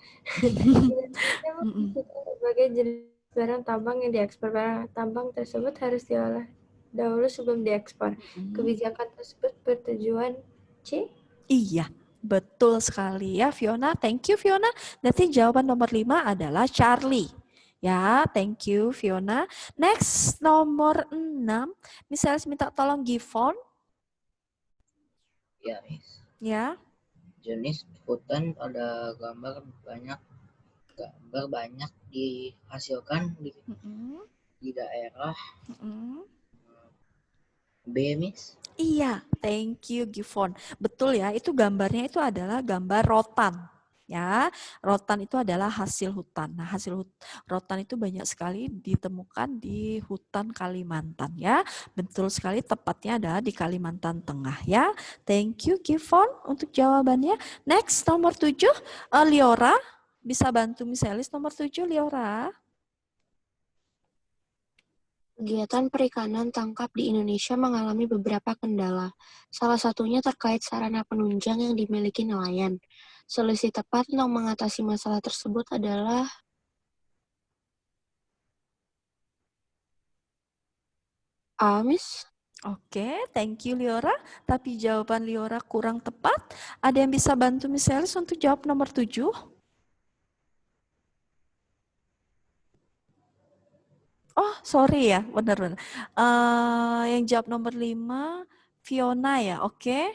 Sebagai jenis barang tambang yang diekspor, barang tambang tersebut harus diolah dahulu sebelum diekspor. Kebijakan tersebut bertujuan C. Iya, betul sekali ya Fiona. Thank you Fiona. Nanti jawaban nomor 5 adalah Charlie. Ya, thank you Fiona. Next, nomor 6. Misalnya minta tolong Givon. Ya, Miss. Ya. Jenis hutan pada gambar banyak dihasilkan di daerah B, Miss. Iya, thank you Gifon. Betul ya, itu gambarnya itu adalah gambar rotan. Ya, rotan itu adalah hasil hutan. Nah, rotan itu banyak sekali ditemukan di hutan Kalimantan ya. Betul sekali, tepatnya ada di Kalimantan Tengah ya. Thank you Gifon untuk jawabannya. Next nomor 7, Liora bisa bantu Miss Elis nomor 7 Liora. Kegiatan perikanan tangkap di Indonesia mengalami beberapa kendala. Salah satunya terkait sarana penunjang yang dimiliki nelayan. Solusi tepat untuk mengatasi masalah tersebut adalah A, Miss. Oke, thank you Liora. Tapi jawaban Liora kurang tepat. Ada yang bisa bantu Miss Elis untuk jawab nomor 7? Oh, sorry ya, benar-benar. Yang jawab nomor 5, Fiona ya, oke.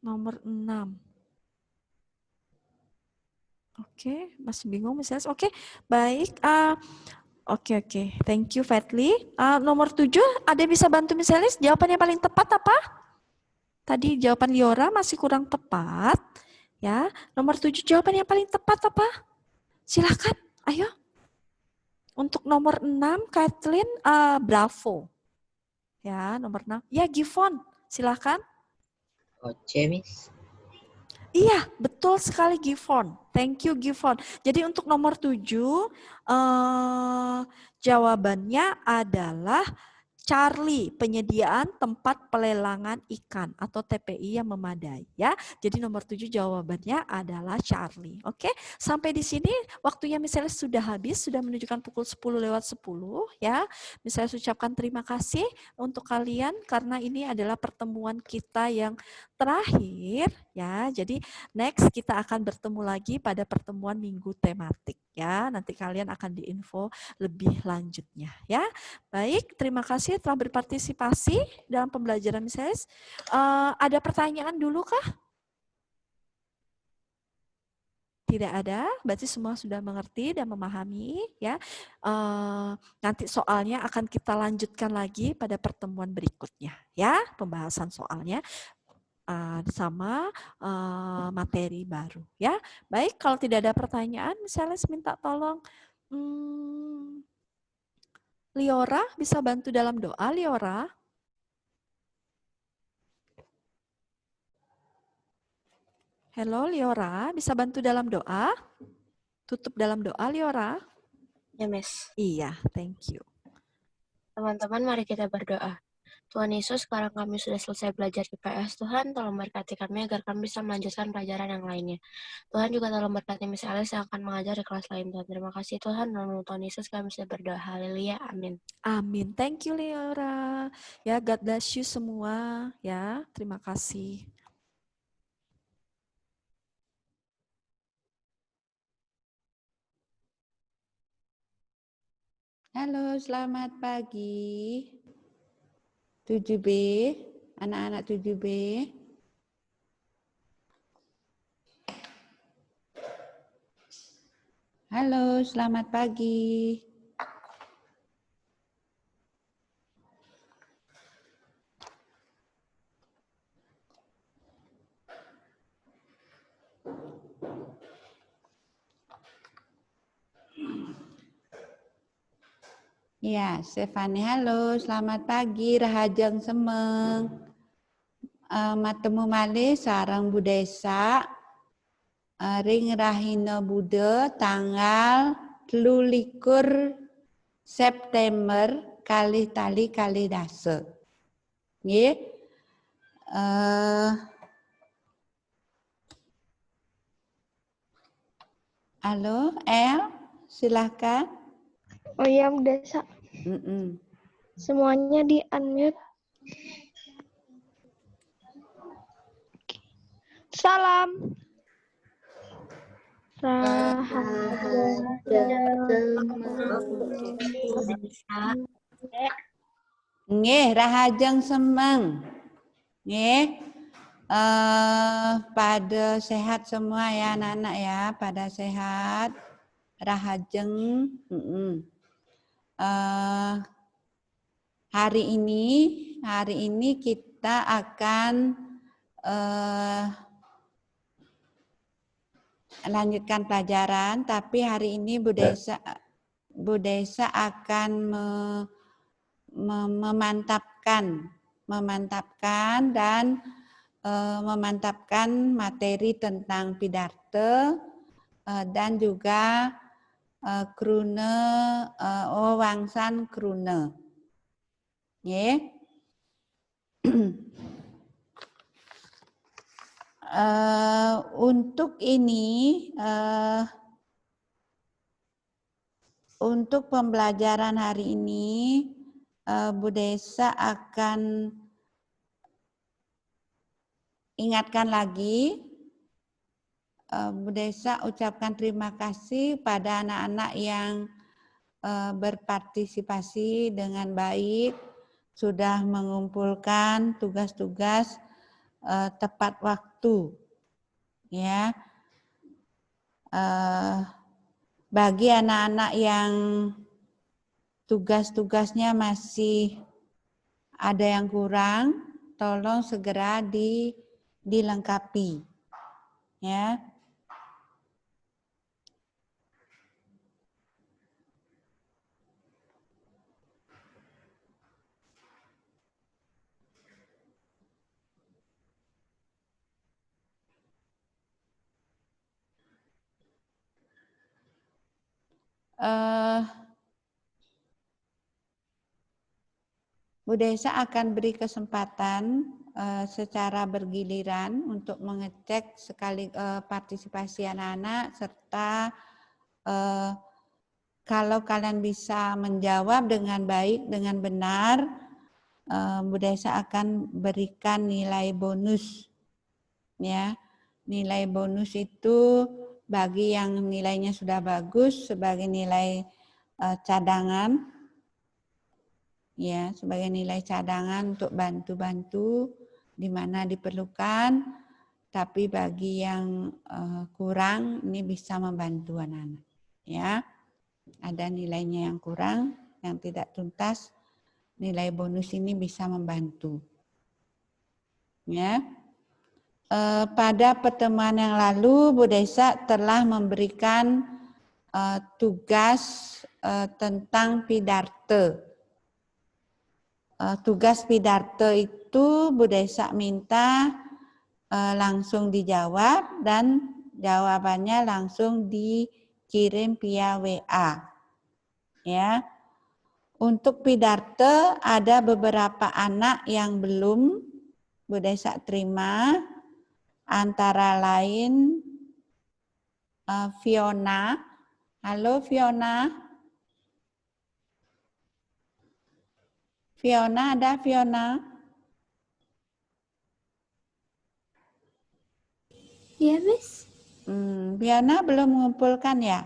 Nomor 6. Oke, masih bingung Miss Elis. Oke, baik. Oke. Thank you, Fatli. Nomor 7, ada yang bisa bantu Miss Elis? Jawabannya paling tepat apa? Tadi jawaban Liora masih kurang tepat. Ya, nomor 7 jawaban yang paling tepat apa? Silakan, ayo. Untuk nomor 6, Kathleen, bravo. Ya, nomor 6. Ya, Gifon, silakan. C, Miss. Iya, betul sekali Gifon. Thank you Gifon. Jadi untuk nomor 7, jawabannya adalah Charlie, penyediaan tempat pelelangan ikan atau TPI yang memadai ya. Jadi nomor 7 jawabannya adalah Charlie. Oke, sampai di sini waktunya misalnya sudah habis, sudah menunjukkan pukul 10:10 ya. Misalnya ucapkan terima kasih untuk kalian karena ini adalah pertemuan kita yang terakhir ya. Jadi next kita akan bertemu lagi pada pertemuan minggu tematik ya. Nanti kalian akan diinfo lebih lanjutnya ya. Baik, terima kasih telah berpartisipasi dalam pembelajaran Miss Elis. Ada pertanyaan dulu kah? Tidak ada, berarti semua sudah mengerti dan memahami ya. Nanti soalnya akan kita lanjutkan lagi pada pertemuan berikutnya ya, pembahasan soalnya sama materi baru ya. Baik, kalau tidak ada pertanyaan, Miss Elis minta tolong Liora bisa bantu dalam doa, Liora? Halo, Liora, bisa bantu dalam doa? Tutup dalam doa, Liora? Ya, Miss. Iya, thank you. Teman-teman, mari kita berdoa. Tuhan Yesus, sekarang kami sudah selesai belajar IPS. Tuhan, tolong berkati kami agar kami bisa melanjutkan pelajaran yang lainnya. Tuhan juga tolong berkati Miss Elis yang akan mengajar di kelas lain. Tuhan, terima kasih Tuhan. Dalam nama Tuhan Yesus kami sudah berdoa. Haleluya. Amin. Amin. Thank you, Liora. Ya, God bless you semua. Ya, terima kasih. Halo, selamat pagi. 7B, anak-anak 7B. Halo, selamat pagi. Ya, Stefani, halo, selamat pagi, Rahajang Semeng. Matemu malih sarang Budesa, ring Rahina Buddha tanggal 23 September kalih tali kalih dasa. Nggih. Halo, El, silakan. Oh iya, Desa. Semuanya di unmute. Salam. Nggih, Rahajeng Semeng. Nggih. Pada sehat semua ya anak-anak ya, pada sehat. Rahajeng. hari ini kita akan lanjutkan pelajaran, tapi hari ini Bu Desa akan memantapkan materi tentang Pidarte dan juga krune wewangsan krune. Nggih. Untuk ini, untuk pembelajaran hari ini, Bu Desa akan ingatkan lagi, Bu Desa ucapkan terima kasih pada anak-anak yang berpartisipasi dengan baik, sudah mengumpulkan tugas-tugas tepat waktu, ya. Bagi anak-anak yang tugas-tugasnya masih ada yang kurang, tolong segera dilengkapi, ya. Bu Desa akan beri kesempatan secara bergiliran untuk mengecek sekali partisipasi anak-anak, serta kalau kalian bisa menjawab dengan baik, dengan benar, Bu Desa akan berikan nilai bonus, ya. Nilai bonus itu bagi yang nilainya sudah bagus sebagai nilai cadangan, ya, sebagai nilai cadangan untuk bantu-bantu di mana diperlukan. Tapi bagi yang kurang, ini bisa membantu anak-anak, ya. Ada nilainya yang kurang, yang tidak tuntas, nilai bonus ini bisa membantu, ya. Pada pertemuan yang lalu, Bu Desa telah memberikan tugas tentang Pidarte. Tugas Pidarte itu Bu Desa minta langsung dijawab dan jawabannya langsung dikirim via WA. Ya. Untuk Pidarte ada beberapa anak yang belum Bu Desa terima, antara lain Fiona. Halo Fiona. Fiona, ada Fiona? Iya, Miss. Fiona belum mengumpulkan ya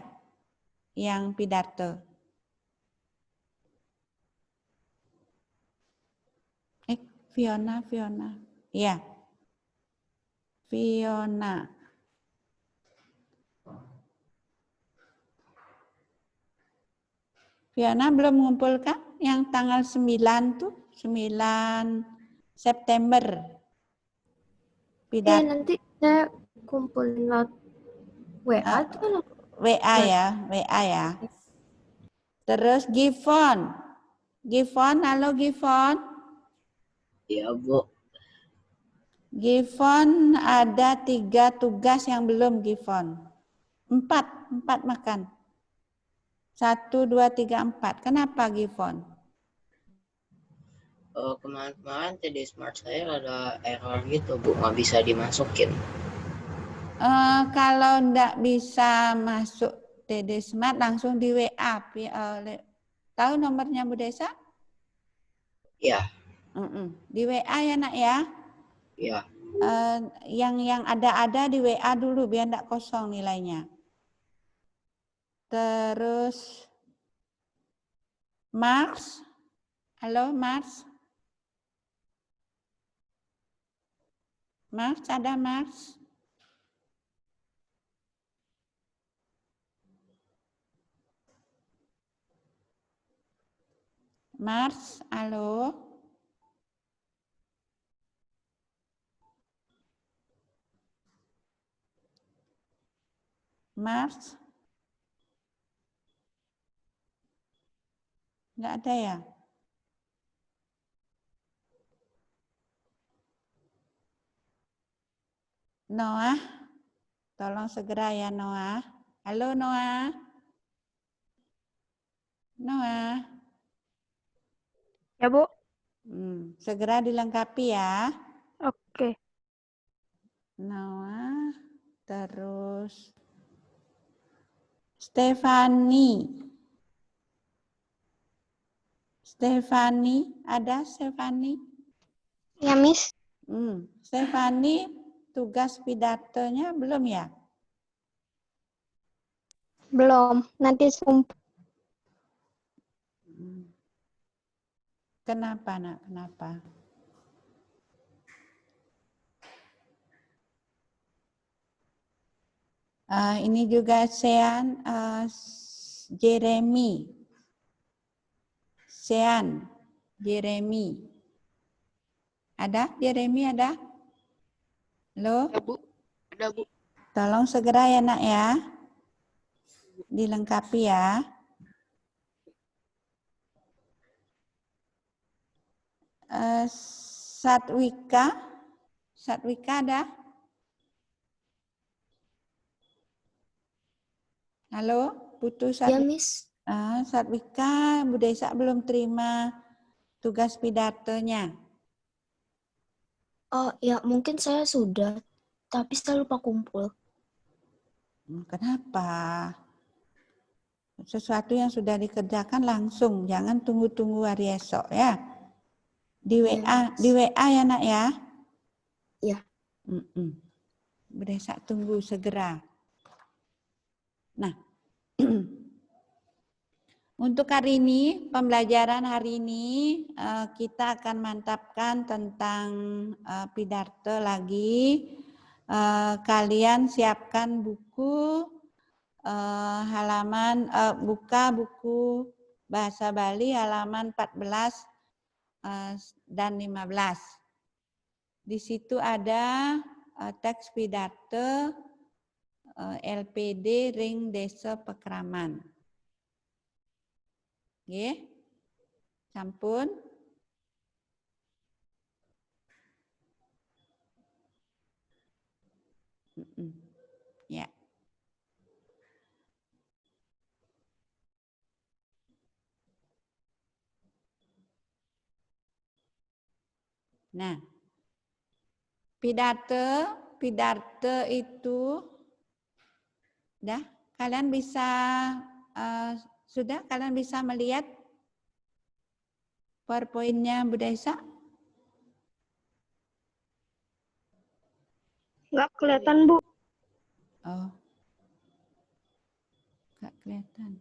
yang Pidarte. Fiona. Ya. Fiona. Fiona belum mengumpulkan yang tanggal 9 tuh, 9 September. Ya, nanti saya kumpulin lewat WA atau WA ya. Terus Givon. Halo Givon. Iya, Bu. Givon ada 3 tugas yang belum Givon. 4 makan. 1, 2, 3, 4. Kenapa Givon? Kemarin TD Smart saya ada error gitu, Bu. Nggak bisa dimasukin. Kalau nggak bisa masuk TD Smart, langsung di WA. Tahu nomornya Bu Desa? Iya. Di WA ya nak ya? Iya. Yang ada di WA dulu biar nggak kosong nilainya. Terus Mars. Halo Mars. Mars, ada Mars? Mars, halo. Mars? Nggak ada ya? Noah, tolong segera ya Noah. Halo Noah. Noah. Ya, Bu. Segera dilengkapi ya. Oke. Noah, terus Stefani. Stefani, ada Stefani? Ya, Miss. Stefani, tugas pidatonya belum ya? Belum. Nanti Kenapa, Nak? Kenapa? Ini juga Sean, Jeremy. Sean, Jeremy. Ada? Jeremy ada? Halo? Ada, Bu. Ada, Bu. Tolong segera ya, Nak ya. Dilengkapi ya. Satwika. Satwika ada? Halo, Putu Satwika. Ya, Miss. Satwika, Bu Desa belum terima tugas pidatonya. Oh, ya mungkin saya sudah, tapi saya lupa kumpul. Kenapa? Sesuatu yang sudah dikerjakan langsung, jangan tunggu-tunggu hari esok ya. Di WA, di WA ya Nak ya. Ya. Bu Desa tunggu segera. Nah, untuk hari ini, pembelajaran hari ini kita akan mantapkan tentang pidato lagi. Kalian siapkan buku halaman, buka buku Bahasa Bali halaman 14 dan 15. Di situ ada teks pidato LPD Ring Desa Pekraman. Nggih. Sampun. Ya. Nah, pidato itu kalian bisa kalian bisa melihat PowerPoint-nya Bu Desa? nggak kelihatan, Bu. Oh. Nggak kelihatan.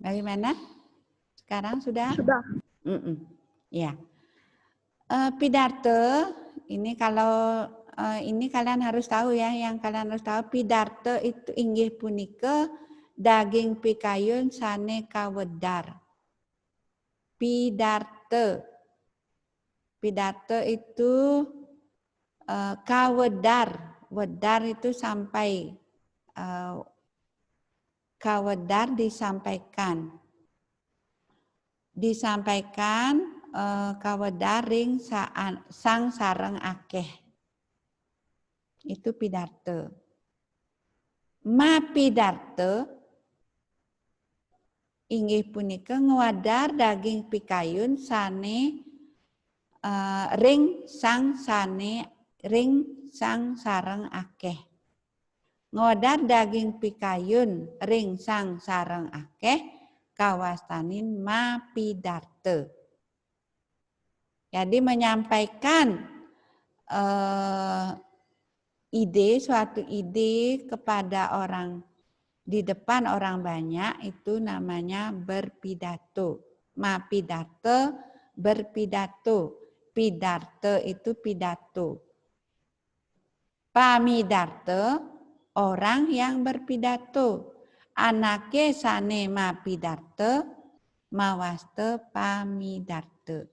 Bagaimana? Sekarang sudah? Sudah. Ya. Pidato ini kalau ini kalian harus tahu ya, yang kalian harus tahu pidato itu inggih punika daging pikayun sane kawedar. Pidato. Pidato itu kawedar. Wedar itu sampai kawedar disampaikan. Disampaikan kawedar ring sang sareng akeh. Itu pidato. Ma pidato inggih punika ngwadar daging pikayun sane ring sang sareng akeh. Ngwadar daging pikayun ring sang sareng akeh kawastanin ma pidato. Jadi menyampaikan suatu ide kepada orang di depan orang banyak itu namanya berpidato. Mapidarte, berpidato. Pidarte itu pidato. Pamidarte, orang yang berpidato. Anake sane mapidarte, mawaste pamidarte.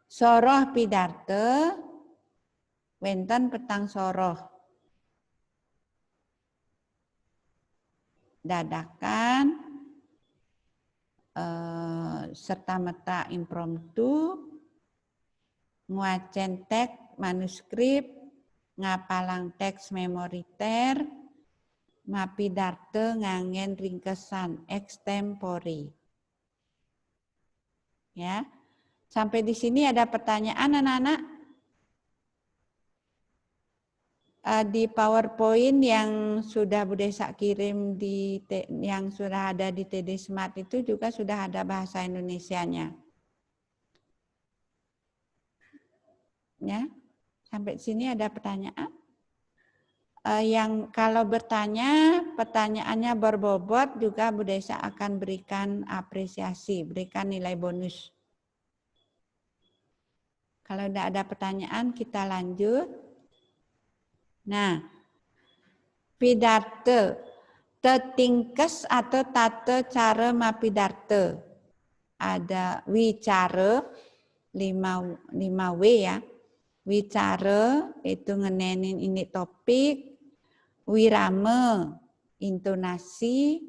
Soroh pidarte, wenten petang soroh. Dadakan, serta merta impromptu, nguacen teks manuskrip, ngapalang teks memoriter, mapidarte ngangen ringkesan extempore. Ya, sampai di sini ada pertanyaan anak-anak? Di PowerPoint yang sudah Bu Desa kirim yang sudah ada di TD Smart itu juga sudah ada bahasa Indonesianya. Ya, sampai sini ada pertanyaan? Yang kalau bertanya, pertanyaannya berbobot juga Bu Desa akan berikan apresiasi, berikan nilai bonus. Kalau tidak ada pertanyaan, kita lanjut. Nah, pidarte, tetingkes atau tate cara mapidarte. Ada wicara, 5W ya. Wicara itu ngenenin ini topik, wirame, intonasi,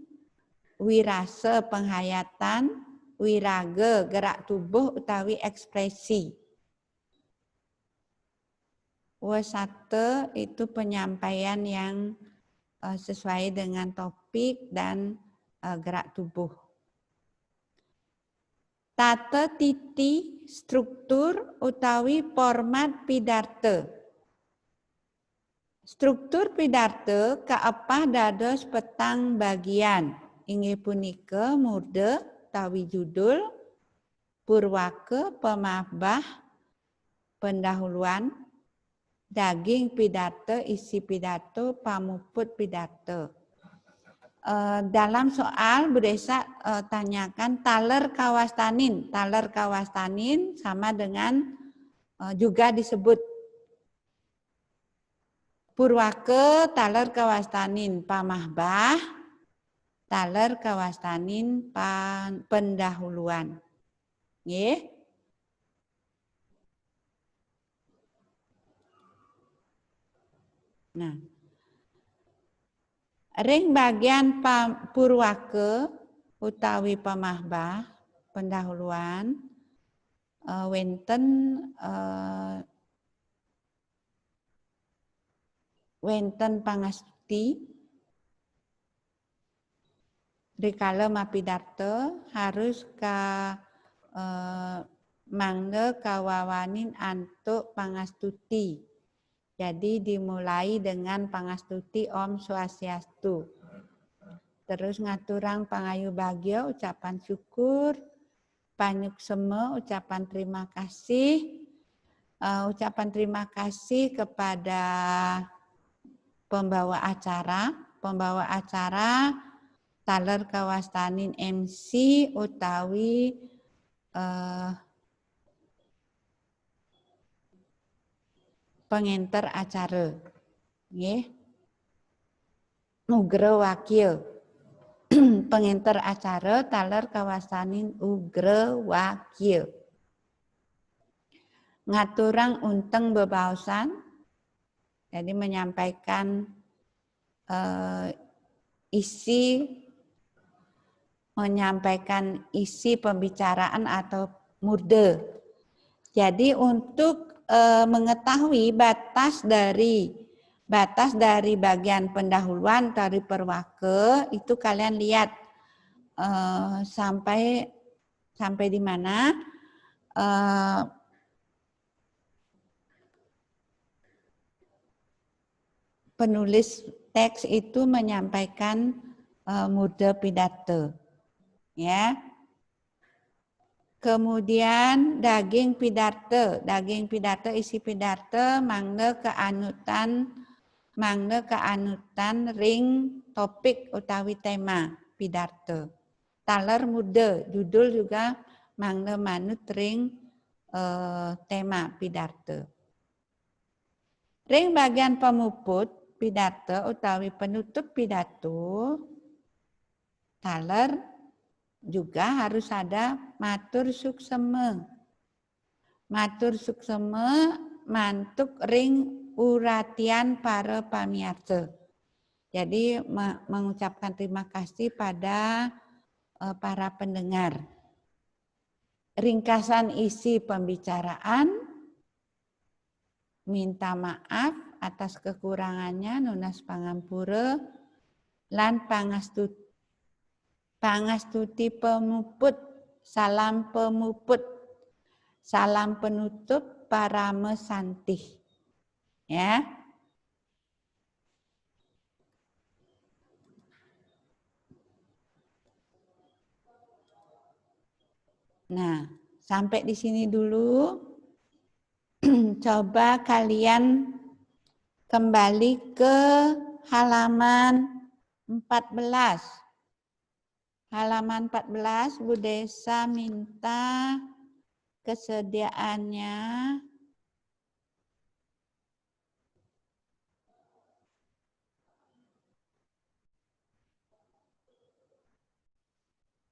wirase, penghayatan, wirage, gerak tubuh utawi ekspresi. Wasate itu penyampaian yang sesuai dengan topik dan gerak tubuh. Tata titi struktur utawi format pidarte. Struktur pidarte kaepah dados petang bagian. Inggih punika murde utawi judul, purwake pemahbah, pendahuluan, daging pidate, isi pidato, pamuput pidato. Dalam soal Bu Desa tanyakan taler kawastanin. Taler kawastanin sama dengan juga disebut purwake taler kawastanin pamahbah, taler kawastanin pendahuluan. Nggih. Nah, ring bagian purwake utawi pamahbah, pendahuluan, wenten pangastuti, rikala mapidarte harus mangde kawawanin antuk pangastuti. Jadi dimulai dengan pangastuti Om Swastiastu. Terus ngaturang pangayu bagya, ucapan syukur, panyuksema, ucapan terima kasih, ucapan terima kasih kepada pembawa acara, taler kawastanin MC utawi pengenter acara. Nggih. Ugra wakil. Pengenter acara taler kawastanin ugra wakil. Ngaturang unteng bebaosan. Jadi menyampaikan isi pembicaraan atau murde. Jadi untuk mengetahui batas dari bagian pendahuluan dari perwake itu kalian lihat sampai di mana penulis teks itu menyampaikan murde pidato, ya. Kemudian daging pidato isi pidato mangde keanutan mangga keanutan ring topik utawi tema pidarto. Taler muda, judul juga mangga manut ring tema pidarto. Ring bagian pemuput pidato utawi penutup pidato, taler juga harus ada matur sukseme. Matur sukseme mantuk ring uratian para pamiarsa. Jadi mengucapkan terima kasih pada para pendengar. Ringkasan isi pembicaraan, minta maaf atas kekurangannya nunas pangampura lan pangastuti pemuput, salam pemuput, salam penutup parame santih. Ya. Nah, sampai di sini dulu. Coba kalian kembali ke halaman 14. Halaman 14, Bu Desa minta kesediaannya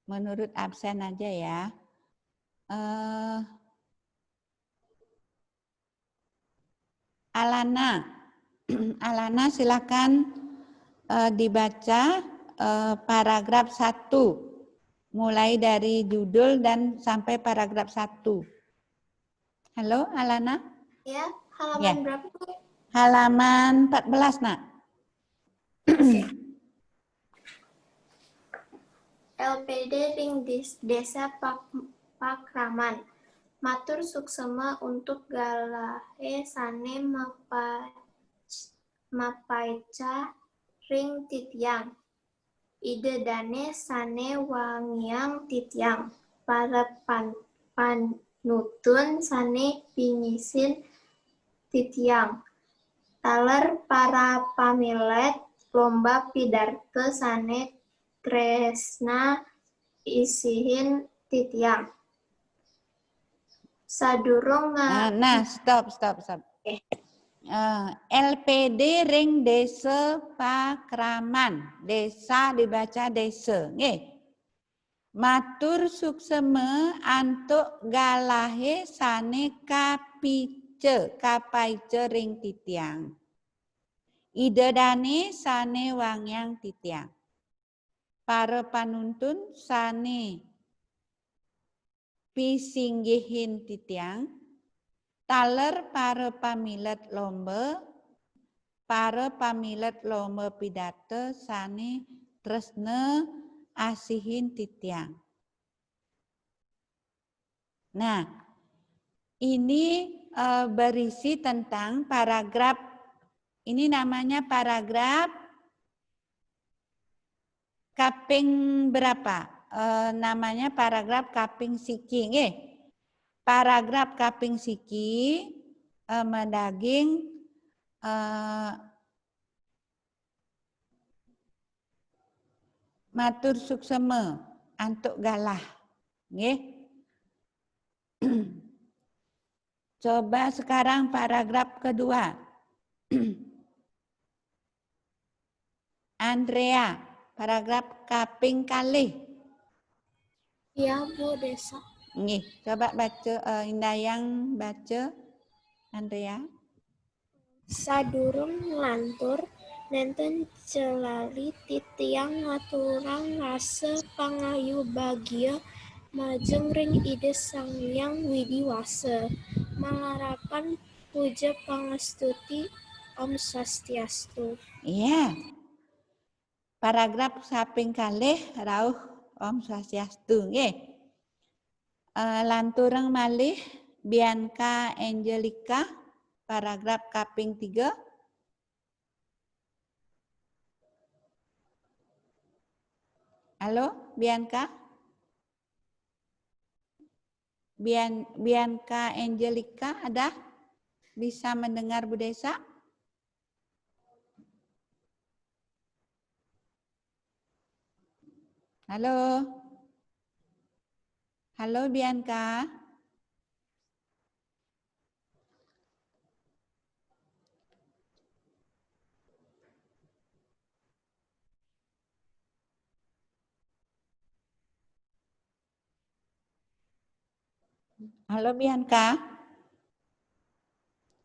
menurut absen aja ya. Alana, Alana silakan dibaca paragraf 1, mulai dari judul dan sampai paragraf 1. Halo, Alana? Ya, halaman Ya. berapa, Bu? Halaman 14, Nak. LPD Ring Desa Pakraman. Matur suksema untuk galahe sane mapaica ring titiang. Ide dane sane wangiang titiang. Para panutun sane pingisin titiang. Taler para pamilet lomba pidarto sane tresna isihin titiang. Sadurung Nah, stop. LPD Ring Desa Pakraman. Desa dibaca desa. Nggih. Matur sukseme antuk galahe sane kapaice ring titiang. Idedane sane wangyang titiang. Para panuntun sane pisinggihin titiang, taler para pamilet lomba pidato sane tresna asihin titiang. Nah, ini berisi tentang paragraf, ini namanya paragraf kaping berapa? Namanya paragraf kaping siki. Paragraf kaping siki mendaging matur sukseme antuk galah. Nggih. Coba sekarang paragraf kedua. Andrea, paragraf kaping kalih. Ya, Bu Desa. Nih, coba baca, Indayang baca, Andrea. Sadurung lantur, nenten celali titiang ngaturang rasa pangayu bagia majeng ring ide Sangyang Widiwasa. Mangarapan puja pangastuti Om Swastiastu. Iya. Paragraf saping kalih rauh Om Swastiastu. Nggih. Lantureng malih Bianca Angelica, paragraf kaping 3. Halo, Bianca? Bianca Angelica ada? Bisa mendengar Bu Desa? Halo. Halo Bianca. Halo Bianca.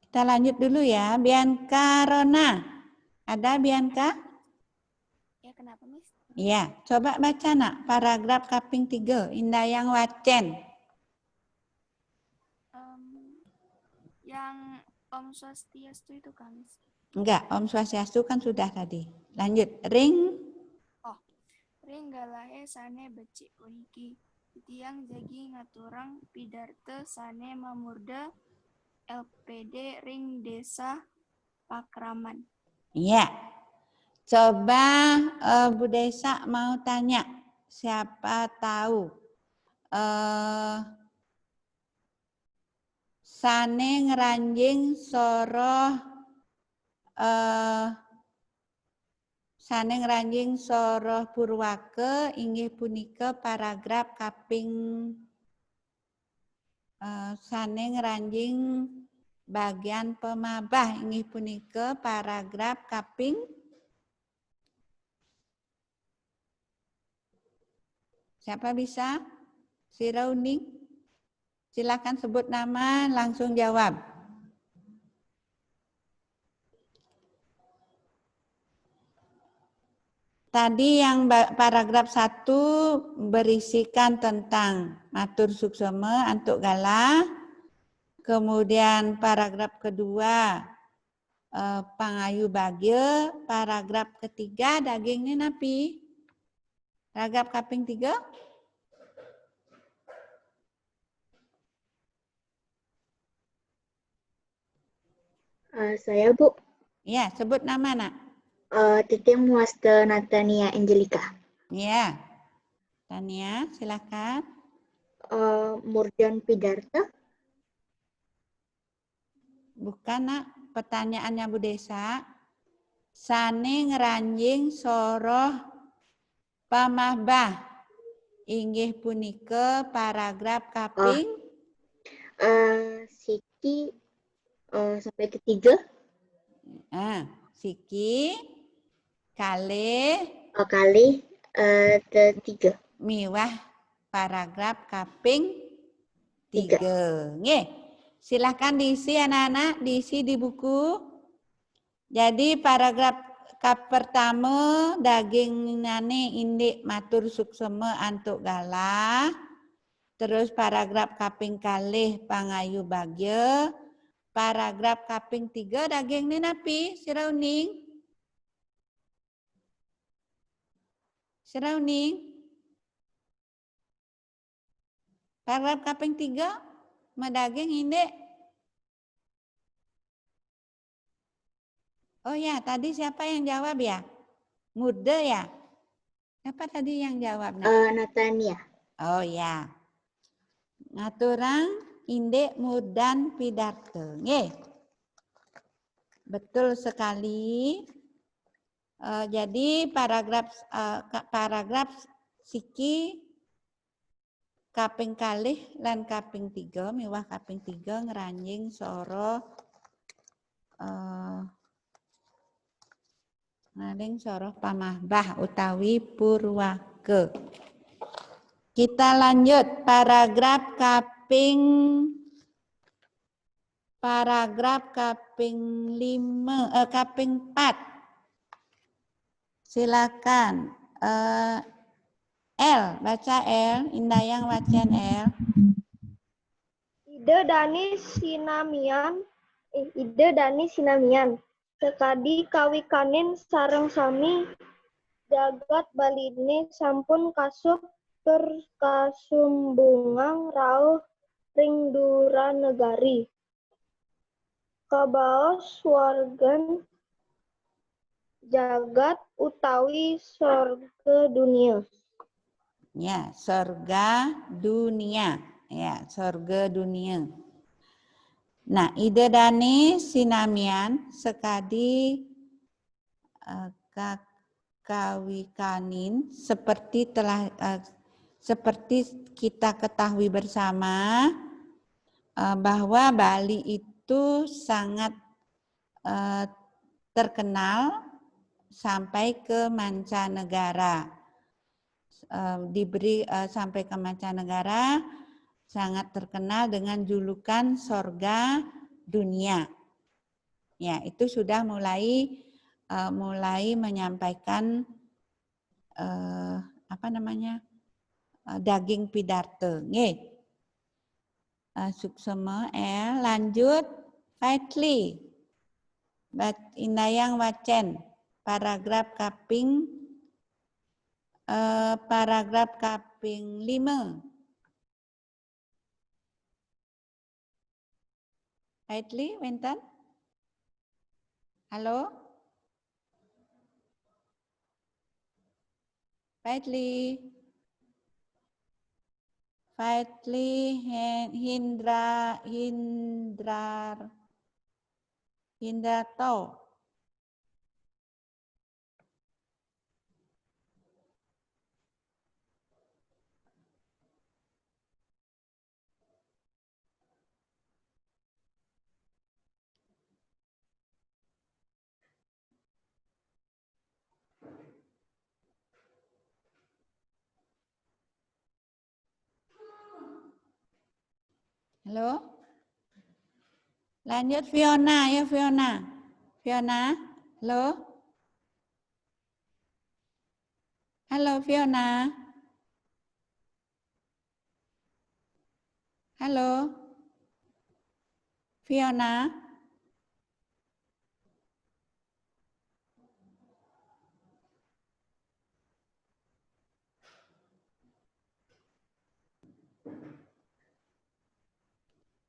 Kita lanjut dulu ya. Bianca Rona. Ada Bianca? Ya, kenapa, Miss? Iya, coba baca nak paragraf kaping 3, Indayang Wacen. Yang Om Swastiastu itu kan, Miss? Enggak, Om Swastiastu kan sudah tadi. Lanjut, ring. Oh, ring galahe sane becik uhiki. Tiang jagi ngaturang pidarte sane mamurda LPD ring desa Pakraman. Iya. Coba Bu Desa mau tanya, siapa tahu sane ngeranjing soroh sane ngeranjing soroh Purwake inggih punika paragraf kaping sane ngeranjing bagian pemabah inggih punika paragraf kaping siapa bisa? Si Rauning? Silakan sebut nama, langsung jawab. Tadi yang paragraf 1 berisikan tentang matur suksema antuk gala. Kemudian paragraf kedua pangayu bagya. Paragraf ketiga daging ini napi. Paragraf kaping 3. Saya Bu. Ya, sebut nama nak. Titim Muaste Natania Angelika. Ya, Tania, silakan. Murjan Pidarta. Bukan nak, pertanyaannya Bu Desa. Sane ngeranjing soroh pamahbah. Inggih punika paragraf kaping. Siki sampai ketiga. Siki kali ketiga. Miwah paragraf kaping 3. Nggih. Silahkan diisi anak-anak, diisi di buku. Jadi paragraf pertama daging nane indik matur suksema antuk galah. Terus paragraf kaping kalih pangayu bagya. Paragraf kaping 3 daging ni napi Sirauning. Sirauning. Paragraf kaping 3 medaging indik. Oh ya, tadi siapa yang jawab ya? Muda ya? Siapa tadi yang jawab? Natania. Oh ya. Ngaturang indik mudan pidarte. Nggih. Betul sekali. Jadi paragraf siki kaping kalih lan kaping 3 miwah kaping 3 ngeranjing soro ngeranjing soro pamahbah utawi Purwake. Kita lanjut paragraf kaping 4. Silakan. L, baca L, Indayang Wacen L. Ide Dani Sinamian. Sekadi kawikanin sareng sami jagat baline sampun kasup kasumbungang rauh ring Duranegari. Kabaos wargan jagat utawi sorga dunia. Ya, sorga dunia. Ya, sorga dunia. Nah, ide Dani Sinamian sekadi kawikanin seperti kita ketahui bersama bahwa Bali itu sangat terkenal sampai ke mancanegara. Sampai ke mancanegara, sangat terkenal dengan julukan sorga dunia. Ya, itu sudah mulai menyampaikan daging pidarte. Nggih. Suksema lanjut Faitli. Indayang wacen paragraf kaping 5. Faitli, wenten? Halo? Faitli Hindrato. Halo? Lanjut Fiona, ya Fiona. Fiona, halo? Halo Fiona. Halo? Fiona?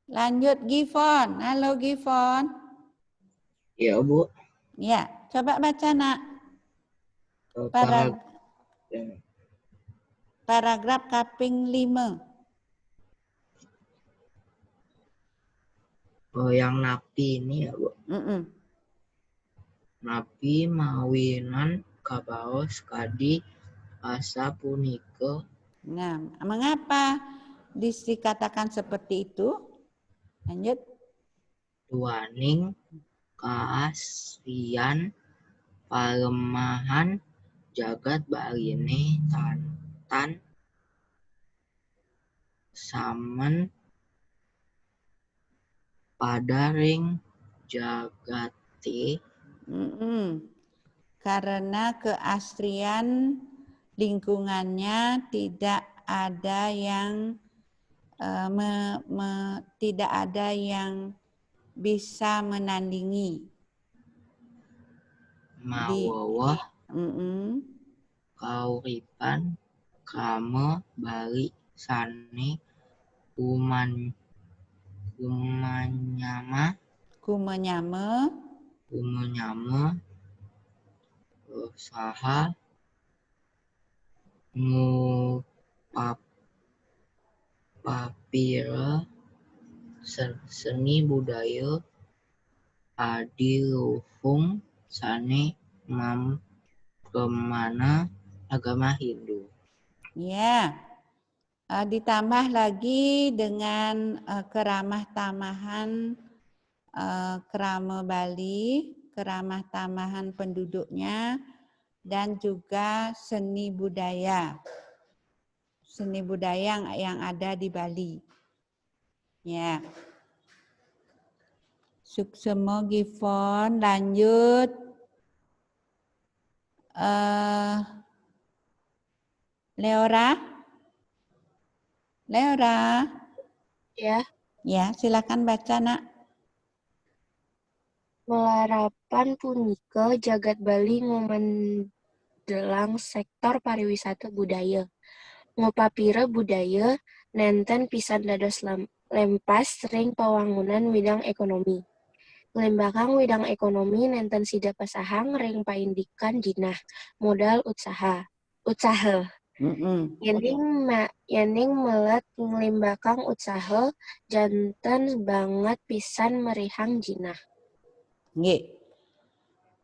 Lanjut Gifon. Halo Gifon. Iya, Bu. Ya, coba baca nak. Paragraf kaping 5. Oh, yang napi ini ya, Bu. Napi mawinan kabaos kadi asa punika. Nah, mengapa dikatakan seperti itu? Lanjut. Duaning kaasrian palemahan jagat baline tan samen padaring jagati. Karena keasrian lingkungannya tidak ada yang tidak ada yang bisa menandingi. Mawawah kauripan kama bali sane kumanyama saha papira seni budaya adiluhung sane kemana agama Hindu. Ya, ditambah lagi dengan keramah tamahan kerama Bali, keramah tamahan penduduknya, dan juga seni budaya yang ada di Bali. Ya. Suksemo Gifon, lanjut. Leora. Ya. Ya, silakan baca nak. Melarapan punika jagat Bali ngumendelang sektor pariwisata budaya. Ngupapira budaya nenten pisan dados lempas ring pawangunan widang ekonomi. Lembakang widang ekonomi nenten sida pasahang ring paindikan jinah modal usaha. Yening melet ngelimbakang usaha janten banget pisan merihang jinah. Nggih.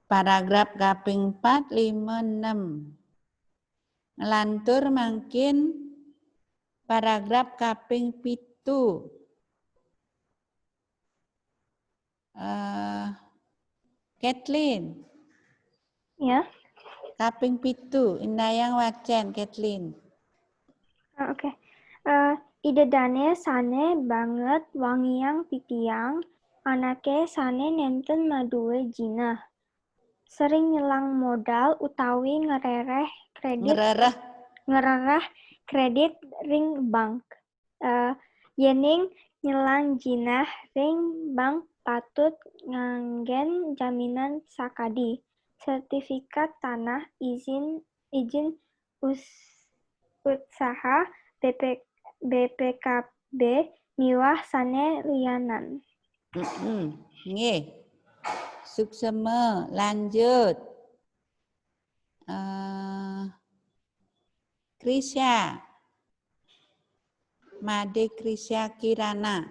Paragraf kaping 4, 5, 6. Ngelantur mangkin paragraf kaping 7. Kathleen. Ya. Kaping 7, Indayang wacen, Kathleen. Oke. Idedane sane banget wangiang pitiang, anake sane nenten maduwe jinah. Sering nyelang modal utawi ngerereh kredit ring bank. Yening nyelang jinah ring bank patut nganggen jaminan sakadi, sertifikat tanah, izin usaha, BPKB, miwah sane lianan. Nggih. Suksema, lanjut. Krisya. Made Krisya Kirana.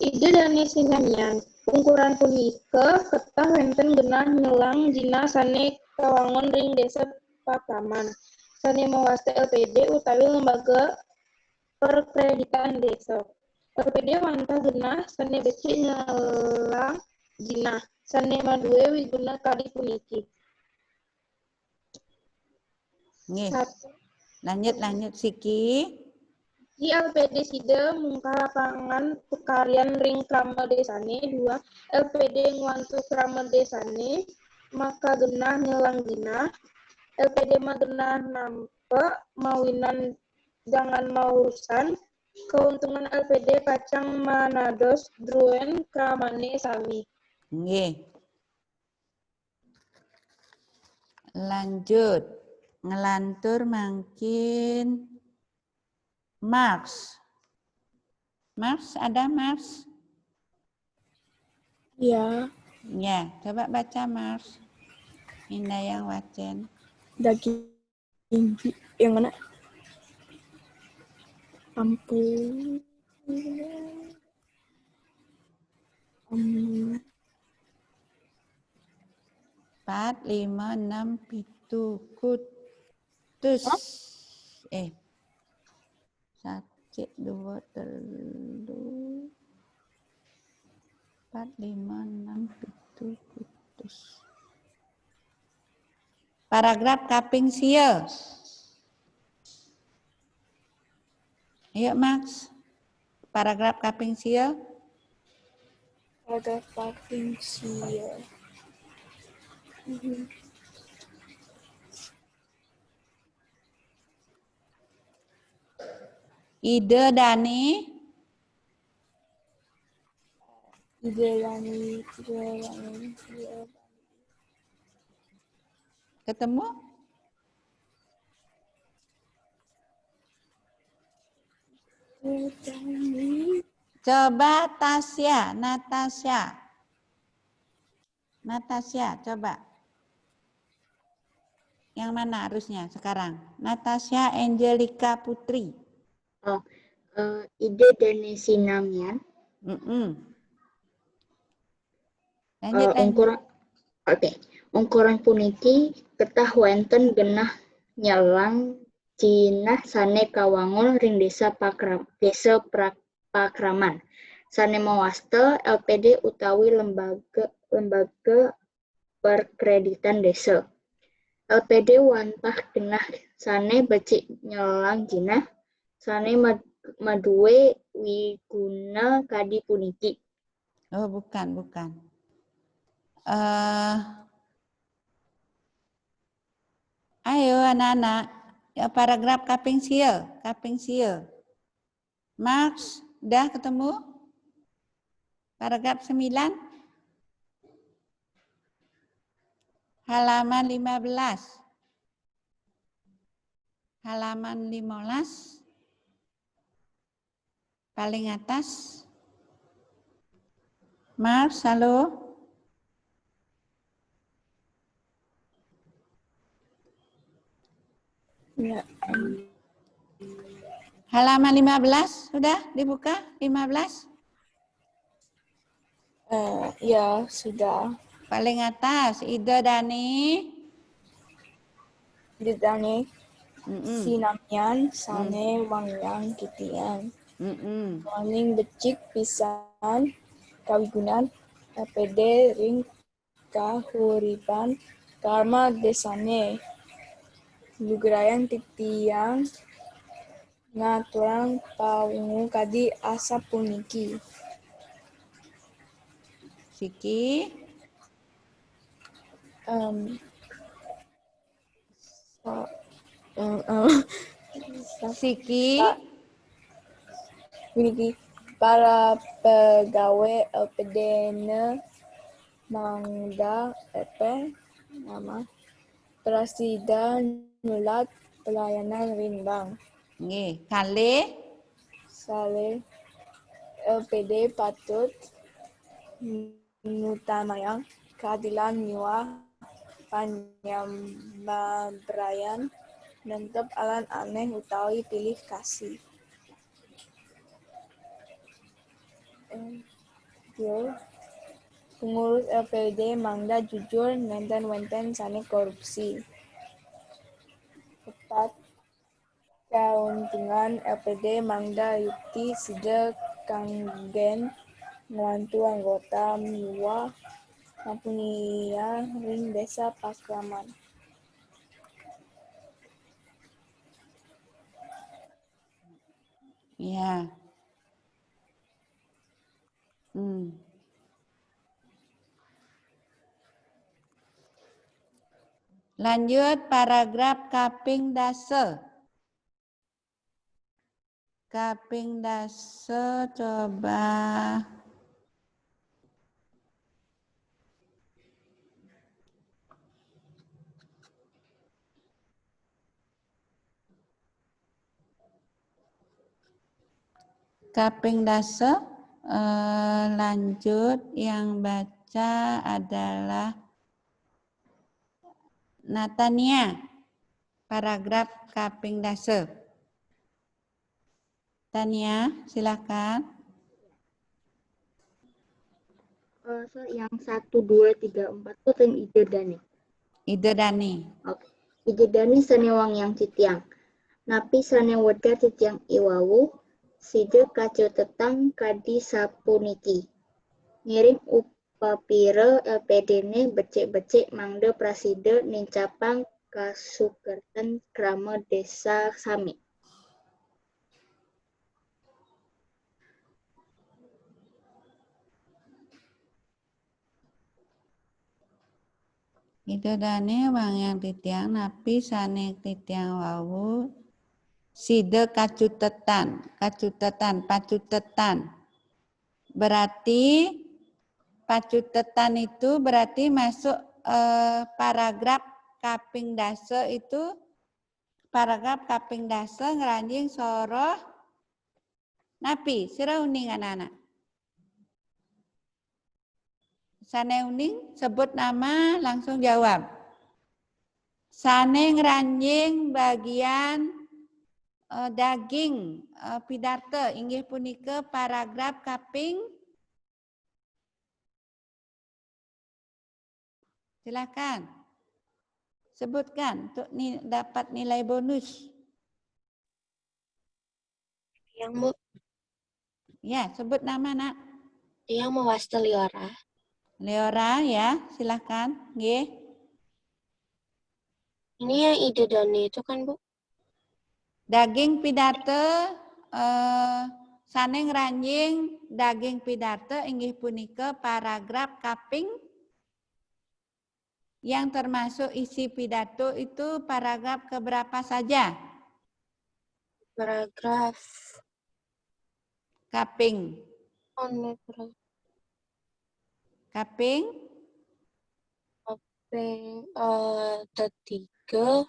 Ide dani sinanian. Ukuran punika ketah wenten genah nyelang jina sane kawangun ring desa Pakraman. Sane mewasta LPD utawi lembaga perkreditan desa. LPD wantah genah sane becik nyelang jina sane maduwe wiguna kali puniki. Nggih. Lanjut Siki. Di LPD sida mungkah lapangan pekarian ring krama desane. 2. LPD ngwantu krama desane maka genah nyelang dina. LPD mah genah nampe mawinan jangan maurusan. Keuntungan LPD kacang manados druen kramane sami. Nggih. Lanjut. Ngelantur mangkin Marx. Marx, ada Marx? Ya. Ya, coba baca Marx. Indayang wacen. Daging yang mana? Ampun. 4, 5, 6, 7, kutus. 1, 2, 3, 4, 5, 6, 7, kutus. Paragraf kaping sia. Ayo Max. Paragraf kaping sia. Paragraf kaping sia. Ide Dani. Ketemu? Coba Tasya, Natasha, coba. Yang mana harusnya sekarang? Natasha Angelica Putri. Ide Dani Sinamian. Lanjut. Ungkuran puniki ketah wenten genah nyelang jinah sane kawangun ring desa Pakraman. Sane mewasta LPD utawi lembaga perkreditan desa. LPD wantah genah sane becik nyelang jinah sane maduwe wiguna kadi puniki. Oh, bukan. Ayo anak-anak, ya, paragraf kaping sia. Max, udah ketemu? Paragraf 9. Halaman 15. Halaman 15. Paling atas. Max, halo? Ya. Halaman 15 sudah dibuka? 15? Ya, sudah. Paling atas, Ida Dani. Ida Dani. Sinamian, sane, wangyang, kitian. Waning becik pisan, kawigunan, LPD, ring, kahuripan, karma desane. Lugrayan titiang, ngaturang paungu kadi asap puniki. Siki. Siki. Puniki. Para pegawai LPDN Mangda nama Presiden nulat pelayanan rimbang. Nggih, kali Sale LPD patut nutamayang keadilan nyawa panyambabrayan nentep alan aneh utawi pilih kasih. Pengurus LPD Mangda jujur nenten wenten sane korupsi. Tepat keuntungan LPD Mangda Yukti sida kanggen ngelantu anggota miwa Mampunia ring desa Pakraman. Ya. Lanjut paragraf kaping dase. Kaping dase coba. Kaping dase lanjut yang baca adalah Natania. Paragraf kaping dase. Tania, silakan. Yang 1, 2, 3, 4 itu yang Ida Dani. Ida Dani. Oke. Ida Dani sanewang yang citiang. Napi saneweda citiang iwawu. Sida kacu tetang kadi sapuniki. Ngiring upapira LPD-ne becik-becik mangda prasida nincapang kasukerten krama desa sami. Ida Dani wang yang titiang napi sane titiang wawu. Sida kacutetan, pacutetan. Berarti pacutetan itu berarti masuk paragraf kaping dase itu paragraf kaping dase ngeranjing soroh napi. Sira uning anak-anak. Sane uning sebut nama langsung jawab. Sane ngeranjing bagian daging pidarte inggih punika paragraf kaping silakan sebutkan untuk dapat nilai bonus. Yang Bu. Ya, sebut nama nak. Yang mewasta Liora. Liora ya, silakan. Nggih. Ini yang Ida Dani itu kan Bu? Daging pidarte sane ngranjing daging pidarte inggih punika paragraf kaping yang termasuk isi pidato itu paragraf keberapa saja? Paragraf kaping. Kaping ketiga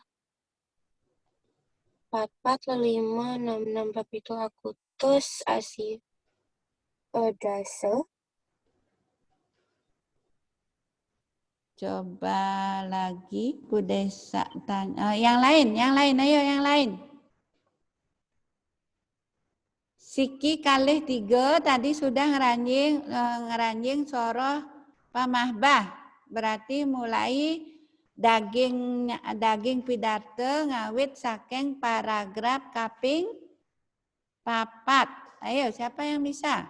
4, 5, 6, 6, 7 Agustus asih dasa. Coba lagi Bu Desa tanya. Yang lain, ayo yang lain. Siki kalih 3 tadi sudah ngeranjing soroh pamahbah. Berarti mulai daging pidarte ngawit saking paragraf kaping 4. Ayo, siapa yang bisa?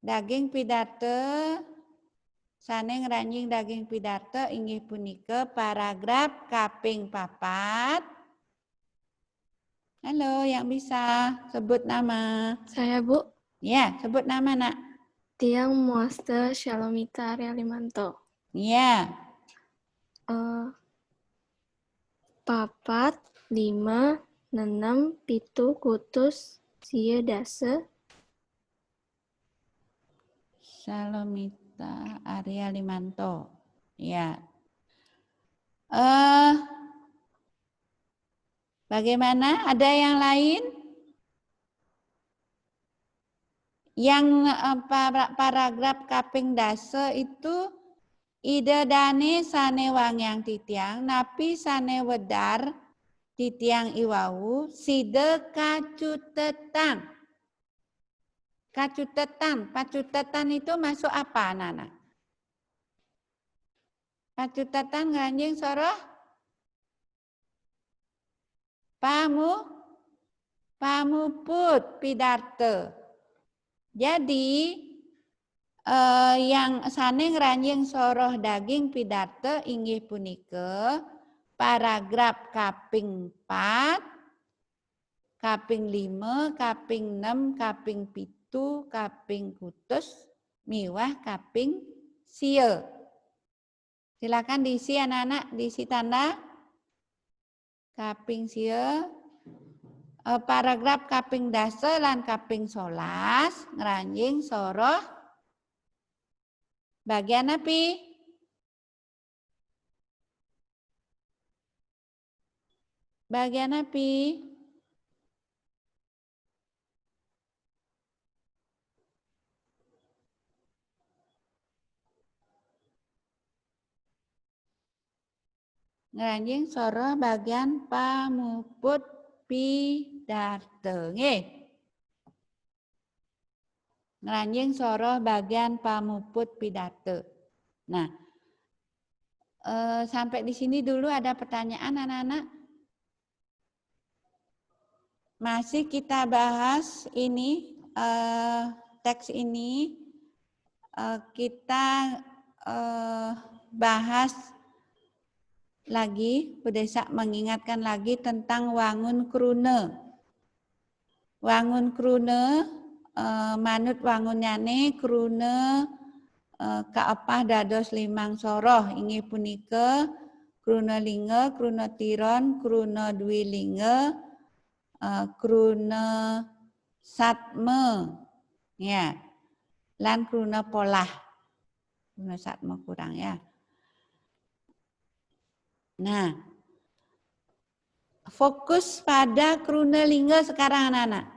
Daging pidarte sane ngranjing daging pidarte inggih punika paragraf kaping 4. Halo, yang bisa sebut nama. Saya, Bu. Ya, sebut nama, Nak. Tiang Muaste Shalomita Arya Limanto. Ya. 4, 5, 6, 7, kutus, sia dase. Shalomita Arya Limanto. Ya. Bagaimana? Ada yang lain? Yang paragraf kaping dase itu ide dane sane wangyang titiang napi sane wedar titiang iwau side kacutetang. Pacutetan itu masuk apa, anak-anak? Pacutetan nganjing soroh? Pamuput pidarte. Jadi yang sane ngranjing soroh daging pidarte inggih punika paragraf kaping 4, kaping 5, kaping 6, kaping 7, kaping kutus, miwah kaping sia. Silakan diisi anak-anak, diisi tanda. Kaping sia. Paragraf kaping dase lan kaping 11 ngranjing soroh bagian api? Bagian api? Ngranjing soroh bagian pamuput pidarte. Nggih. Ngranjing soroh bagian pamuput pidarte. Nah, sampai di sini dulu ada pertanyaan anak-anak? Masih kita bahas ini, teks ini kita bahas lagi, Bedesa mengingatkan lagi tentang wangun krune. Wangun krune, manut wangunyane krune kaepah dados 5 soroh. Inggih punika krune linga, krune tiron, krune dwilinga, krune satme. Ya. Lan krune polah. Krune satme kurang ya. Nah, fokus pada krune lingga sekarang anak-anak.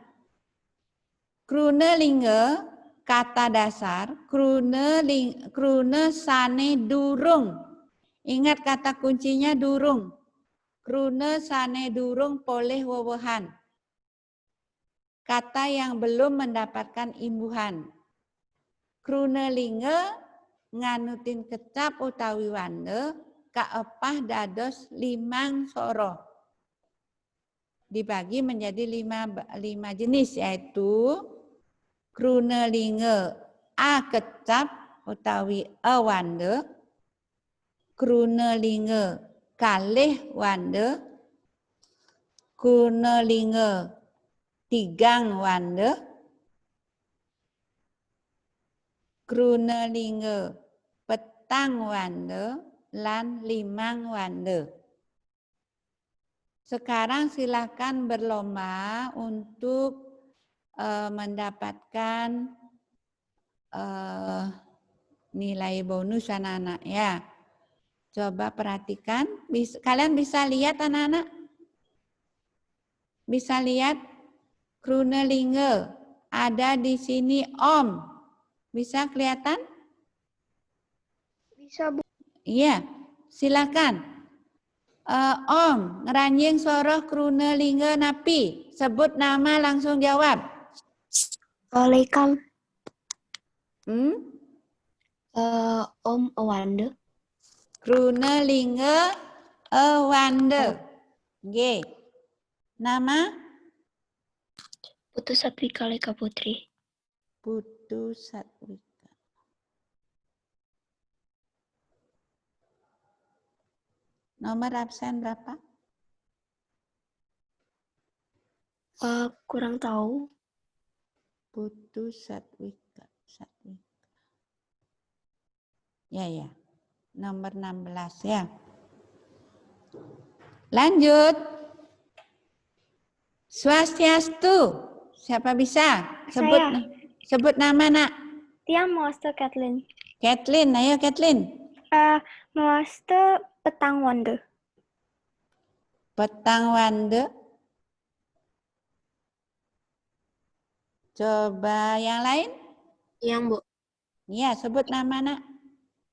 Krune lingga kata dasar, krune sane durung. Ingat kata kuncinya durung. Krune sane durung poleh wewehan. Kata yang belum mendapatkan imbuhan. Krune lingga nganutin kecap utawi wande kaepah dados 5 soroh. Dibagi menjadi 5 jenis, yaitu krune linga a kecap utawi a wande, krune linga kalih wande, krune linga 3 wande, krune linga petang wande, lan 5 wande. Sekarang silakan berlomba untuk mendapatkan nilai bonus anak-anak ya. Coba perhatikan, kalian bisa lihat anak-anak? Bisa lihat krune lingga ada di sini om. Bisa kelihatan? Bisa, Bu. Iya, silakan. Om, ngranjing soroh krune lingga napi. Sebut nama langsung jawab. Waalaikum. Om Awande. Krunelinge Awande. Nggih. Nama? Putu Satwika Leka Putri. Putu Satwika. Nomor absen berapa? Kurang tahu. Putu Satwika. Ya. Nomor 16 ya. Lanjut. Swastiastu. Siapa bisa? Sebut nama, Nak. Tiang Mawaste Kathleen. Kathleen, ayo Kathleen. Mawaste Petang Wande. Petang Wande. Coba yang lain. Yang Bu. Iya, sebut nama, Nak.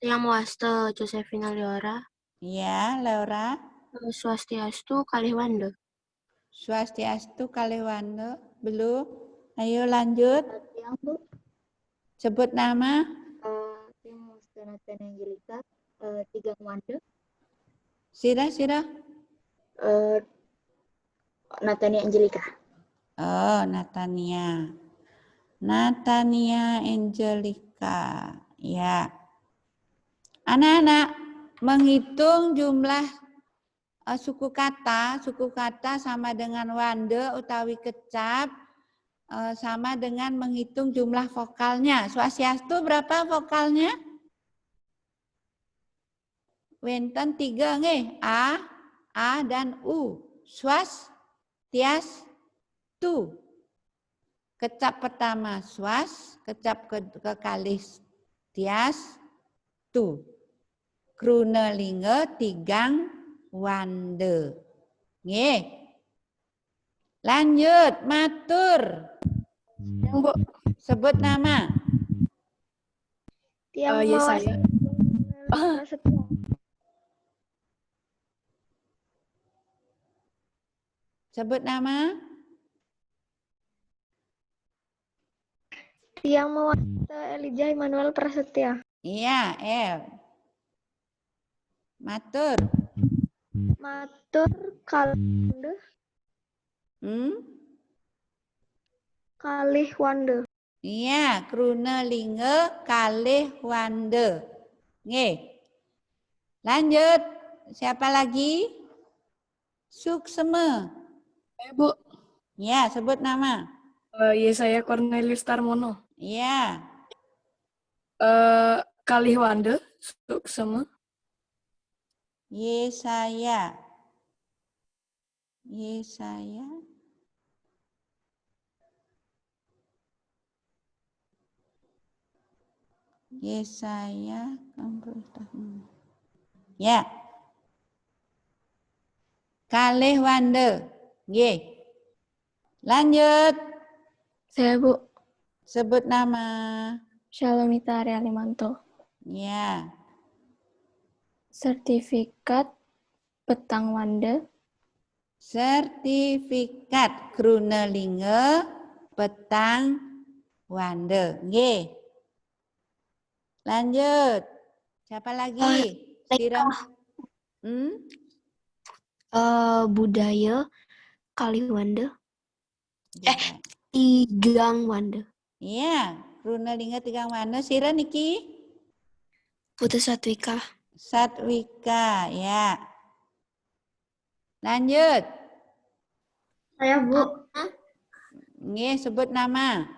Yang Mawaste Josephina Leora. Iya, Leora. Swastiastu Kalihwande. Swastiastu Kalihwande. Belum. Ayo lanjut. Yang Bu. Sebut nama. Yang Mawaste Natania Angelika. Tigang Wande. Sira. Natania Angelika. Oh, Natania. Natania Angelika. Ya. Anak-anak, menghitung jumlah suku kata sama dengan wande utawi kecap, sama dengan menghitung jumlah vokalnya. Swastiastu berapa vokalnya? Wenten 3 nggih. A dan U. Swastiastu. Kecap pertama swas, kecap kekalih tiastu. Krunelinge tigang wande. Nggih. Lanjut, matur. Yang Bu. Sebut nama. Tiang Ya Mawaste saya. Prasetya. Sebut nama. Tiang Mawaste Elijah Immanuel Prasetya. Iya, El. Matur. Matur Kalihwande. Kalihwande. Iya, Krunelinge Kalihwande. Nggih. Lanjut. Siapa lagi? Sukseme. Bu. Ya, sebut nama. Yesaya Cornelius Tarmono. Iya. Kalihwande, Sukseme. Yesaya. Ya. Kalihwande. Nggih. Lanjut. Saya, Bu. Sebut nama. Shalomita Arya Limanto. Ya. Sertifikat Petang Wande. Sertifikat Krunelinge Petang Wande. Nggih. Lanjut. Siapa lagi? Siram. Budaya Kalihwande. Tigang Wande. Iya, Krunelinge Tigang Wande. Sira niki? Putu Satwika. Satwika, ya. Lanjut. Saya, Bu. Nggih, sebut nama.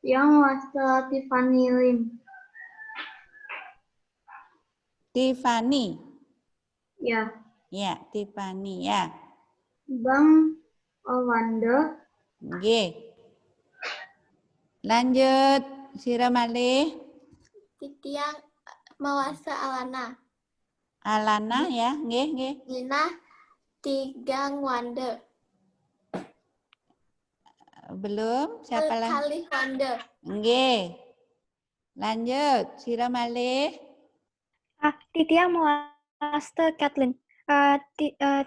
Yang Mawaste Tiffany Lim. Tiffany. Ya. Ya, Tiffany, ya. Bang Wande. Nggih. Lanjut, Sira malih. Titiang Mawaste Alana. Alana ya, nggih. Lina Tigang Wande. Belum, siapa lagi? Kalihwande. Nggih. Lanjut, Sira malih. Titiang Mawaste Kathleen.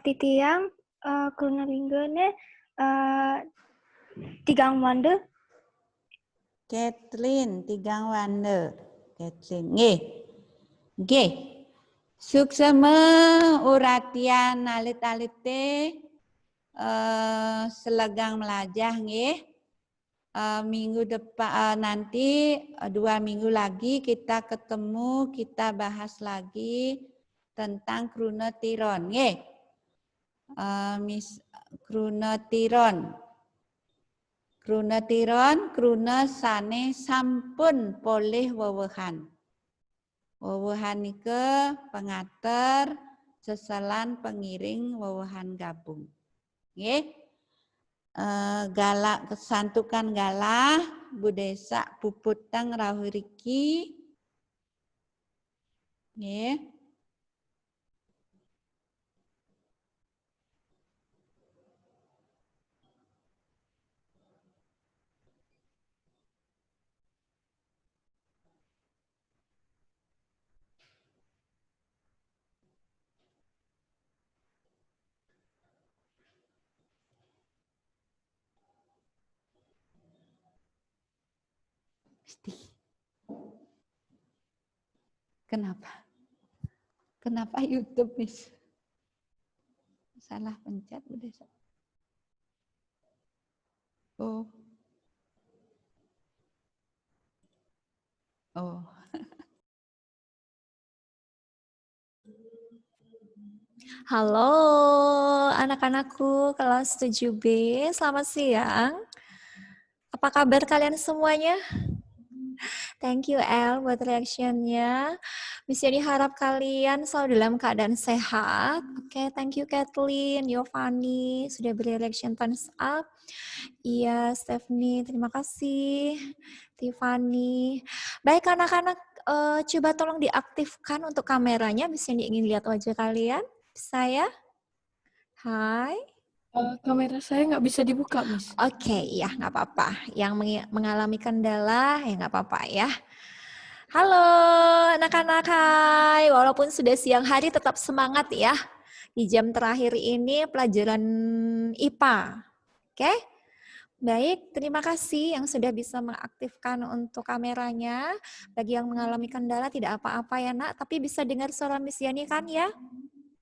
Titiang Krunelinge Tigang Wande. Kathleen tigang wanda. Kathleen. Nggih. Suksema uratian alit-alite selegang melajah nggih. Minggu depan nanti 2 minggu lagi kita ketemu, kita bahas lagi tentang krunetiron nggih. Krunetiron. Kruna sane sampun polih wewehan. Wewehan nike pengater seselan pengiring wewehan gabung. Nggih. Galak kesantukan galah budesa puputang rahuriki. Nggih. Kenapa? Kenapa YouTube, Miss? Salah pencet budesa. Oh. Oh. Halo anak-anakku kelas 7B, selamat siang. Apa kabar kalian semuanya? Thank you El buat reaction-nya. Miss Yani harap kalian selalu dalam keadaan sehat. Oke, thank you Kathleen, Yovani sudah beri reaction thumbs up. Iya, Stephanie, terima kasih. Tiffany. Baik anak-anak, coba tolong diaktifkan untuk kameranya. Miss Yani ingin lihat wajah kalian. Saya. Hai. Kamera saya nggak bisa dibuka, Miss. Oke, ya nggak apa-apa. Yang mengalami kendala, ya nggak apa-apa ya. Halo anak-anak, hai. Walaupun sudah siang hari, tetap semangat ya. Di jam terakhir ini pelajaran IPA. Oke? Baik, terima kasih yang sudah bisa mengaktifkan untuk kameranya. Bagi yang mengalami kendala, tidak apa-apa ya nak, tapi bisa dengar suara Miss Yani kan ya?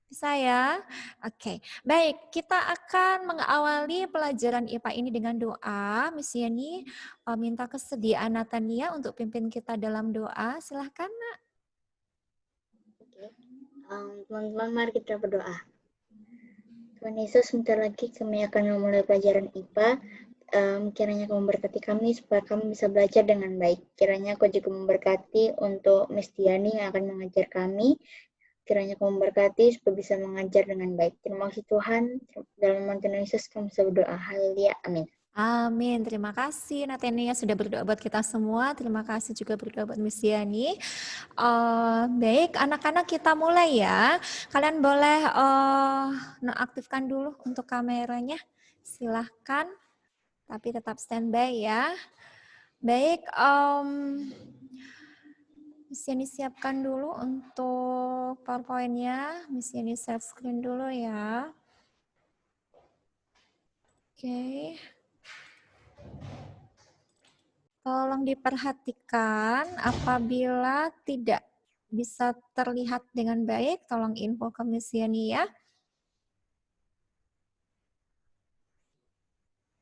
Bisa ya? Oke, baik. Kita akan mengawali pelajaran IPA ini dengan doa. Miss Yani minta kesediaan Natania untuk pimpin kita dalam doa. Silahkan, Nak. Teman-teman, mari kita berdoa. Tuhan Yesus, sebentar lagi kami akan memulai pelajaran IPA. Kiranya Kau memberkati kami supaya kami bisa belajar dengan baik. Kiranya Kau juga memberkati untuk Miss Diani yang akan mengajar kami. Kiranya Kau memberkati supaya bisa mengajar dengan baik. Terima kasih Tuhan. Dalam nama Tuhan Yesus kami bisa berdoa. Haleluya. Amin. Amin. Terima kasih Natania sudah berdoa buat kita semua. Terima kasih juga berdoa buat Miss Yani. Baik, anak-anak kita mulai ya. Kalian boleh nonaktifkan dulu untuk kameranya. Silahkan. Tapi tetap standby ya. Baik, Miss Yani siapkan dulu untuk PowerPoint-nya. Miss Yani share screen dulu ya. Oke. Tolong diperhatikan apabila tidak bisa terlihat dengan baik, tolong info ke Miss Yani ya.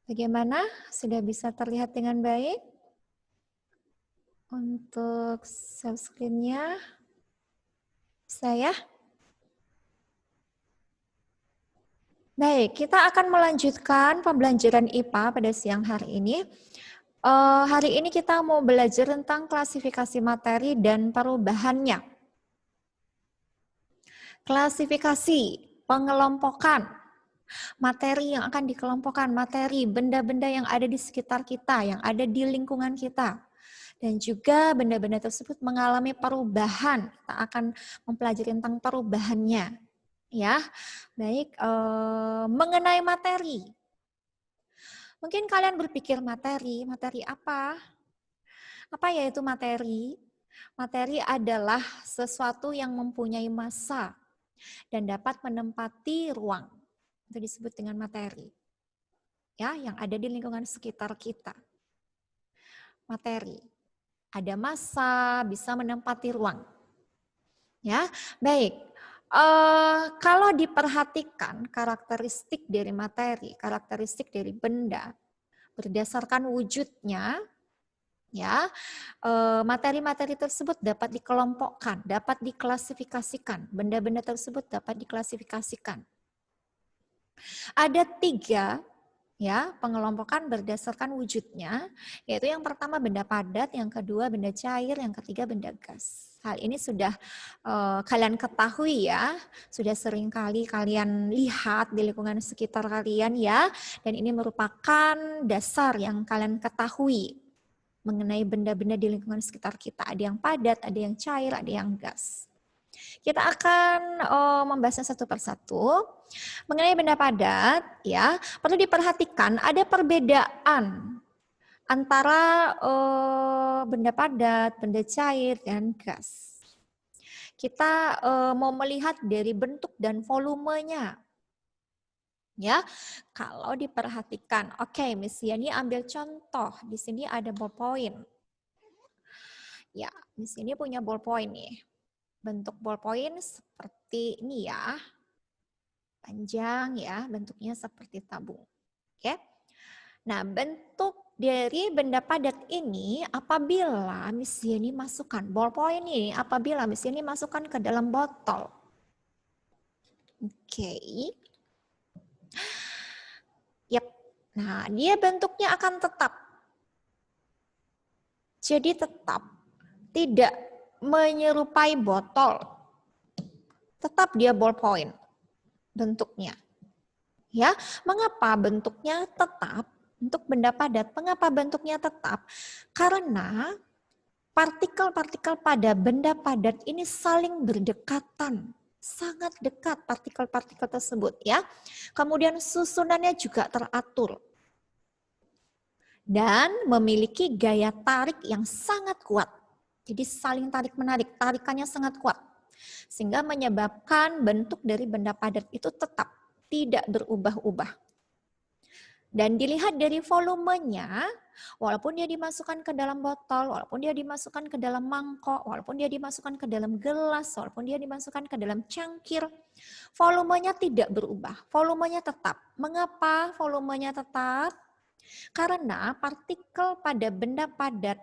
Bagaimana? Sudah bisa terlihat dengan baik? Untuk share screen-nya, bisa ya? Baik, kita akan melanjutkan pembelajaran IPA pada siang hari ini. Hari ini kita mau belajar tentang klasifikasi materi dan perubahannya. Klasifikasi, pengelompokan, materi yang akan dikelompokkan, materi, benda-benda yang ada di sekitar kita, yang ada di lingkungan kita. Dan juga benda-benda tersebut mengalami perubahan. Kita akan mempelajari tentang perubahannya. Ya, baik. Mengenai materi. Mungkin kalian berpikir materi apa? Apa ya itu materi? Materi adalah sesuatu yang mempunyai massa dan dapat menempati ruang. Itu disebut dengan materi. Ya, yang ada di lingkungan sekitar kita. materi. Ada massa, bisa menempati ruang. Ya, baik. Kalau diperhatikan karakteristik dari materi, karakteristik dari benda, berdasarkan wujudnya, ya, materi-materi tersebut dapat dikelompokkan, dapat diklasifikasikan. Benda-benda tersebut dapat diklasifikasikan. Ada 3 ya pengelompokan berdasarkan wujudnya, yaitu yang pertama benda padat, yang kedua benda cair, yang ketiga benda gas. Hal ini sudah kalian ketahui ya, sudah sering kali kalian lihat di lingkungan sekitar kalian ya, dan ini merupakan dasar yang kalian ketahui mengenai benda-benda di lingkungan sekitar kita. Ada yang padat, ada yang cair, ada yang gas. Kita akan membahasnya satu persatu. Mengenai benda padat, ya perlu diperhatikan ada perbedaan antara benda padat, benda cair, dan gas. Kita mau melihat dari bentuk dan volumenya. Ya, kalau diperhatikan, oke, Miss Yani ambil contoh. Di sini ada ballpoint. Ya, di sini punya ballpoint nih. Bentuk ballpoint seperti ini ya. Panjang ya, bentuknya seperti tabung. Oke. Nah, bentuk dari benda padat ini apabila Miss Yani masukkan ballpoint ini, apabila Miss Yani masukkan ke dalam botol. Oke. Yap. Nah, dia bentuknya akan tetap. Jadi tetap tidak menyerupai botol. Tetap dia ballpoint bentuknya. Ya, mengapa bentuknya tetap? Untuk benda padat, mengapa bentuknya tetap? Karena partikel-partikel pada benda padat ini saling berdekatan. Sangat dekat partikel-partikel tersebut ya. Kemudian susunannya juga teratur. Dan memiliki gaya tarik yang sangat kuat. Jadi saling tarik-menarik, tarikannya sangat kuat. Sehingga menyebabkan bentuk dari benda padat itu tetap tidak berubah-ubah. Dan dilihat dari volumenya, walaupun dia dimasukkan ke dalam botol, walaupun dia dimasukkan ke dalam mangkok, walaupun dia dimasukkan ke dalam gelas, walaupun dia dimasukkan ke dalam cangkir, volumenya tidak berubah, volumenya tetap. Mengapa volumenya tetap? Karena partikel pada benda padat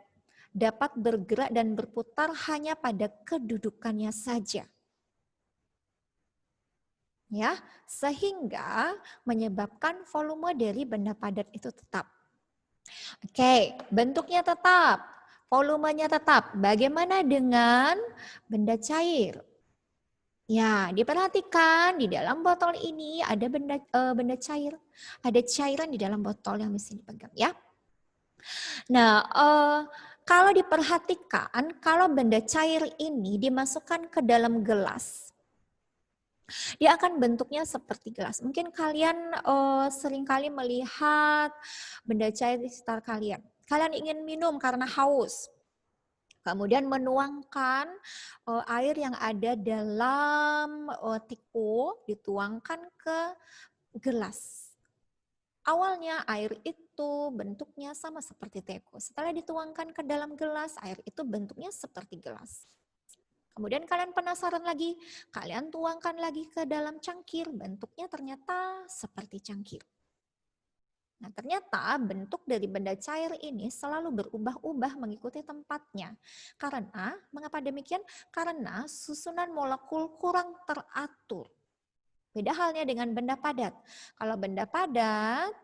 dapat bergerak dan berputar hanya pada kedudukannya saja. Ya, sehingga menyebabkan volume dari benda padat itu tetap. Oke, bentuknya tetap, volumenya tetap. Bagaimana dengan benda cair? Ya, diperhatikan di dalam botol ini ada benda cair, ada cairan di dalam botol yang mesti dipegang ya. Nah, kalau diperhatikan, kalau benda cair ini dimasukkan ke dalam gelas, dia akan bentuknya seperti gelas. Mungkin kalian seringkali melihat benda cair di sekitar kalian. Kalian ingin minum karena haus. Kemudian menuangkan air yang ada dalam teko, dituangkan ke gelas. Awalnya air itu bentuknya sama seperti teko. Setelah dituangkan ke dalam gelas, air itu bentuknya seperti gelas. Kemudian kalian penasaran lagi, kalian tuangkan lagi ke dalam cangkir, bentuknya ternyata seperti cangkir. Nah, ternyata bentuk dari benda cair ini selalu berubah-ubah mengikuti tempatnya. Karena, mengapa demikian? Karena susunan molekul kurang teratur. Beda halnya dengan benda padat. Kalau benda padat,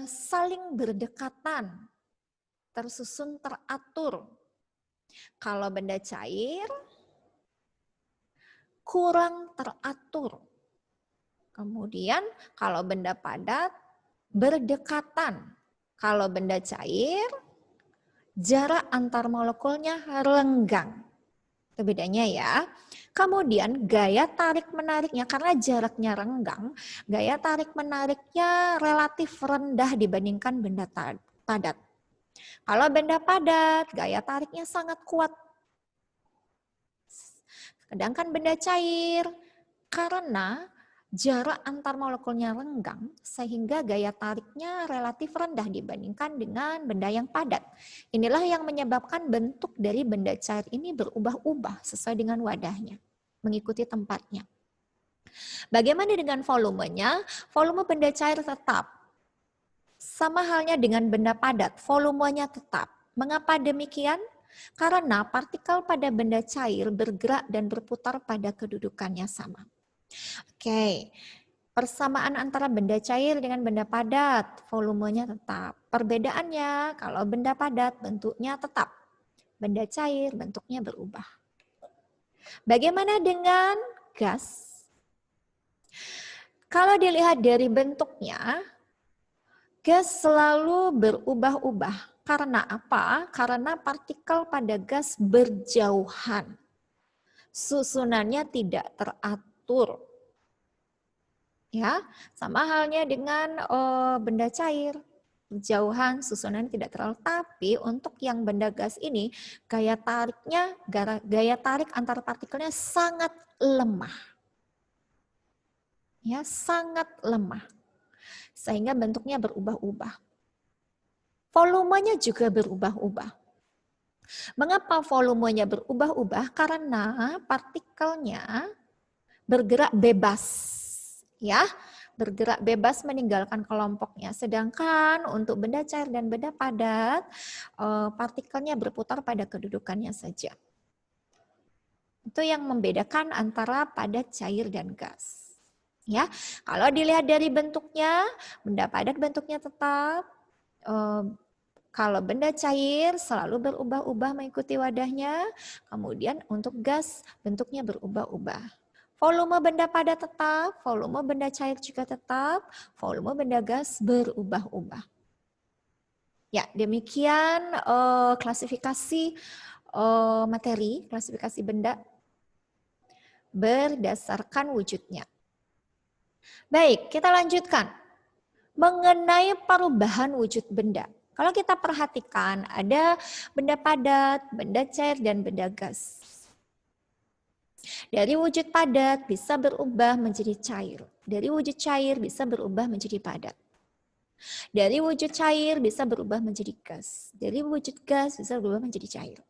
saling berdekatan, tersusun teratur. Kalau benda cair, kurang teratur. Kemudian kalau benda padat, berdekatan. Kalau benda cair, jarak antar molekulnya renggang. Itu bedanya ya. Kemudian gaya tarik-menariknya, karena jaraknya renggang, gaya tarik-menariknya relatif rendah dibandingkan benda padat. Kalau benda padat, gaya tariknya sangat kuat. Sedangkan benda cair, karena jarak antar molekulnya renggang sehingga gaya tariknya relatif rendah dibandingkan dengan benda yang padat. Inilah yang menyebabkan bentuk dari benda cair ini berubah-ubah sesuai dengan wadahnya, mengikuti tempatnya. Bagaimana dengan volumenya? Volume benda cair tetap. Sama halnya dengan benda padat, volumenya tetap. Mengapa demikian? Karena partikel pada benda cair bergerak dan berputar pada kedudukannya sama. Oke, persamaan antara benda cair dengan benda padat, volumenya tetap. Perbedaannya, kalau benda padat bentuknya tetap, benda cair bentuknya berubah. Bagaimana dengan gas? Kalau dilihat dari bentuknya, gas selalu berubah-ubah. Karena apa? Karena partikel pada gas berjauhan. Susunannya tidak teratur. Ya, sama halnya dengan benda cair. Jauhan susunan tidak terlalu, tapi untuk yang benda gas ini gaya tarik antar partikelnya sangat lemah. Ya, sangat lemah. Sehingga bentuknya berubah-ubah. Volumenya juga berubah-ubah. Mengapa volumenya berubah-ubah? Karena partikelnya bergerak bebas. Ya, bergerak bebas meninggalkan kelompoknya. Sedangkan untuk benda cair dan benda padat, partikelnya berputar pada kedudukannya saja. Itu yang membedakan antara padat, cair, dan gas. Ya, kalau dilihat dari bentuknya, benda padat bentuknya tetap. Kalau benda cair selalu berubah-ubah mengikuti wadahnya. Kemudian untuk gas bentuknya berubah-ubah. Volume benda padat tetap, volume benda cair juga tetap, volume benda gas berubah-ubah. Ya, demikian klasifikasi materi, klasifikasi benda berdasarkan wujudnya. Baik, kita lanjutkan. Mengenai perubahan wujud benda. Kalau kita perhatikan ada benda padat, benda cair, dan benda gas. Dari wujud padat bisa berubah menjadi cair. Dari wujud cair bisa berubah menjadi padat. Dari wujud cair bisa berubah menjadi gas. Dari wujud gas bisa berubah menjadi cair.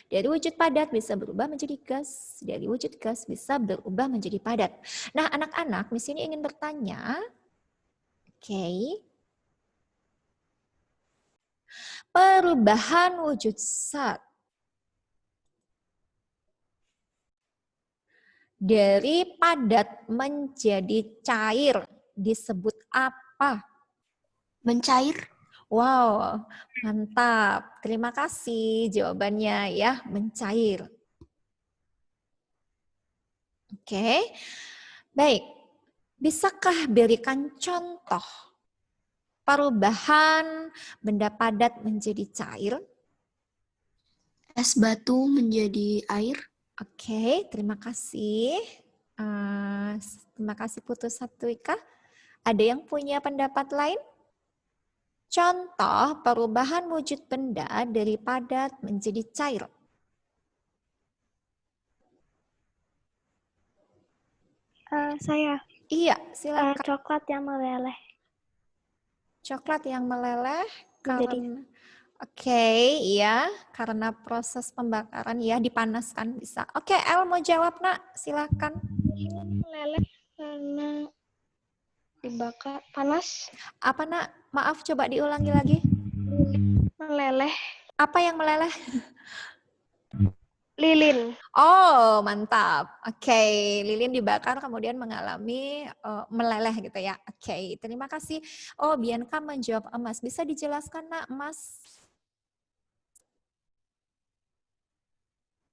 Dari wujud padat bisa berubah menjadi gas. Dari wujud gas bisa berubah menjadi padat. Nah, anak-anak di sini ingin bertanya, perubahan wujud zat dari padat menjadi cair disebut apa? Mencair. Wow, mantap. Terima kasih jawabannya ya, mencair. Oke. Baik. Bisakah berikan contoh perubahan benda padat menjadi cair? Es batu menjadi air. Oke, terima kasih. Terima kasih Putu Satwika. Ada yang punya pendapat lain? Contoh perubahan wujud benda dari padat menjadi cair. Saya. Iya, silakan. Coklat yang meleleh. Coklat yang meleleh karena iya, karena proses pembakaran ya dipanaskan bisa. Oke, El mau jawab, Nak? Silakan. Meleleh karena dibakar panas. Apa, Nak? Maaf, coba diulangi lagi. Meleleh. Apa yang meleleh? Lilin. Oh, mantap. Oke, lilin dibakar kemudian mengalami meleleh gitu ya. Oke, terima kasih. Oh, Bianca menjawab emas. Bisa dijelaskan, Nak, emas?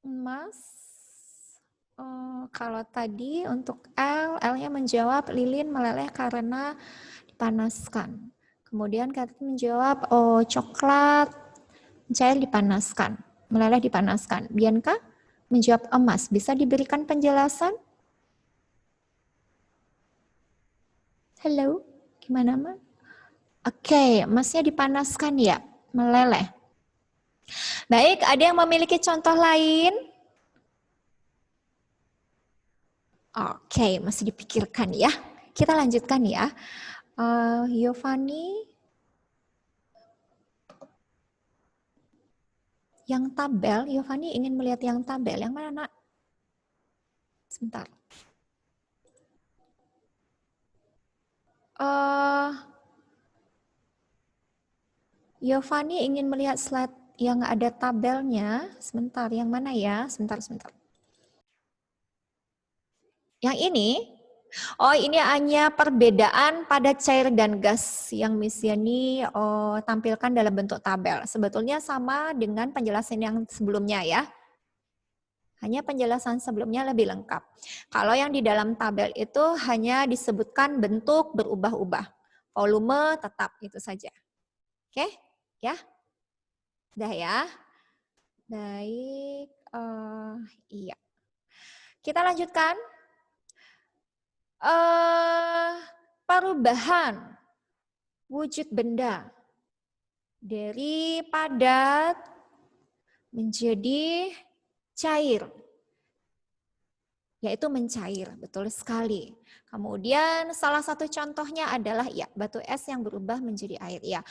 Emas. Kalau tadi untuk L-nya menjawab lilin meleleh karena dipanaskan. Kemudian Kathy menjawab coklat cair dipanaskan, meleleh dipanaskan. Bianca menjawab emas. Bisa diberikan penjelasan? Halo, gimana, Ma? Oke, emasnya dipanaskan ya, meleleh. Baik, ada yang memiliki contoh lain? Oke, masih dipikirkan ya. Kita lanjutkan ya. Yovani, yang tabel, Yovani ingin melihat yang tabel. Yang mana, Nak? Sebentar. Yovani ingin melihat slide yang ada tabelnya. Sebentar, yang mana ya? Sebentar. Yang ini? Oh, ini hanya perbedaan pada cair dan gas yang Miss Yani tampilkan dalam bentuk tabel. Sebetulnya sama dengan penjelasan yang sebelumnya ya. Hanya penjelasan sebelumnya lebih lengkap. Kalau yang di dalam tabel itu hanya disebutkan bentuk berubah-ubah. Volume tetap itu saja. Oke? Ya? Udah ya? Baik. Iya. Kita lanjutkan. Perubahan wujud benda dari padat menjadi cair, yaitu mencair, betul sekali. Kemudian salah satu contohnya adalah ya batu es yang berubah menjadi air ya.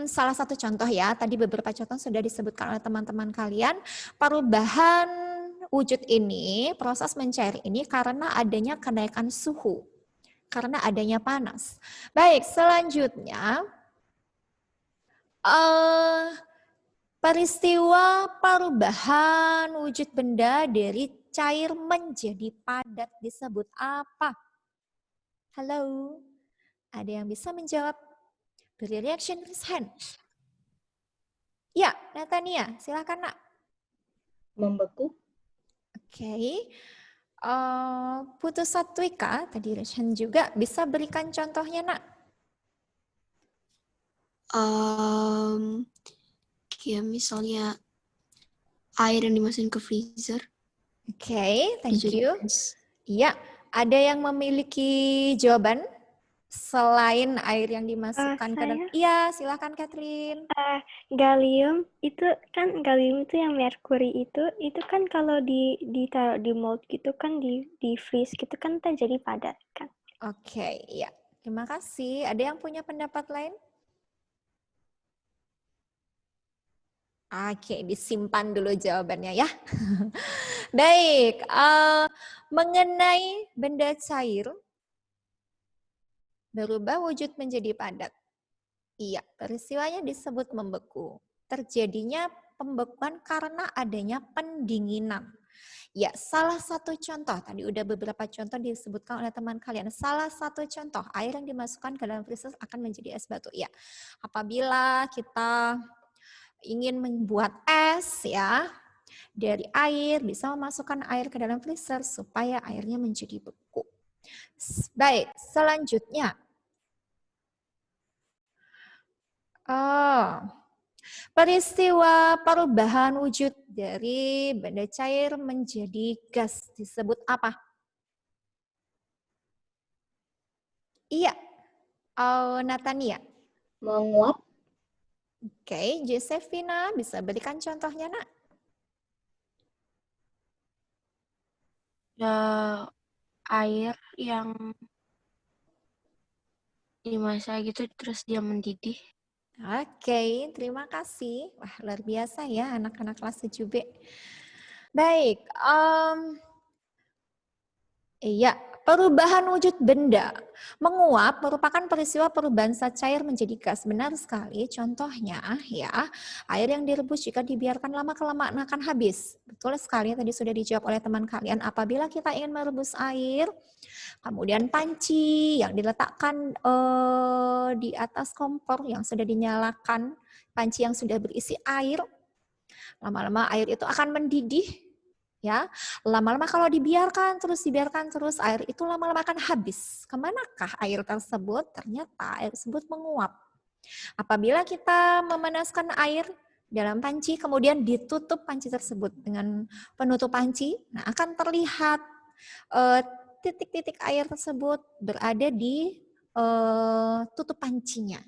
Salah satu contoh ya, tadi beberapa contoh sudah disebutkan oleh teman-teman kalian. Perubahan wujud ini, proses mencair ini karena adanya kenaikan suhu, karena adanya panas. Baik, selanjutnya peristiwa perubahan wujud benda dari cair menjadi padat disebut apa? Halo, ada yang bisa menjawab? Beri reaction, raise hand. Ya, Natania, silakan Nak. Membeku. Oke. Putu Satwika, tadi Reshan juga, bisa berikan contohnya, Nak? Kayak misalnya air yang dimasukin ke freezer. Oke, thank you. Iya, ada yang memiliki jawaban selain air yang dimasukkan ke dalam? Iya, silakan Catherine. Gallium itu yang merkuri itu kan kalau ditaruh di mold gitu kan di freeze gitu kan jadi padat kan. Oke, iya. Terima kasih. Ada yang punya pendapat lain? Oke, disimpan dulu jawabannya ya. Baik, mengenai benda cair berubah wujud menjadi padat. Iya, peristiwanya disebut membeku. Terjadinya pembekuan karena adanya pendinginan. Ya, salah satu contoh, tadi udah beberapa contoh disebutkan oleh teman kalian. Salah satu contoh, air yang dimasukkan ke dalam freezer akan menjadi es batu. Ya, apabila kita ingin membuat es ya, dari air, bisa memasukkan air ke dalam freezer supaya airnya menjadi beku. Baik, selanjutnya. Peristiwa perubahan wujud dari benda cair menjadi gas disebut apa? Iya, Natania. Menguap. Oke, Josephina bisa berikan contohnya, Nak? Air yang dimasak gitu terus dia mendidih. Oke, terima kasih. Wah, luar biasa ya anak-anak kelas 7B. Baik, iya, perubahan wujud benda. Menguap merupakan peristiwa perubahan zat cair menjadi gas. Benar sekali, contohnya ya, air yang direbus jika dibiarkan lama-kelamaan akan habis. Betul sekali, tadi sudah dijawab oleh teman kalian. Apabila kita ingin merebus air, kemudian panci yang diletakkan di atas kompor yang sudah dinyalakan, panci yang sudah berisi air, lama-lama air itu akan mendidih, ya. Lama-lama kalau dibiarkan terus, air itu lama-lama akan habis. Kemanakah air tersebut? Ternyata air tersebut menguap. Apabila kita memanaskan air dalam panci, kemudian ditutup panci tersebut dengan penutup panci, nah akan terlihat titik-titik air tersebut berada di tutup pancinya.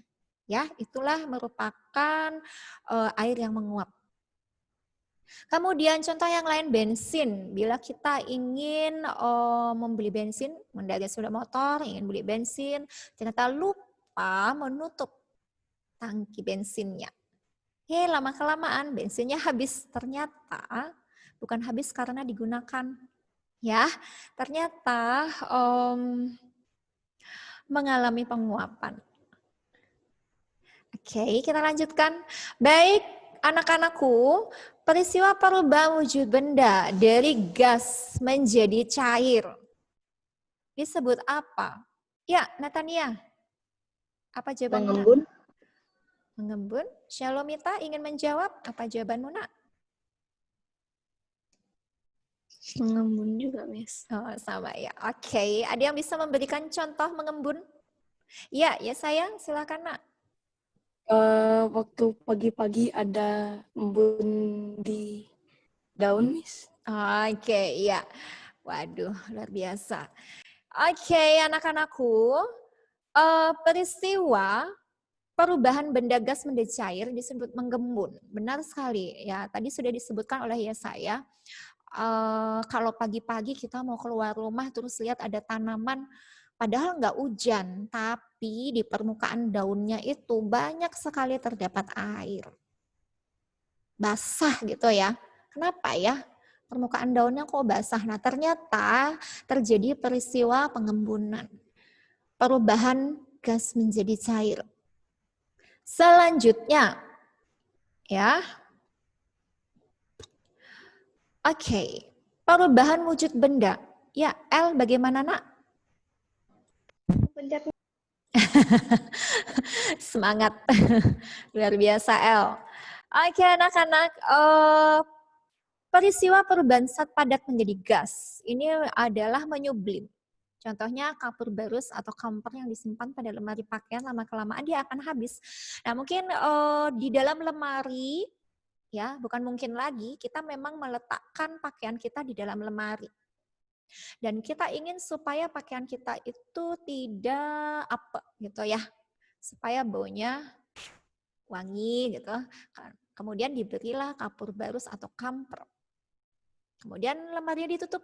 Ya, itulah merupakan air yang menguap. Kemudian contoh yang lain bensin. Bila kita ingin membeli bensin, mendadak sepeda motor, ingin beli bensin, ternyata lupa menutup tangki bensinnya. Lama-kelamaan bensinnya habis. Ternyata bukan habis karena digunakan. Ya, ternyata mengalami penguapan. Oke, kita lanjutkan. Baik, anak-anakku, peristiwa perubahan wujud benda dari gas menjadi cair disebut apa? Ya, Natania. Apa jawabanmu? Mengembun. Mengembun. Shalomita ingin menjawab. Apa jawabanmu, Nak? Mengembun juga, Miss. Oh, sama ya. Oke, ada yang bisa memberikan contoh mengembun? Ya sayang, silakan, Nak. Waktu pagi-pagi ada embun di daun, Miss. Oke, iya. Waduh, luar biasa. Oke, anak-anakku, peristiwa perubahan benda gas menjadi cair disebut menggembun. Benar sekali. Ya, tadi sudah disebutkan oleh Yesaya. Kalau pagi-pagi kita mau keluar rumah terus lihat ada tanaman, padahal nggak hujan, tapi di permukaan daunnya itu banyak sekali terdapat air. Basah gitu ya. Kenapa ya? Permukaan daunnya kok basah? Nah, ternyata terjadi peristiwa pengembunan. Perubahan gas menjadi cair. Selanjutnya, ya. Oke, perubahan wujud benda. Ya, El, bagaimana, Nak? Semangat. Luar biasa, El. Oke, anak-anak. Peristiwa perubahan zat padat menjadi gas. Ini adalah menyublim. Contohnya kapur barus atau kamper yang disimpan pada lemari pakaian, lama-kelamaan dia akan habis. Nah, mungkin di dalam lemari, ya bukan mungkin lagi, kita memang meletakkan pakaian kita di dalam lemari. Dan kita ingin supaya pakaian kita itu tidak apa gitu ya, supaya baunya wangi gitu. Kemudian diberilah kapur barus atau kamper. Kemudian lemarinya ditutup.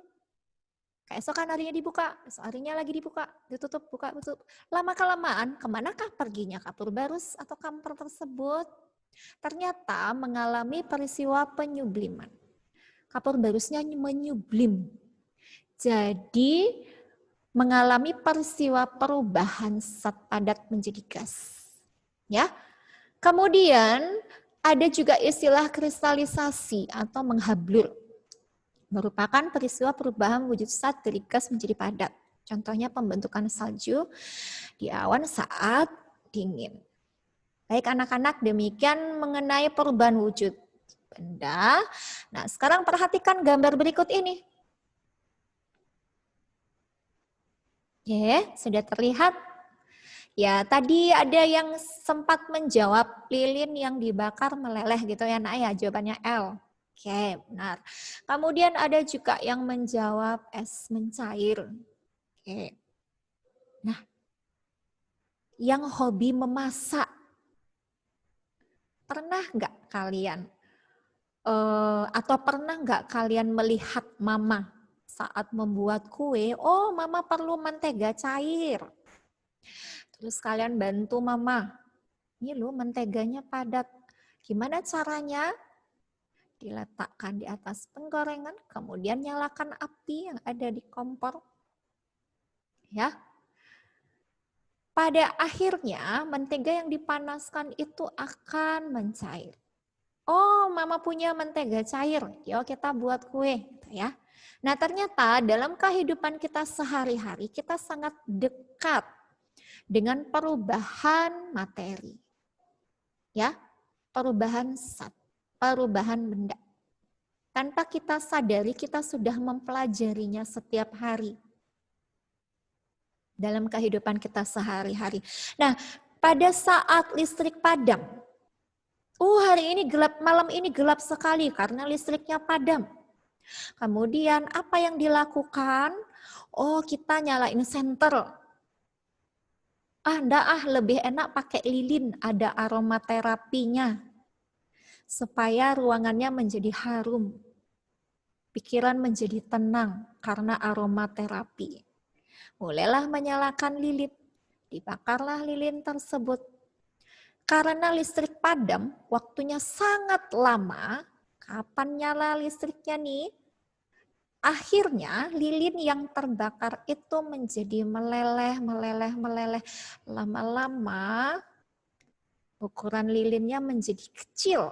Keesokan harinya dibuka, besok harinya lagi dibuka, ditutup, buka, tutup. Lama-kelamaan, kemanakah perginya kapur barus atau kamper tersebut? Ternyata mengalami peristiwa penyubliman. Kapur barusnya menyublim. Jadi mengalami peristiwa perubahan zat padat menjadi gas. Ya. Kemudian ada juga istilah kristalisasi atau menghablur. Merupakan peristiwa perubahan wujud zat dari gas menjadi padat. Contohnya pembentukan salju di awan saat dingin. Baik anak-anak, demikian mengenai perubahan wujud benda. Nah, sekarang perhatikan gambar berikut ini. Sudah terlihat? Ya, tadi ada yang sempat menjawab lilin yang dibakar meleleh gitu ya, Nak ya, jawabannya L. Oke, benar. Kemudian ada juga yang menjawab es mencair. Oke. Nah, yang hobi memasak, pernah nggak kalian atau pernah nggak kalian melihat mama saat membuat kue? Oh, mama perlu mentega cair. Terus kalian bantu mama. Ini loh menteganya padat. Gimana caranya? Diletakkan di atas penggorengan, kemudian nyalakan api yang ada di kompor. Ya. Pada akhirnya mentega yang dipanaskan itu akan mencair. Oh, mama punya mentega cair. Yuk kita buat kue, gitu ya. Nah, ternyata dalam kehidupan kita sehari-hari kita sangat dekat dengan perubahan materi. Ya, perubahan zat. Perubahan benda. Tanpa kita sadari, kita sudah mempelajarinya setiap hari. Dalam kehidupan kita sehari-hari. Nah, pada saat listrik padam. Hari ini gelap, malam ini gelap sekali karena listriknya padam. Kemudian apa yang dilakukan? Oh, kita nyalain senter. Lebih enak pakai lilin, ada aromaterapinya. supaya ruangannya menjadi harum, pikiran menjadi tenang karena aromaterapi. Mulailah menyalakan lilin, dibakarlah lilin tersebut. Karena listrik padam, waktunya sangat lama. Kapan nyala listriknya nih? Akhirnya lilin yang terbakar itu menjadi meleleh. Lama-lama ukuran lilinnya menjadi kecil.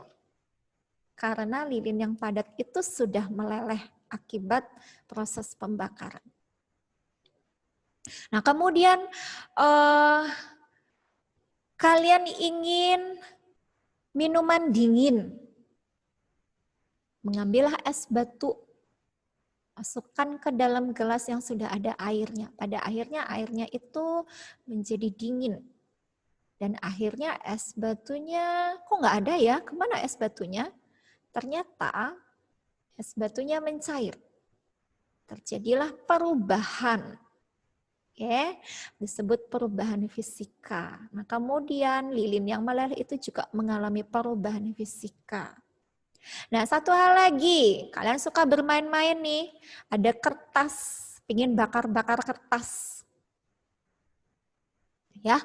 Karena lilin yang padat itu sudah meleleh akibat proses pembakaran. Nah, kemudian kalian ingin minuman dingin. Mengambillah es batu, masukkan ke dalam gelas yang sudah ada airnya. Pada akhirnya airnya itu menjadi dingin. Dan akhirnya es batunya, kok nggak ada ya? Kemana es batunya? Ternyata es batunya mencair. Terjadilah perubahan. Oke, disebut perubahan fisika. Nah, kemudian lilin yang meleleh itu juga mengalami perubahan fisika. Nah, satu hal lagi, kalian suka bermain-main nih, ada kertas, pingin bakar-bakar kertas. Ya,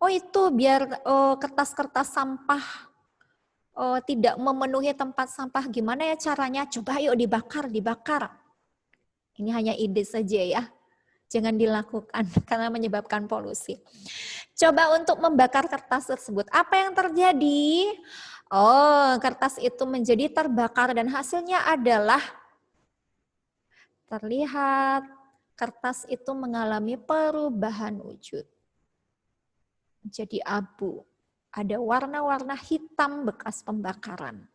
oh itu biar kertas-kertas sampah tidak memenuhi tempat sampah, gimana ya caranya? Coba yuk dibakar. Ini hanya ide saja ya. Jangan dilakukan karena menyebabkan polusi. Coba untuk membakar kertas tersebut. Apa yang terjadi? Oh, kertas itu menjadi terbakar dan hasilnya adalah terlihat kertas itu mengalami perubahan wujud. Jadi abu. Ada warna-warna hitam bekas pembakaran.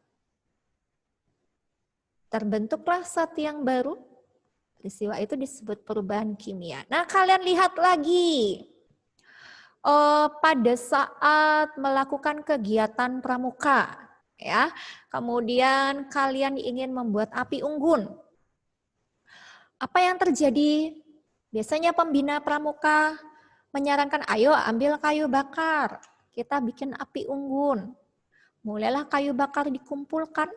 Terbentuklah zat yang baru. Peristiwa itu disebut perubahan kimia. Nah, kalian lihat lagi. Pada saat melakukan kegiatan pramuka, ya, kemudian kalian ingin membuat api unggun. Apa yang terjadi? Biasanya pembina pramuka menyarankan, ayo ambil kayu bakar, kita bikin api unggun. Mulailah kayu bakar dikumpulkan,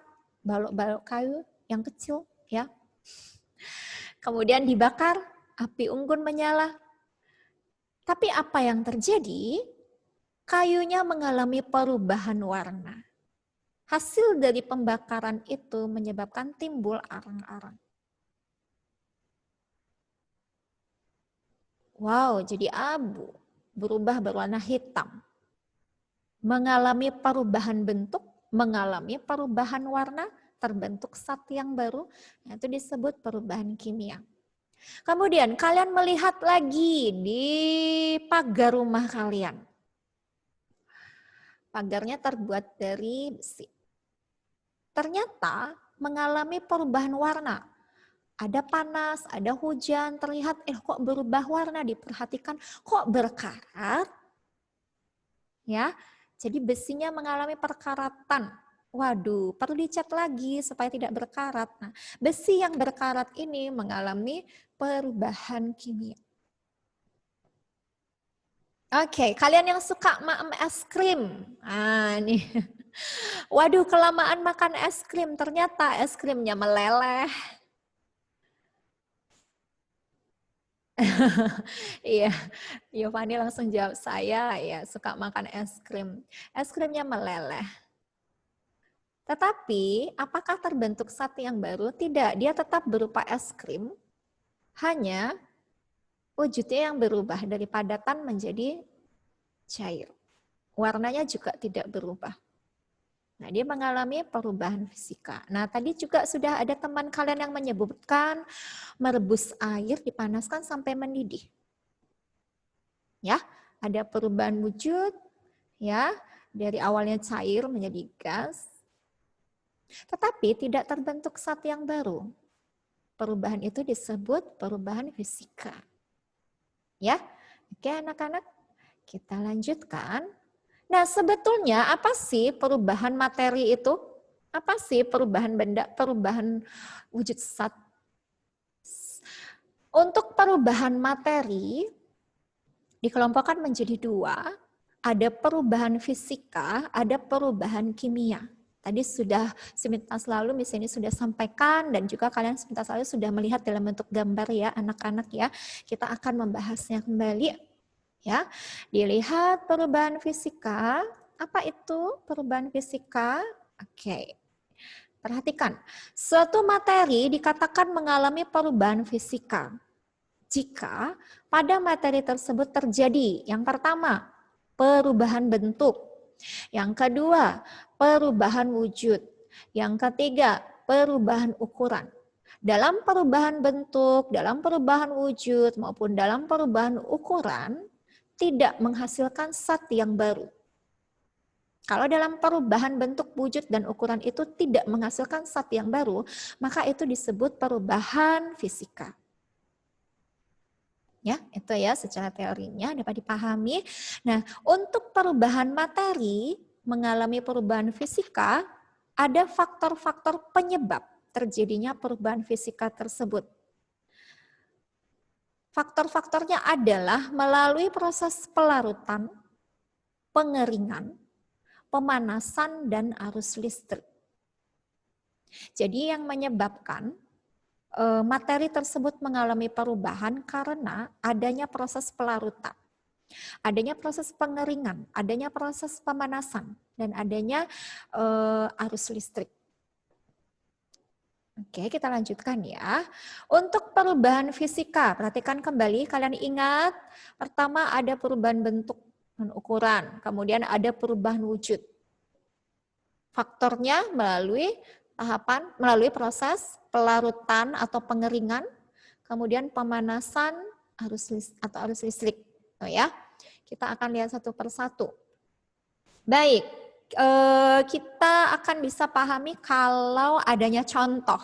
balok-balok kayu yang kecil, ya. Kemudian dibakar, api unggun menyala. Tapi apa yang terjadi? Kayunya mengalami perubahan warna. Hasil dari pembakaran itu menyebabkan timbul arang-arang. Wow, jadi abu, berubah berwarna hitam. Mengalami perubahan bentuk, mengalami perubahan warna, terbentuk zat yang baru, itu disebut perubahan kimia. Kemudian kalian melihat lagi di pagar rumah kalian. Pagarnya terbuat dari besi. Ternyata mengalami perubahan warna. Ada panas, ada hujan, terlihat kok berubah warna, diperhatikan kok berkarat. Ya, jadi besinya mengalami perkaratan. Waduh, perlu dicat lagi supaya tidak berkarat. Nah, besi yang berkarat ini mengalami perubahan kimia. Oke, kalian yang suka makan es krim. Nah, ini. Waduh, kelamaan makan es krim, ternyata es krimnya meleleh. Iya, Yovani langsung jawab, saya ya suka makan es krim. Es krimnya meleleh. Tetapi, apakah terbentuk zat yang baru? Tidak, dia tetap berupa es krim, hanya wujudnya yang berubah dari padatan menjadi cair. Warnanya juga tidak berubah. Nah, dia mengalami perubahan fisika. Nah, tadi juga sudah ada teman kalian yang menyebutkan merebus air dipanaskan sampai mendidih. Ya, ada perubahan wujud, ya, dari awalnya cair menjadi gas. Tetapi tidak terbentuk zat yang baru. Perubahan itu disebut perubahan fisika. Ya, oke anak-anak, kita lanjutkan. Nah, sebetulnya apa sih perubahan materi itu? Apa sih perubahan benda, perubahan wujud zat? Untuk perubahan materi dikelompokkan menjadi dua. Ada perubahan fisika, ada perubahan kimia. Tadi sudah sepintas lalu Miss ini sudah sampaikan dan juga kalian sepintas lalu sudah melihat dalam bentuk gambar ya anak-anak ya. Kita akan membahasnya kembali ya. Dilihat perubahan fisika. Apa itu perubahan fisika? Oke. Perhatikan. Suatu materi dikatakan mengalami perubahan fisika jika pada materi tersebut terjadi yang pertama, perubahan bentuk. Yang kedua, perubahan wujud. Yang ketiga, perubahan ukuran. Dalam perubahan bentuk, dalam perubahan wujud, maupun dalam perubahan ukuran, tidak menghasilkan zat yang baru. Kalau dalam perubahan bentuk, wujud, dan ukuran itu tidak menghasilkan zat yang baru, maka itu disebut perubahan fisika. Ya, itu ya secara teorinya dapat dipahami. Nah, untuk perubahan materi mengalami perubahan fisika, ada faktor-faktor penyebab terjadinya perubahan fisika tersebut. Faktor-faktornya adalah melalui proses pelarutan, pengeringan, pemanasan, dan arus listrik. Jadi yang menyebabkan materi tersebut mengalami perubahan karena adanya proses pelarutan, adanya proses pengeringan, adanya proses pemanasan, dan adanya arus listrik. Oke, kita lanjutkan ya. Untuk perubahan fisika, perhatikan kembali, kalian ingat, pertama ada perubahan bentuk dan ukuran, kemudian ada perubahan wujud. Faktornya melalui proses pelarutan atau pengeringan, kemudian pemanasan arus listrik. Oh ya, kita akan lihat satu persatu. Baik, kita akan bisa pahami kalau adanya contoh.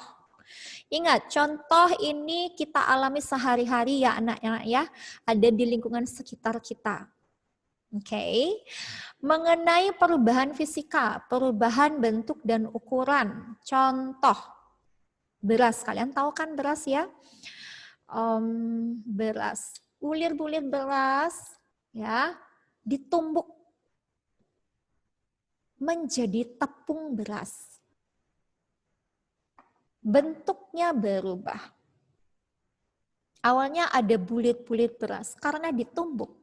Ingat, contoh ini kita alami sehari-hari ya anak-anak ya, ada di lingkungan sekitar kita. Oke, mengenai perubahan fisika, perubahan bentuk dan ukuran. Contoh, beras. Kalian tahu kan beras ya? Beras, bulir-bulir beras ya, ditumbuk menjadi tepung beras. Bentuknya berubah. Awalnya ada bulir-bulir beras, karena ditumbuk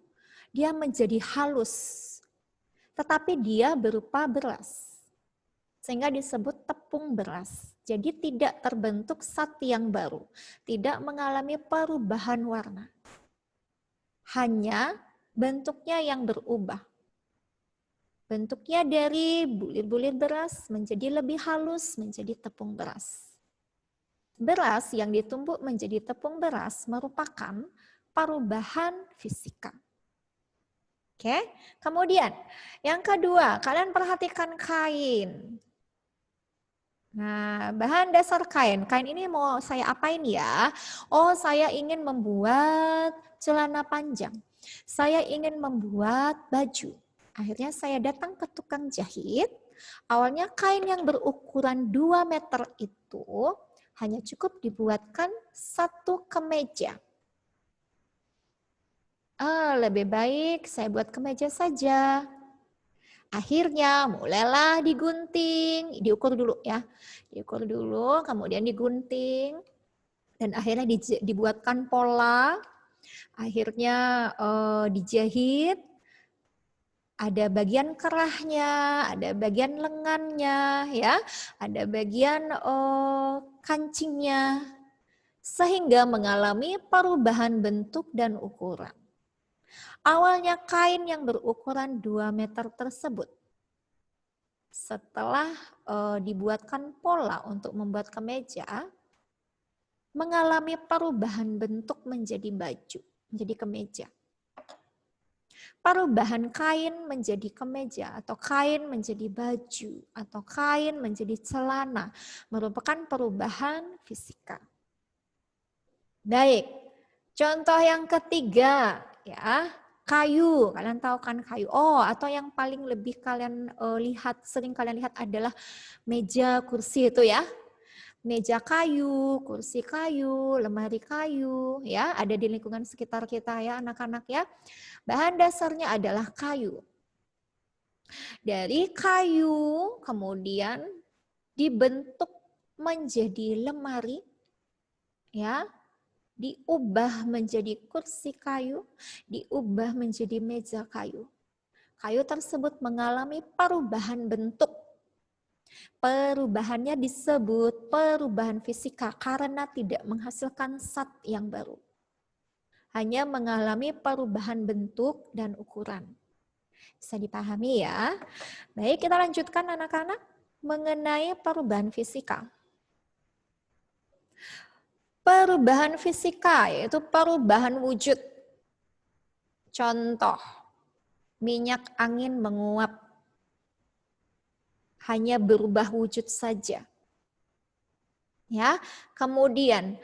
dia menjadi halus, tetapi dia berupa beras, sehingga disebut tepung beras. Jadi tidak terbentuk zat yang baru, tidak mengalami perubahan warna, hanya bentuknya yang berubah. Bentuknya dari bulir-bulir beras menjadi lebih halus, menjadi tepung beras. Beras yang ditumbuk menjadi tepung beras merupakan perubahan fisika. Oke, kemudian yang kedua, kalian perhatikan kain. Nah, bahan dasar kain. Kain ini mau saya apain ya? Oh, saya ingin membuat celana panjang. Saya ingin membuat baju. Akhirnya saya datang ke tukang jahit. Awalnya kain yang berukuran 2 meter itu hanya cukup dibuatkan 1 kemeja. Lebih baik saya buat kemeja saja. Akhirnya mulailah digunting, diukur dulu ya. Diukur dulu, kemudian digunting. Dan akhirnya dibuatkan pola. Akhirnya dijahit. Ada bagian kerahnya, ada bagian lengannya, ya, ada bagian kancingnya. Sehingga mengalami perubahan bentuk dan ukuran. Awalnya kain yang berukuran 2 meter tersebut, setelah dibuatkan pola untuk membuat kemeja, mengalami perubahan bentuk menjadi baju, menjadi kemeja. Perubahan kain menjadi kemeja, atau kain menjadi baju, atau kain menjadi celana, merupakan perubahan fisika. Baik, contoh yang ketiga, ya. Kayu, kalian tahu kan kayu. Oh, atau yang paling lebih kalian sering kalian lihat adalah meja kursi itu ya. Meja kayu, kursi kayu, lemari kayu, ya, ada di lingkungan sekitar kita ya anak-anak ya. Bahan dasarnya adalah kayu. Dari kayu kemudian dibentuk menjadi lemari, ya, diubah menjadi kursi kayu, diubah menjadi meja kayu. Kayu tersebut mengalami perubahan bentuk. Perubahannya disebut perubahan fisika karena tidak menghasilkan zat yang baru. Hanya mengalami perubahan bentuk dan ukuran. Bisa dipahami ya? Baik, kita lanjutkan anak-anak mengenai perubahan fisika. Perubahan fisika yaitu perubahan wujud. Contoh, minyak angin menguap. Hanya berubah wujud saja. Ya, kemudian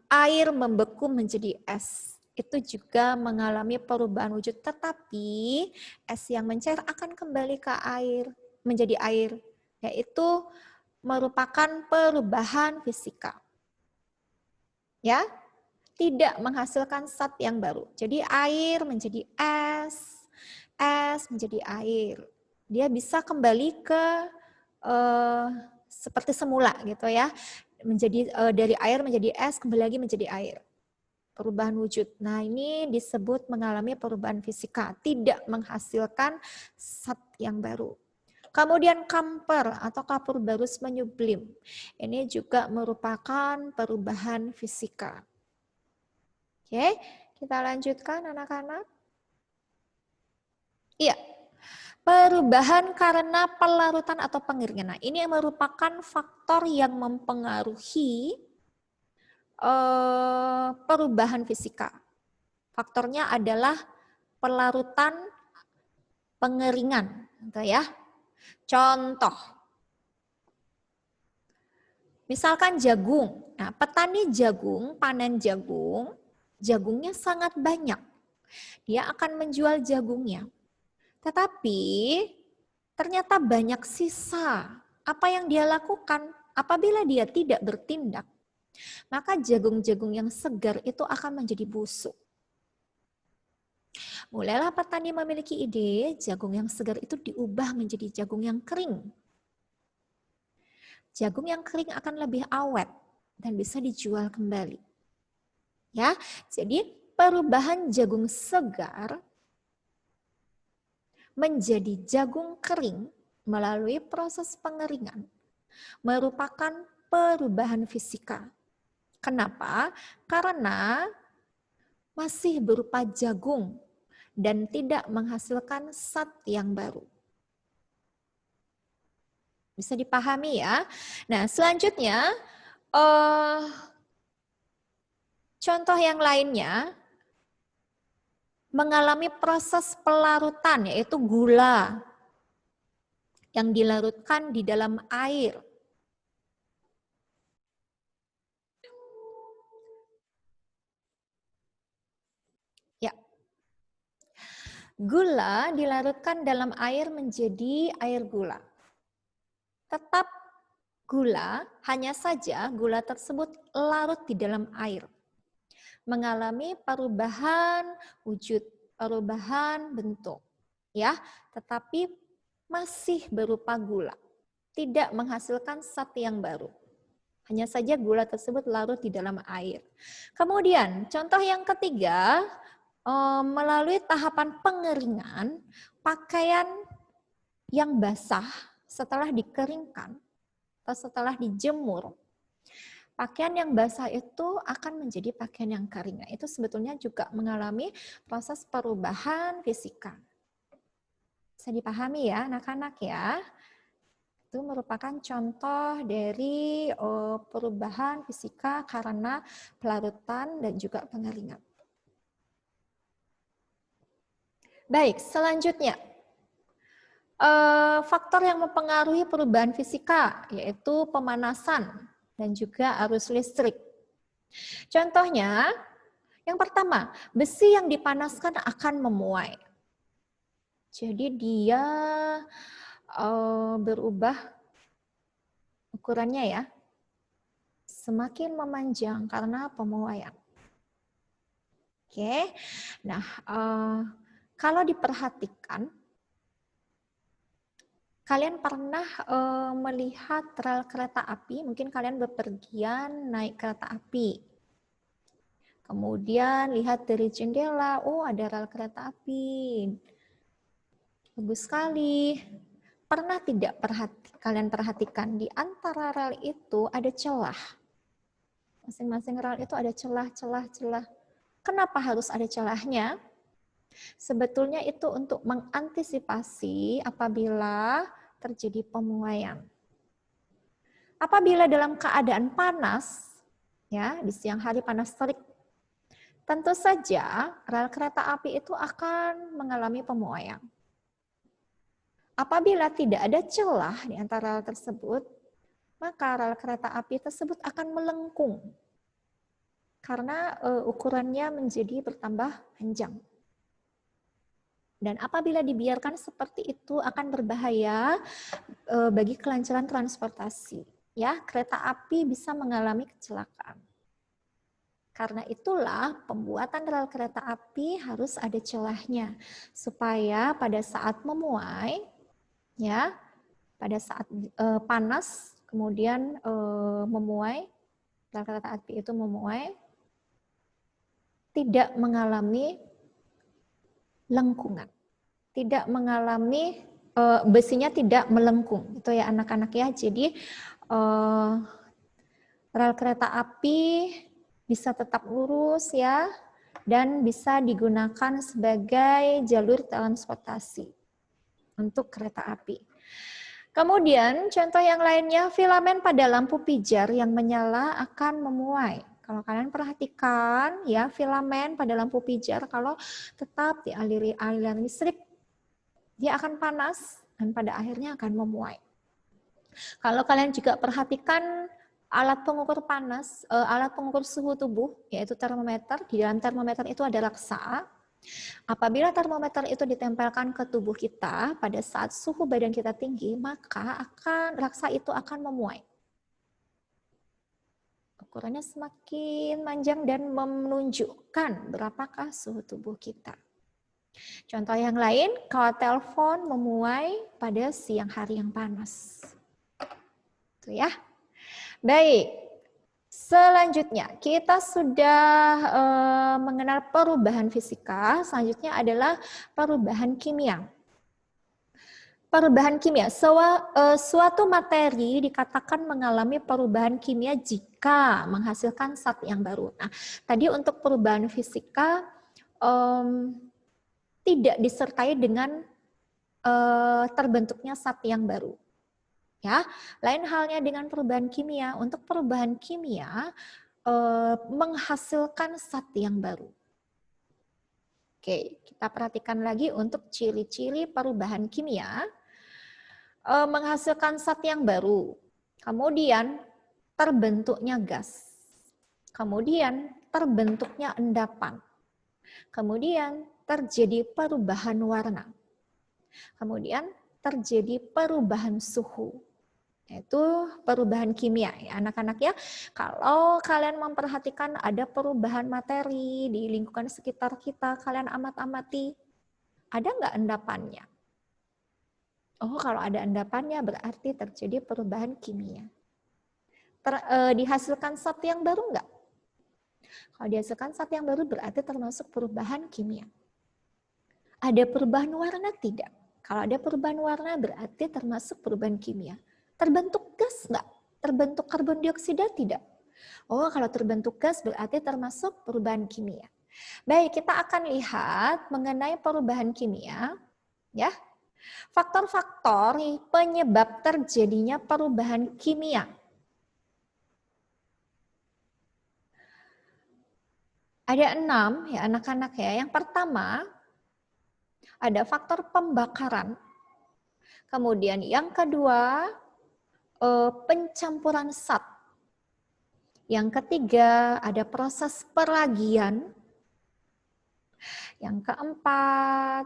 air membeku menjadi es. Itu juga mengalami perubahan wujud, tetapi es yang mencair akan kembali ke air, menjadi air, yaitu merupakan perubahan fisika. Ya, tidak menghasilkan zat yang baru. Jadi air menjadi es, es menjadi air. Dia bisa kembali ke seperti semula gitu ya. Menjadi dari air menjadi es, kembali lagi menjadi air. Perubahan wujud. Nah, ini disebut mengalami perubahan fisika, tidak menghasilkan zat yang baru. Kemudian kamper atau kapur barus menyublim. Ini juga merupakan perubahan fisika. Oke, kita lanjutkan anak-anak. Iya, perubahan karena pelarutan atau pengeringan. Nah, ini merupakan faktor yang mempengaruhi perubahan fisika. Faktornya adalah pelarutan, pengeringan, gitu ya. Contoh, misalkan jagung. Nah, petani jagung, panen jagung, jagungnya sangat banyak. Dia akan menjual jagungnya. Tetapi ternyata banyak sisa. Apa yang dia lakukan? Apabila dia tidak bertindak, maka jagung-jagung yang segar itu akan menjadi busuk. Mulailah petani memiliki ide, jagung yang segar itu diubah menjadi jagung yang kering. Jagung yang kering akan lebih awet dan bisa dijual kembali. Ya, jadi perubahan jagung segar menjadi jagung kering melalui proses pengeringan merupakan perubahan fisika. Kenapa? Karena masih berupa jagung dan tidak menghasilkan zat yang baru. Bisa dipahami ya? Nah, selanjutnya contoh yang lainnya mengalami proses pelarutan, yaitu gula yang dilarutkan di dalam air. Ya. Gula dilarutkan dalam air menjadi air gula. Tetap gula, hanya saja gula tersebut larut di dalam air. Mengalami perubahan wujud, perubahan bentuk. Ya, tetapi masih berupa gula. Tidak menghasilkan zat yang baru. Hanya saja gula tersebut larut di dalam air. Kemudian, contoh yang ketiga, melalui tahapan pengeringan, pakaian yang basah setelah dikeringkan atau setelah dijemur, pakaian yang basah itu akan menjadi pakaian yang kering. Nah, itu sebetulnya juga mengalami proses perubahan fisika. Bisa dipahami ya anak-anak ya? Itu merupakan contoh dari perubahan fisika karena pelarutan dan juga pengeringan. Baik, selanjutnya. Faktor yang mempengaruhi perubahan fisika yaitu pemanasan dan juga arus listrik. Contohnya, yang pertama, besi yang dipanaskan akan memuai. Jadi dia berubah ukurannya ya, semakin memanjang karena pemuaian. Oke, nah kalau diperhatikan Kalian pernah melihat rel kereta api? Mungkin kalian bepergian naik kereta api. Kemudian lihat dari jendela, oh ada rel kereta api. Bagus sekali. Pernah tidak kalian perhatikan di antara rel itu ada celah? Masing-masing rel itu ada celah. Kenapa harus ada celahnya? Sebetulnya itu untuk mengantisipasi apabila terjadi pemuaian. Apabila dalam keadaan panas, ya di siang hari panas terik, tentu saja rel kereta api itu akan mengalami pemuaian. Apabila tidak ada celah di antara rel tersebut, maka rel kereta api tersebut akan melengkung karena ukurannya menjadi bertambah panjang. Dan apabila dibiarkan seperti itu akan berbahaya bagi kelancaran transportasi. Ya, kereta api bisa mengalami kecelakaan. Karena itulah pembuatan rel kereta api harus ada celahnya supaya pada saat memuai, ya, pada saat panas kemudian memuai, rel kereta api itu memuai, tidak mengalami lengkungan, tidak mengalami besinya tidak melengkung, itu ya anak-anak ya. Jadi rel kereta api bisa tetap lurus ya dan bisa digunakan sebagai jalur transportasi untuk kereta api. Kemudian contoh yang lainnya, filamen pada lampu pijar yang menyala akan memuai. Kalau kalian perhatikan ya, filamen pada lampu pijar kalau tetap dialiri aliran listrik, dia akan panas dan pada akhirnya akan memuai. Kalau kalian juga perhatikan alat pengukur panas, alat pengukur suhu tubuh, yaitu termometer, di dalam termometer itu ada raksa. Apabila termometer itu ditempelkan ke tubuh kita pada saat suhu badan kita tinggi, maka raksa itu akan memuai. Ukurannya semakin panjang dan menunjukkan berapakah suhu tubuh kita. Contoh yang lain, kawat telepon memuai pada siang hari yang panas. Itu ya. Baik, selanjutnya kita sudah mengenal perubahan fisika, selanjutnya adalah perubahan kimia. Perubahan kimia, suatu materi dikatakan mengalami perubahan kimia jika menghasilkan zat yang baru. Nah, tadi untuk perubahan fisika tidak disertai dengan terbentuknya zat yang baru. Ya, lain halnya dengan perubahan kimia. Untuk perubahan kimia menghasilkan zat yang baru. Oke, kita perhatikan lagi untuk ciri-ciri perubahan kimia. Menghasilkan zat yang baru, kemudian terbentuknya gas, kemudian terbentuknya endapan, kemudian terjadi perubahan warna, kemudian terjadi perubahan suhu. Itu perubahan kimia ya anak-anak ya. Kalau kalian memperhatikan ada perubahan materi di lingkungan sekitar kita, kalian amat-amati, ada nggak endapannya? Oh, kalau ada endapannya berarti terjadi perubahan kimia. Dihasilkan zat yang baru enggak? Kalau dihasilkan zat yang baru berarti termasuk perubahan kimia. Ada perubahan warna tidak? Kalau ada perubahan warna berarti termasuk perubahan kimia. Terbentuk gas enggak? Terbentuk karbon dioksida tidak? Oh, kalau terbentuk gas berarti termasuk perubahan kimia. Baik, kita akan lihat mengenai perubahan kimia, ya. Faktor-faktor penyebab terjadinya perubahan kimia. Ada 6 ya anak-anak ya. Yang pertama ada faktor pembakaran. Kemudian yang kedua pencampuran zat. Yang ketiga ada proses peragian. Yang keempat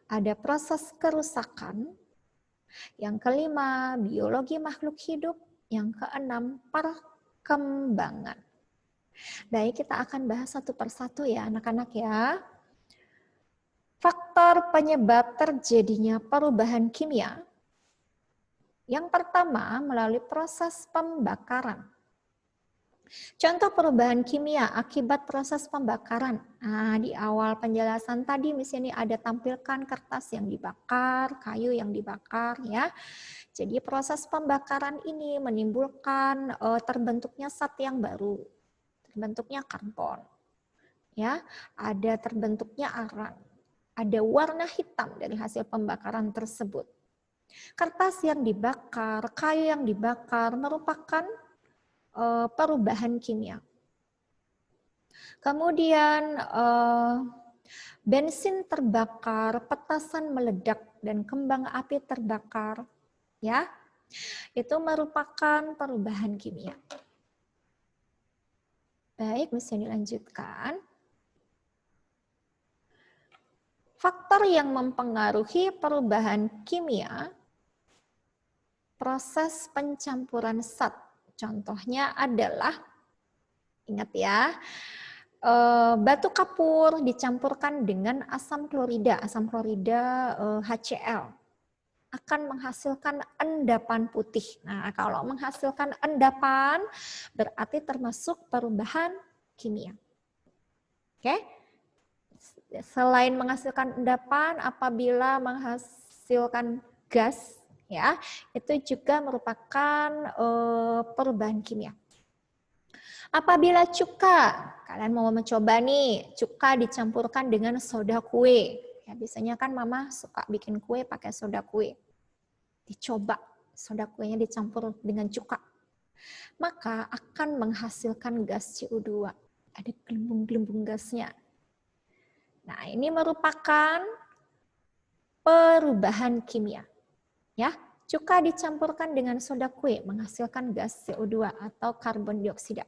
ada proses kerusakan. Yang kelima, biologi makhluk hidup. Yang keenam, perkembangan. Baik, kita akan bahas satu persatu ya anak-anak ya. Faktor penyebab terjadinya perubahan kimia. Yang pertama, melalui proses pembakaran. Contoh perubahan kimia akibat proses pembakaran. Nah, di awal penjelasan tadi misalnya ada tampilkan kertas yang dibakar, kayu yang dibakar ya. Jadi proses pembakaran ini menimbulkan terbentuknya zat yang baru. Terbentuknya karbon. Ya, ada terbentuknya arang. Ada warna hitam dari hasil pembakaran tersebut. Kertas yang dibakar, kayu yang dibakar merupakan perubahan kimia. Kemudian bensin terbakar, petasan meledak, dan kembang api terbakar, ya, itu merupakan perubahan kimia. Baik, bisa dilanjutkan. Faktor yang mempengaruhi perubahan kimia, proses pencampuran zat. Contohnya adalah, ingat ya, batu kapur dicampurkan dengan asam klorida HCl akan menghasilkan endapan putih. Nah, kalau menghasilkan endapan berarti termasuk perubahan kimia. Oke? Selain menghasilkan endapan, apabila menghasilkan gas, ya, itu juga merupakan perubahan kimia. Apabila cuka, kalian mau mencoba nih, cuka dicampurkan dengan soda kue. Ya, biasanya kan mama suka bikin kue pakai soda kue. Dicoba soda kuenya dicampur dengan cuka. Maka akan menghasilkan gas CO2. Ada gelembung-gelembung gasnya. Nah, ini merupakan perubahan kimia. Ya, cuka dicampurkan dengan soda kue menghasilkan gas CO2 atau karbon dioksida.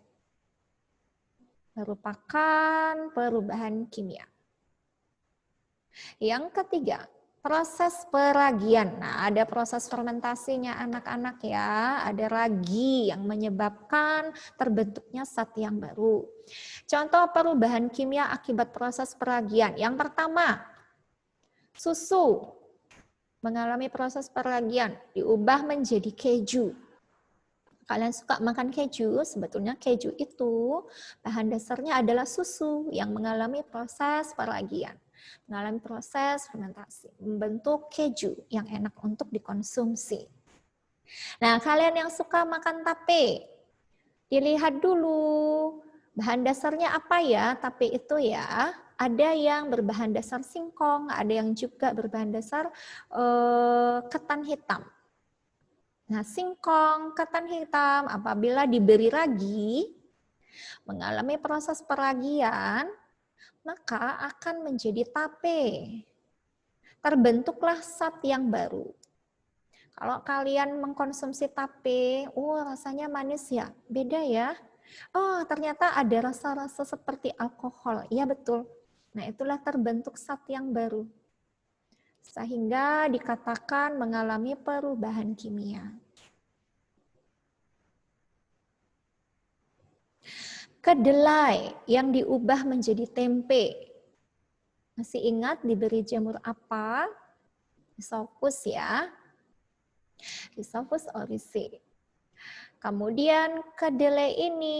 Merupakan perubahan kimia. Yang ketiga, proses peragian. Nah, ada proses fermentasinya anak-anak ya. Ada ragi yang menyebabkan terbentuknya zat yang baru. Contoh perubahan kimia akibat proses peragian. Yang pertama, susu mengalami proses peragian, diubah menjadi keju. Kalian suka makan keju, sebetulnya keju itu bahan dasarnya adalah susu yang mengalami proses peragian, mengalami proses fermentasi, membentuk keju yang enak untuk dikonsumsi. Nah, kalian yang suka makan tape, dilihat dulu bahan dasarnya apa ya tape itu ya. Ada yang berbahan dasar singkong, ada yang juga berbahan dasar ketan hitam. Nah, singkong, ketan hitam apabila diberi ragi, mengalami proses peragian, maka akan menjadi tape. Terbentuklah zat yang baru. Kalau kalian mengkonsumsi tape, rasanya manis ya, beda ya. Oh, ternyata ada rasa-rasa seperti alkohol. Iya betul. Nah, itulah terbentuk zat yang baru. Sehingga dikatakan mengalami perubahan kimia. Kedelai yang diubah menjadi tempe. Masih ingat diberi jamur apa? Rhizopus ya. Rhizopus oryzae. Kemudian kedelai ini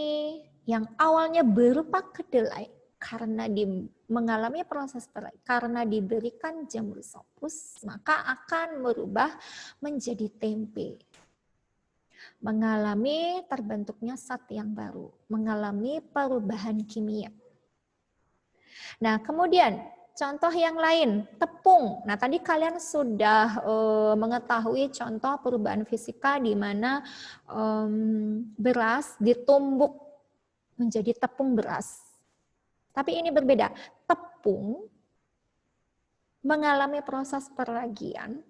yang awalnya berupa kedelai karena mengalami proses karena diberikan jamur rhizopus, maka akan berubah menjadi tempe. Mengalami terbentuknya zat yang baru, mengalami perubahan kimia. Nah, kemudian contoh yang lain, tepung. Nah, tadi kalian sudah mengetahui contoh perubahan fisika di mana beras ditumbuk menjadi tepung beras. Tapi ini berbeda. Tepung mengalami proses peragian,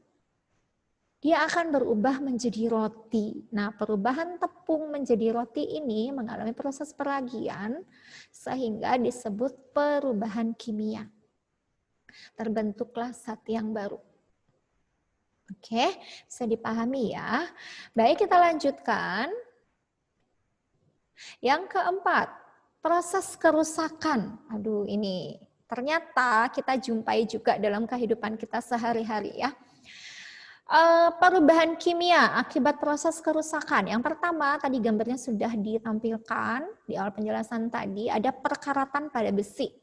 dia akan berubah menjadi roti. Nah, perubahan tepung menjadi roti ini mengalami proses peragian sehingga disebut perubahan kimia. Terbentuklah zat yang baru. Oke, bisa dipahami ya. Baik, kita lanjutkan. Yang keempat, proses kerusakan. Aduh, ini ternyata kita jumpai juga dalam kehidupan kita sehari-hari ya. Perubahan kimia akibat proses kerusakan. Yang pertama, tadi gambarnya sudah ditampilkan di awal penjelasan tadi, ada perkaratan pada besi.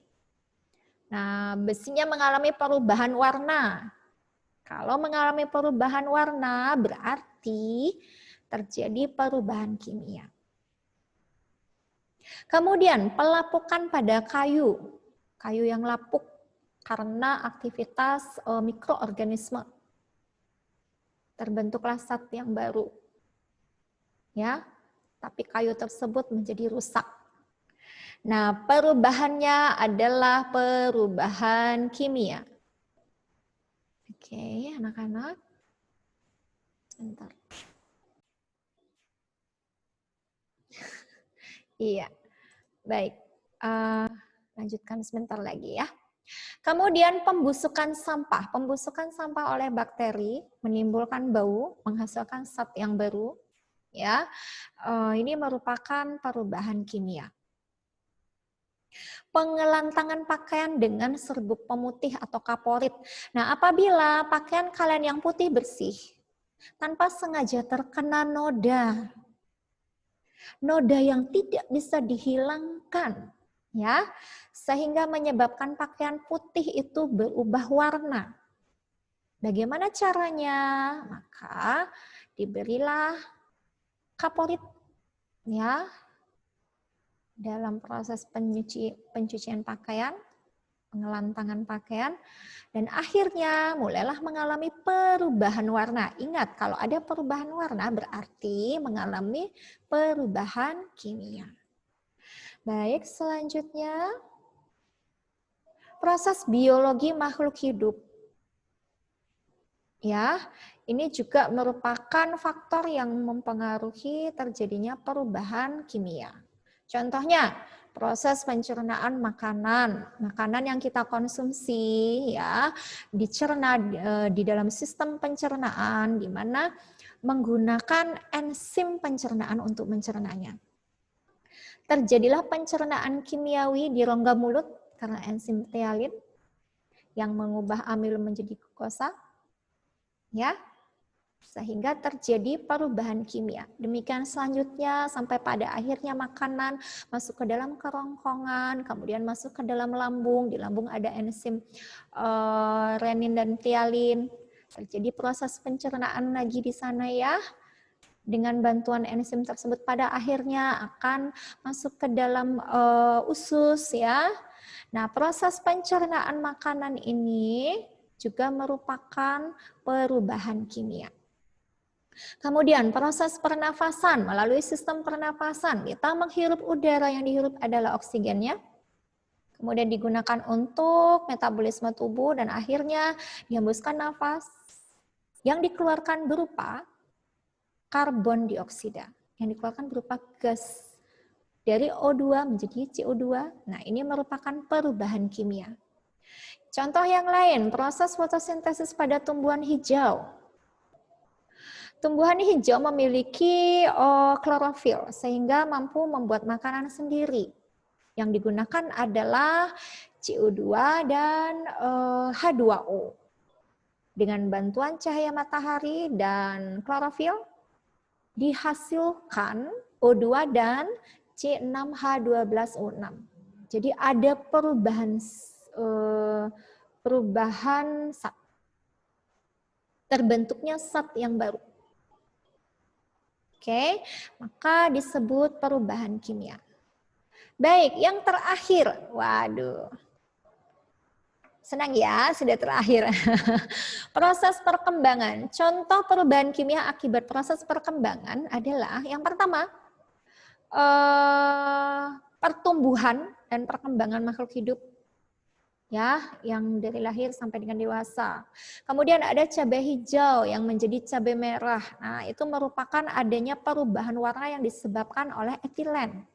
Nah, besinya mengalami perubahan warna. Kalau mengalami perubahan warna, berarti terjadi perubahan kimia. Kemudian, pelapukan pada kayu. Kayu yang lapuk karena aktivitas mikroorganisme. Terbentuklah zat yang baru. Ya, tapi kayu tersebut menjadi rusak. Nah, perubahannya adalah perubahan kimia. Oke, anak-anak. Sebentar. Iya, baik. Lanjutkan sebentar lagi ya. Kemudian pembusukan sampah. Pembusukan sampah oleh bakteri menimbulkan bau, menghasilkan zat yang baru. Ya, ini merupakan perubahan kimia. Pengelantangan pakaian dengan serbuk pemutih atau kaporit. Nah, apabila pakaian kalian yang putih bersih, tanpa sengaja terkena noda, noda yang tidak bisa dihilangkan, ya, sehingga menyebabkan pakaian putih itu berubah warna. Bagaimana caranya? Maka diberilah kaporit, ya, dalam proses pencucian pakaian, pengelantangan pakaian, dan akhirnya mulailah mengalami perubahan warna. Ingat, kalau ada perubahan warna berarti mengalami perubahan kimia. Baik, selanjutnya proses biologi makhluk hidup. Ya, ini juga merupakan faktor yang mempengaruhi terjadinya perubahan kimia. Contohnya, proses pencernaan makanan. Makanan yang kita konsumsi ya dicerna di dalam sistem pencernaan di mana menggunakan enzim pencernaan untuk mencernanya. Terjadilah pencernaan kimiawi di rongga mulut karena enzim ptyalin yang mengubah amil menjadi glukosa, ya, sehingga terjadi perubahan kimia. Demikian selanjutnya sampai pada akhirnya makanan masuk ke dalam kerongkongan, kemudian masuk ke dalam lambung. Di lambung ada enzim renin dan ptyalin. Terjadi proses pencernaan lagi di sana ya. Dengan bantuan enzim tersebut pada akhirnya akan masuk ke dalam usus ya. Nah, proses pencernaan makanan ini juga merupakan perubahan kimia. Kemudian proses pernafasan, melalui sistem pernafasan kita menghirup udara, yang dihirup adalah oksigennya. Kemudian digunakan untuk metabolisme tubuh dan akhirnya dihembuskan nafas yang dikeluarkan berupa karbon dioksida, yang dikeluarkan berupa gas dari O2 menjadi CO2. Nah, ini merupakan perubahan kimia. Contoh yang lain, proses fotosintesis pada tumbuhan hijau. Tumbuhan hijau memiliki klorofil sehingga mampu membuat makanan sendiri. Yang digunakan adalah CO2 dan H2O. Dengan bantuan cahaya matahari dan klorofil, dihasilkan O2 dan C6H12O6. Jadi ada perubahan zat. Terbentuknya zat yang baru. Oke, maka disebut perubahan kimia. Baik, yang terakhir. Waduh. Senang ya, sudah terakhir. Proses perkembangan. Contoh perubahan kimia akibat proses perkembangan adalah yang pertama, pertumbuhan dan perkembangan makhluk hidup. Ya, yang dari lahir sampai dengan dewasa. Kemudian ada cabai hijau yang menjadi cabai merah. Nah, itu merupakan adanya perubahan warna yang disebabkan oleh etilen.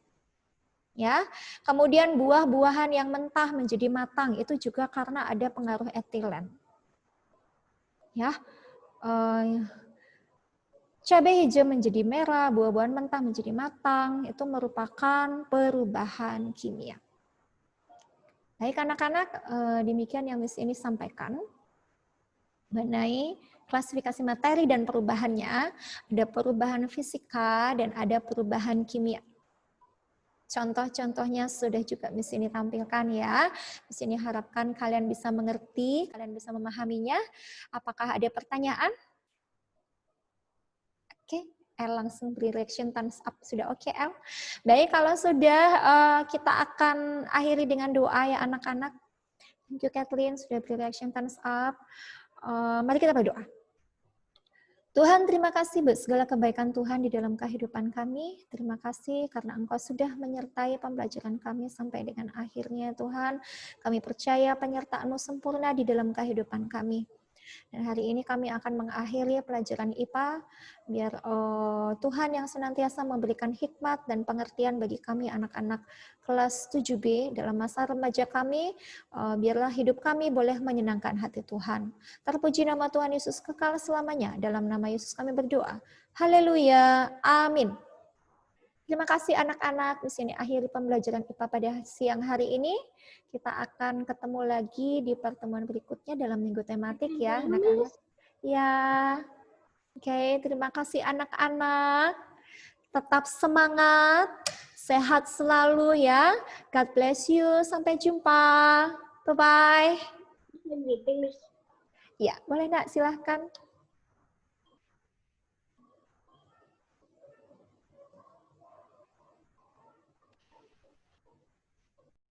Ya, kemudian buah-buahan yang mentah menjadi matang itu juga karena ada pengaruh etilen. Ya, cabai hijau menjadi merah, buah-buahan mentah menjadi matang itu merupakan perubahan kimia. Baik anak-anak, demikian yang Miss ini sampaikan mengenai klasifikasi materi dan perubahannya. Ada perubahan fisika dan ada perubahan kimia. Contoh-contohnya sudah juga di sini tampilkan ya. Di sini harapkan kalian bisa mengerti, kalian bisa memahaminya. Apakah ada pertanyaan? Oke, L langsung beri reaction thumbs up. Sudah oke, L? Baik, kalau sudah kita akan akhiri dengan doa ya anak-anak. Thank you, Kathleen, sudah beri reaction thumbs up. Mari kita berdoa. Tuhan, terima kasih buat segala kebaikan Tuhan di dalam kehidupan kami. Terima kasih karena Engkau sudah menyertai pembelajaran kami sampai dengan akhirnya Tuhan. Kami percaya penyertaan-Mu sempurna di dalam kehidupan kami. Dan hari ini kami akan mengakhiri pelajaran IPA, biar Tuhan yang senantiasa memberikan hikmat dan pengertian bagi kami anak-anak kelas 7B dalam masa remaja kami, biarlah hidup kami boleh menyenangkan hati Tuhan. Terpuji nama Tuhan Yesus kekal selamanya, dalam nama Yesus kami berdoa. Haleluya, amin. Terima kasih anak-anak, di sini akhiri pembelajaran IPA pada siang hari ini. Kita akan ketemu lagi di pertemuan berikutnya dalam minggu tematik ya anak-anak. Ya, oke, terima kasih anak-anak. Tetap semangat, sehat selalu ya. God bless you, sampai jumpa. Bye-bye. Ya, boleh Nak, silahkan.